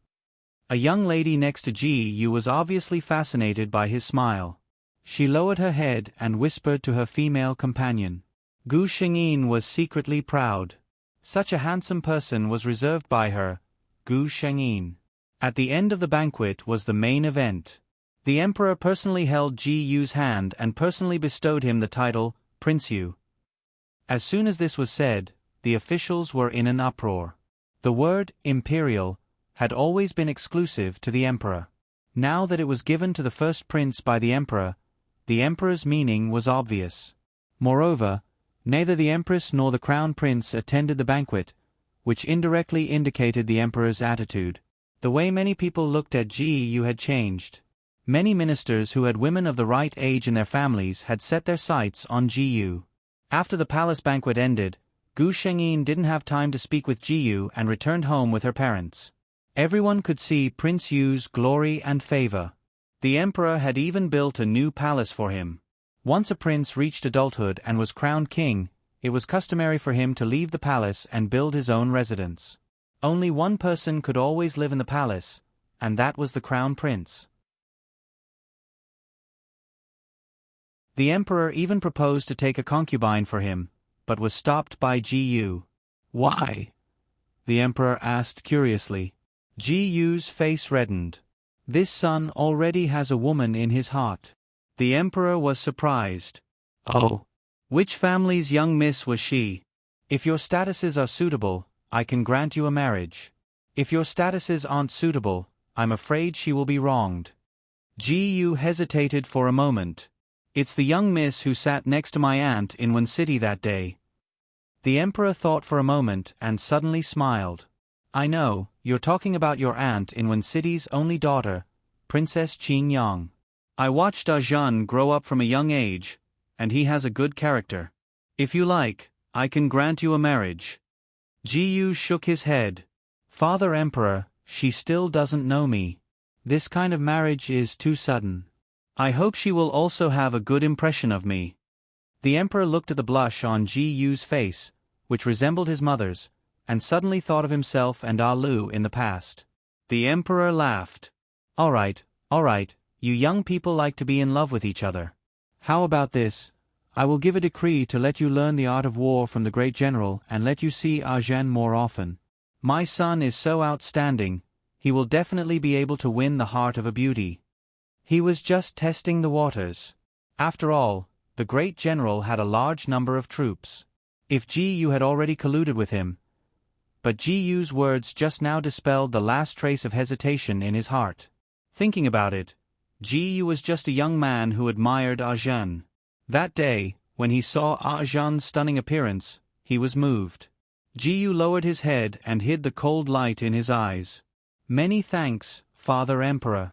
A young lady next to Ji Yu was obviously fascinated by his smile. She lowered her head and whispered to her female companion. Gu Shengyin was secretly proud. Such a handsome person was reserved by her, Gu Shengyin. At the end of the banquet was the main event. The emperor personally held Ji Yu's hand and personally bestowed him the title, Prince Yu. As soon as this was said, the officials were in an uproar. The word, imperial, had always been exclusive to the emperor. Now that it was given to the first prince by the emperor's meaning was obvious. Moreover, neither the empress nor the crown prince attended the banquet, which indirectly indicated the emperor's attitude. The way many people looked at Ji Yu had changed. Many ministers who had women of the right age in their families had set their sights on Ji Yu. After the palace banquet ended, Gu Shengyin didn't have time to speak with Ji Yu and returned home with her parents. Everyone could see Prince Yu's glory and favor. The emperor had even built a new palace for him. Once a prince reached adulthood and was crowned king, it was customary for him to leave the palace and build his own residence. Only one person could always live in the palace, and that was the crown prince. The emperor even proposed to take a concubine for him, but was stopped by Ji Yu. Why? The emperor asked curiously. Ji Yu's face reddened. This son already has a woman in his heart. The emperor was surprised. Oh. Which family's young miss was she? If your statuses are suitable, I can grant you a marriage. If your statuses aren't suitable, I'm afraid she will be wronged. Ji Yu hesitated for a moment. It's the young miss who sat next to my aunt in one city that day. The emperor thought for a moment and suddenly smiled. I know, you're talking about your aunt in one city's only daughter, Princess Qing Yang. I watched Zhen grow up from a young age, and he has a good character. If you like, I can grant you a marriage. Ji Yu shook his head. Father Emperor, she still doesn't know me. This kind of marriage is too sudden. I hope she will also have a good impression of me. The emperor looked at the blush on Ji Yu's face, which resembled his mother's, and suddenly thought of himself and Lu in the past. The emperor laughed. All right, you young people like to be in love with each other. How about this? I will give a decree to let you learn the art of war from the great general and let you see Zhen more often. My son is so outstanding, he will definitely be able to win the heart of a beauty. He was just testing the waters. After all, the great general had a large number of troops. If Ji Yu had already colluded with him, but Ji Yu's words just now dispelled the last trace of hesitation in his heart. Thinking about it, Ji Yu was just a young man who admired Zhen. That day, when he saw Zhen's stunning appearance, he was moved. Ji Yu lowered his head and hid the cold light in his eyes. Many thanks, Father Emperor.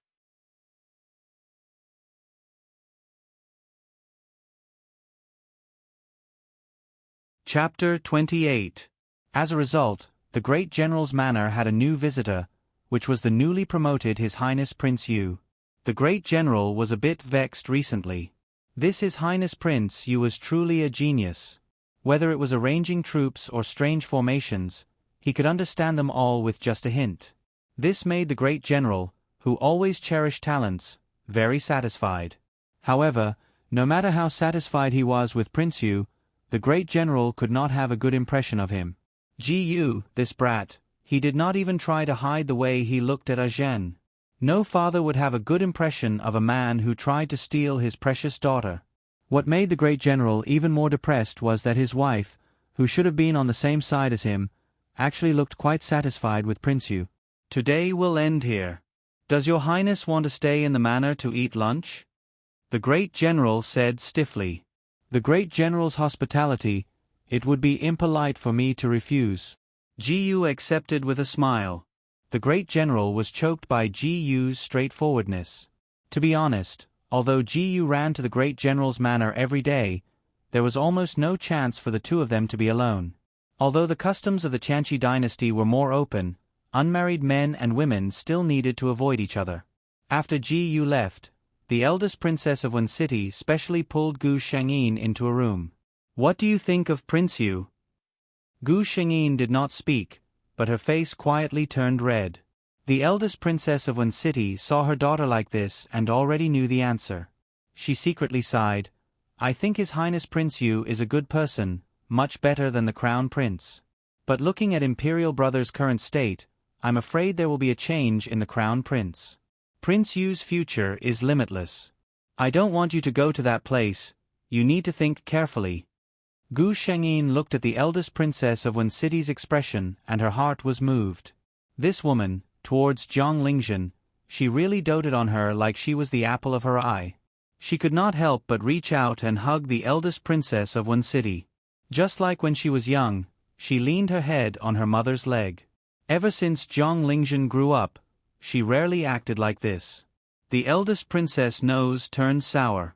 Chapter 28. As a result, the great general's manor had a new visitor, which was the newly promoted His Highness Prince Yu. The great general was a bit vexed recently. This His Highness Prince Yu was truly a genius. Whether it was arranging troops or strange formations, he could understand them all with just a hint. This made the great general, who always cherished talents, very satisfied. However, no matter how satisfied he was with Prince Yu, the great general could not have a good impression of him. Yu, this brat, he did not even try to hide the way he looked at Zhen. No father would have a good impression of a man who tried to steal his precious daughter. What made the great general even more depressed was that his wife, who should have been on the same side as him, actually looked quite satisfied with Prince Yu. Today will end here. Does your highness want to stay in the manor to eat lunch? The great general said stiffly. The great general's hospitality, it would be impolite for me to refuse. Yu accepted with a smile. The great general was choked by Yu's straightforwardness. To be honest, although Yu ran to the great general's manor every day, there was almost no chance for the two of them to be alone. Although the customs of the Qianqi dynasty were more open, unmarried men and women still needed to avoid each other. After Yu left, the eldest princess of Wen City specially pulled Gu Shengyin into a room. What do you think of Prince Yu? Gu Shengyin did not speak, but her face quietly turned red. The eldest princess of Wen City saw her daughter like this and already knew the answer. She secretly sighed. I think His Highness Prince Yu is a good person, much better than the crown prince. But looking at Imperial Brother's current state, I'm afraid there will be a change in the crown prince. Prince Yu's future is limitless. I don't want you to go to that place, you need to think carefully. Gu Shengyin looked at the eldest princess of Wen City's expression and her heart was moved. This woman, towards Jiang Lingzhen, she really doted on her like she was the apple of her eye. She could not help but reach out and hug the eldest princess of Wen City. Just like when she was young, she leaned her head on her mother's leg. Ever since Jiang Lingzhen grew up, she rarely acted like this. The eldest princess' nose turned sour.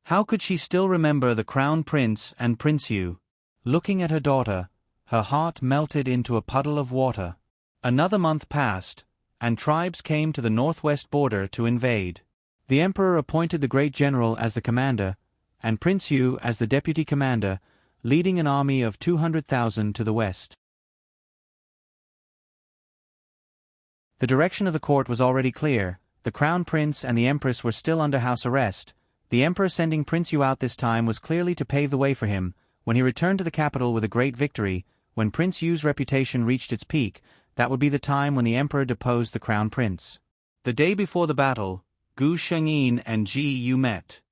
How could she still remember the crown prince and Prince Yu? Looking at her daughter, her heart melted into a puddle of water. Another month passed, and tribes came to the northwest border to invade. The emperor appointed the great general as the commander, and Prince Yu as the deputy commander, leading an army of 200,000 to the west. The direction of the court was already clear. The crown prince and the empress were still under house arrest. The emperor sending Prince Yu out this time was clearly to pave the way for him. When he returned to the capital with a great victory, when Prince Yu's reputation reached its peak, that would be the time when the emperor deposed the crown prince. The day before the battle, Gu Shengyin and Yu met.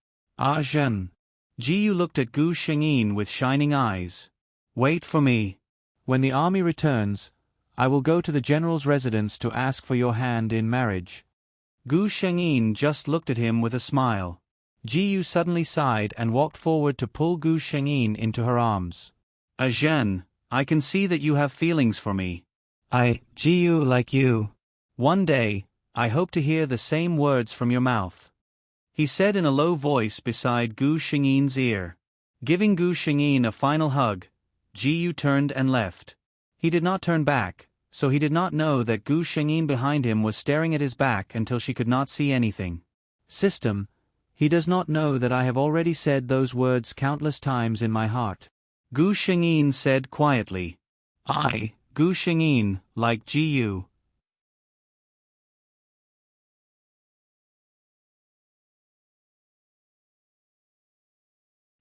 Zhen. Yu looked at Gu Shengyin with shining eyes. Wait for me. When the army returns, I will go to the general's residence to ask for your hand in marriage. Gu Shengyin just looked at him with a smile. Yu suddenly sighed and walked forward to pull Gu Shengyin into her arms. Zhen, I can see that you have feelings for me. Yu like you. One day, I hope to hear the same words from your mouth. He said in a low voice beside Gu Shengyin's ear. Giving Gu Shengyin a final hug, Yu turned and left. He did not turn back, so he did not know that Gu Shengyin behind him was staring at his back until she could not see anything. System, he does not know that I have already said those words countless times in my heart. Gu Shengyin said quietly. Gu Shengyin, like Yu.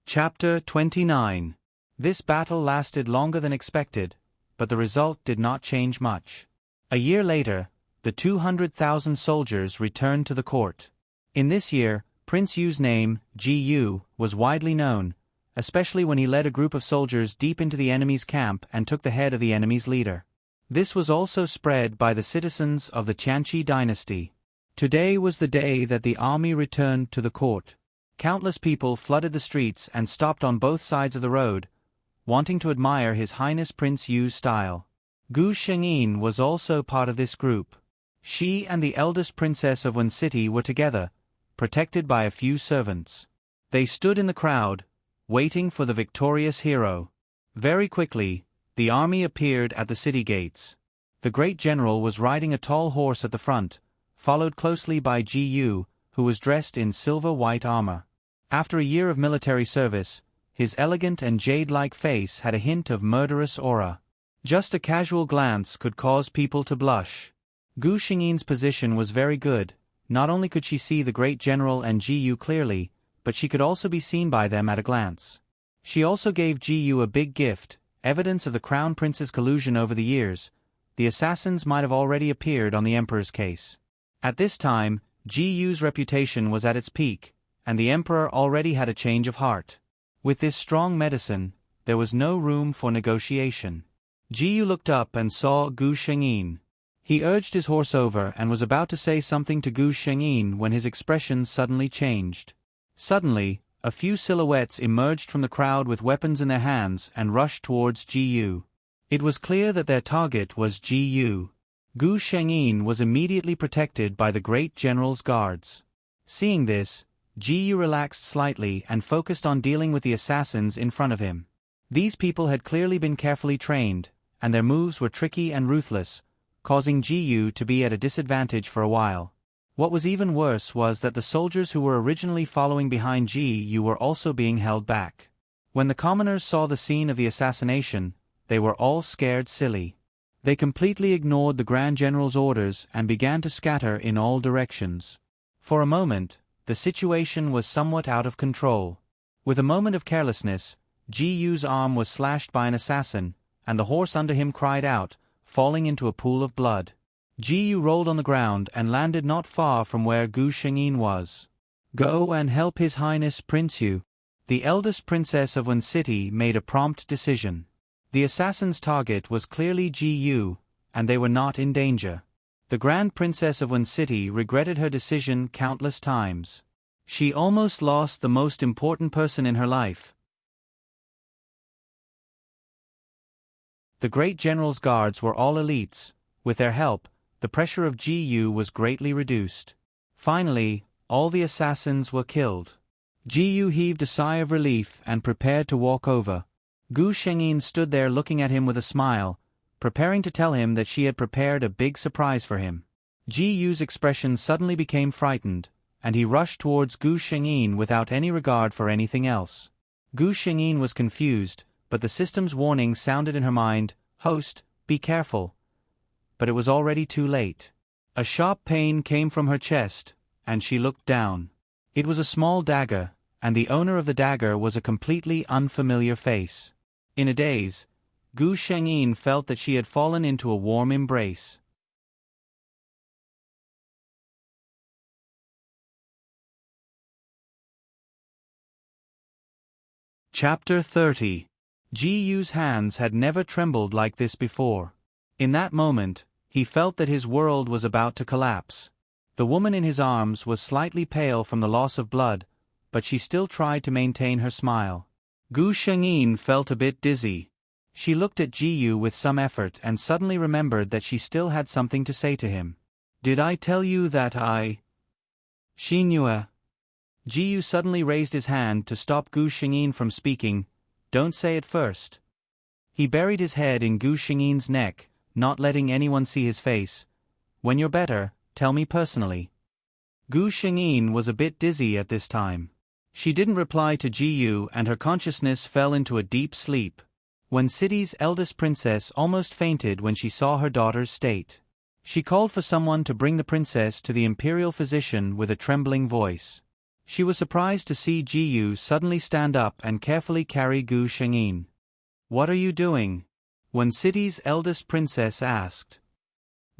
Chapter 29. This battle lasted longer than expected, but the result did not change much. A year later, the 200,000 soldiers returned to the court. In this year, Prince Yu's name, Yu, was widely known, especially when he led a group of soldiers deep into the enemy's camp and took the head of the enemy's leader. This was also spread by the citizens of the Qianqi dynasty. Today was the day that the army returned to the court. Countless people flooded the streets and stopped on both sides of the road, wanting to admire His Highness Prince Yu's style. Gu Shengyin was also part of this group. She and the eldest princess of one city were together, protected by a few servants. They stood in the crowd, waiting for the victorious hero. Very quickly, the army appeared at the city gates. The great general was riding a tall horse at the front, followed closely by Gu, who was dressed in silver-white armor. After a year of military service, his elegant and jade-like face had a hint of murderous aura. Just a casual glance could cause people to blush. Gu Xingyi's position was very good. Not only could she see the great general and Gu clearly, but she could also be seen by them at a glance. She also gave Gu a big gift, evidence of the crown prince's collusion over the years. The assassins might have already appeared on the emperor's case. At this time, Gu's reputation was at its peak, and the emperor already had a change of heart. With this strong medicine, there was no room for negotiation. Gu looked up and saw Gu Shengyin. He urged his horse over and was about to say something to Gu Shengyin when his expression suddenly changed. Suddenly, a few silhouettes emerged from the crowd with weapons in their hands and rushed towards Gu. It was clear that their target was Gu. Gu Shengyin was immediately protected by the great general's guards. Seeing this, Gu relaxed slightly and focused on dealing with the assassins in front of him. These people had clearly been carefully trained, and their moves were tricky and ruthless, causing Gu to be at a disadvantage for a while. What was even worse was that the soldiers who were originally following behind Gu were also being held back. When the commoners saw the scene of the assassination, they were all scared silly. They completely ignored the Grand General's orders and began to scatter in all directions. For a moment, the situation was somewhat out of control. With a moment of carelessness, Gu's arm was slashed by an assassin, and the horse under him cried out, falling into a pool of blood. Gu rolled on the ground and landed not far from where Gu Shengyin was. "Go and help His Highness Prince Yu." The eldest princess of one city made a prompt decision. The assassin's target was clearly Gu, and they were not in danger. The Grand Princess of one city regretted her decision countless times. She almost lost the most important person in her life. The great general's guards were all elites. With their help, the pressure of Gu was greatly reduced. Finally, all the assassins were killed. Gu heaved a sigh of relief and prepared to walk over. Gu Shengyin stood there looking at him with a smile, preparing to tell him that she had prepared a big surprise for him. Gu's expression suddenly became frightened, and he rushed towards Gu Shengyin without any regard for anything else. Gu Shengyin was confused, but the system's warning sounded in her mind, "Host, be careful." But it was already too late. A sharp pain came from her chest, and she looked down. It was a small dagger, and the owner of the dagger was a completely unfamiliar face. In a daze, Gu Shengyin felt that she had fallen into a warm embrace. Chapter 30. Gu's hands had never trembled like this before. In that moment, he felt that his world was about to collapse. The woman in his arms was slightly pale from the loss of blood, but she still tried to maintain her smile. Gu Shengyin felt a bit dizzy. She looked at Gu with some effort and suddenly remembered that she still had something to say to him. "Did I tell you that I..." "Xinhua." Gu suddenly raised his hand to stop Gu Shengyin from speaking. "Don't say it first." He buried his head in Gu Shengyin's neck, not letting anyone see his face. "When you're better, tell me personally." Gu Shengyin was a bit dizzy at this time. She didn't reply to Gu and her consciousness fell into a deep sleep. Wen City's eldest princess almost fainted when she saw her daughter's state. She called for someone to bring the princess to the imperial physician with a trembling voice. She was surprised to see Gu suddenly stand up and carefully carry Gu Shengyin. "What are you doing?" Wen City's eldest princess asked.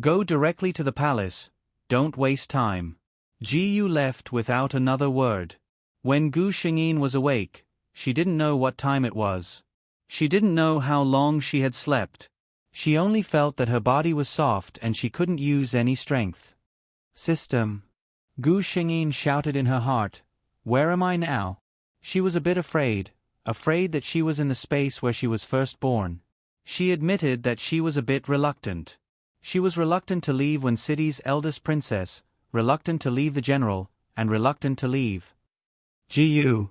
"Go directly to the palace. Don't waste time." Gu left without another word. When Gu Shengyin was awake, she didn't know what time it was. She didn't know how long she had slept. She only felt that her body was soft and she couldn't use any strength. "System." Gu Shengyin shouted in her heart, "Where am I now?" She was a bit afraid that she was in the space where she was first born. She admitted that she was a bit reluctant. She was reluctant to leave when city's eldest princess, reluctant to leave the general, and reluctant to leave GU.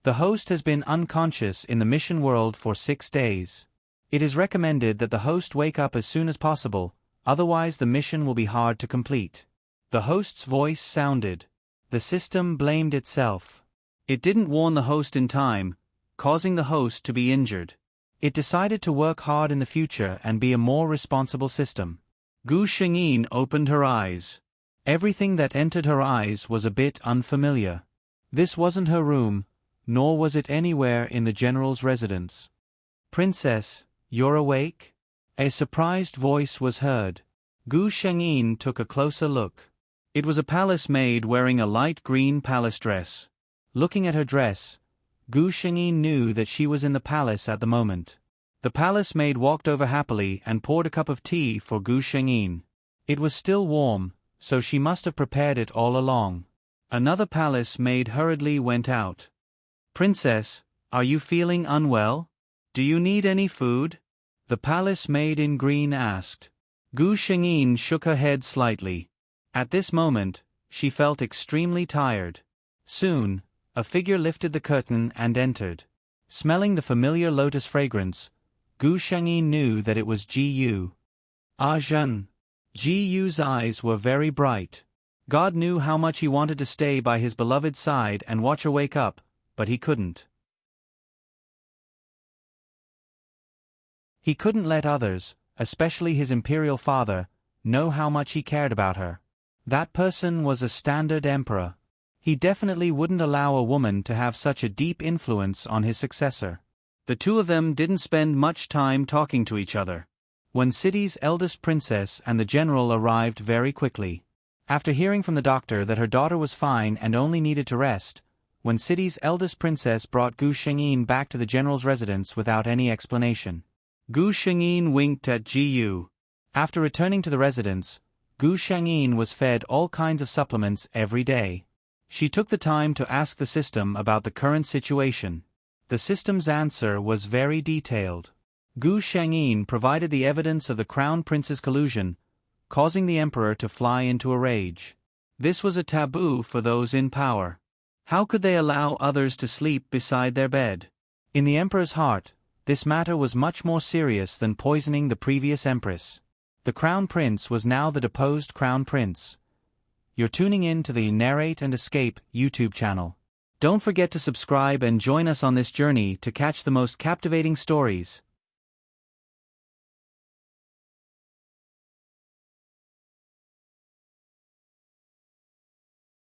The host has been unconscious in the mission world for 6 days. It is recommended that the host wake up as soon as possible, otherwise the mission will be hard to complete. The host's voice sounded. The system blamed itself. It didn't warn the host in time, causing the host to be injured. It decided to work hard in the future and be a more responsible system. Gu Shengyin opened her eyes. Everything that entered her eyes was a bit unfamiliar. This wasn't her room, nor was it anywhere in the general's residence. "Princess, you're awake?" A surprised voice was heard. Gu Shengyin took a closer look. It was a palace maid wearing a light green palace dress. Looking at her dress, Gu Shengyin knew that she was in the palace at the moment. The palace maid walked over happily and poured a cup of tea for Gu Shengyin. It was still warm, so she must have prepared it all along. Another palace maid hurriedly went out. "Princess, are you feeling unwell? Do you need any food?" the palace maid in green asked. Gu Shengyin shook her head slightly. At this moment, she felt extremely tired. Soon, a figure lifted the curtain and entered. Smelling the familiar lotus fragrance, Gu Shengyin knew that it was Ji-Yu. "Ah Zhen." Ji-Yu's eyes were very bright. God knew how much he wanted to stay by his beloved's side and watch her wake up, but he couldn't. He couldn't let others, especially his imperial father, know how much he cared about her. That person was a standard emperor. He definitely wouldn't allow a woman to have such a deep influence on his successor. The two of them didn't spend much time talking to each other. When city's eldest princess and the general arrived very quickly. After hearing from the doctor that her daughter was fine and only needed to rest, when city's eldest princess brought Gu Shengyin back to the general's residence without any explanation. Gu Shengyin winked at Ji-Yu. After returning to the residence, Gu Shengyin was fed all kinds of supplements every day. She took the time to ask the system about the current situation. The system's answer was very detailed. Gu Shengyin provided the evidence of the crown prince's collusion, causing the emperor to fly into a rage. This was a taboo for those in power. How could they allow others to sleep beside their bed? In the emperor's heart, this matter was much more serious than poisoning the previous empress. The crown prince was now the deposed crown prince. You're tuning in to the Narrate and Escape YouTube channel. Don't forget to subscribe and join us on this journey to catch the most captivating stories.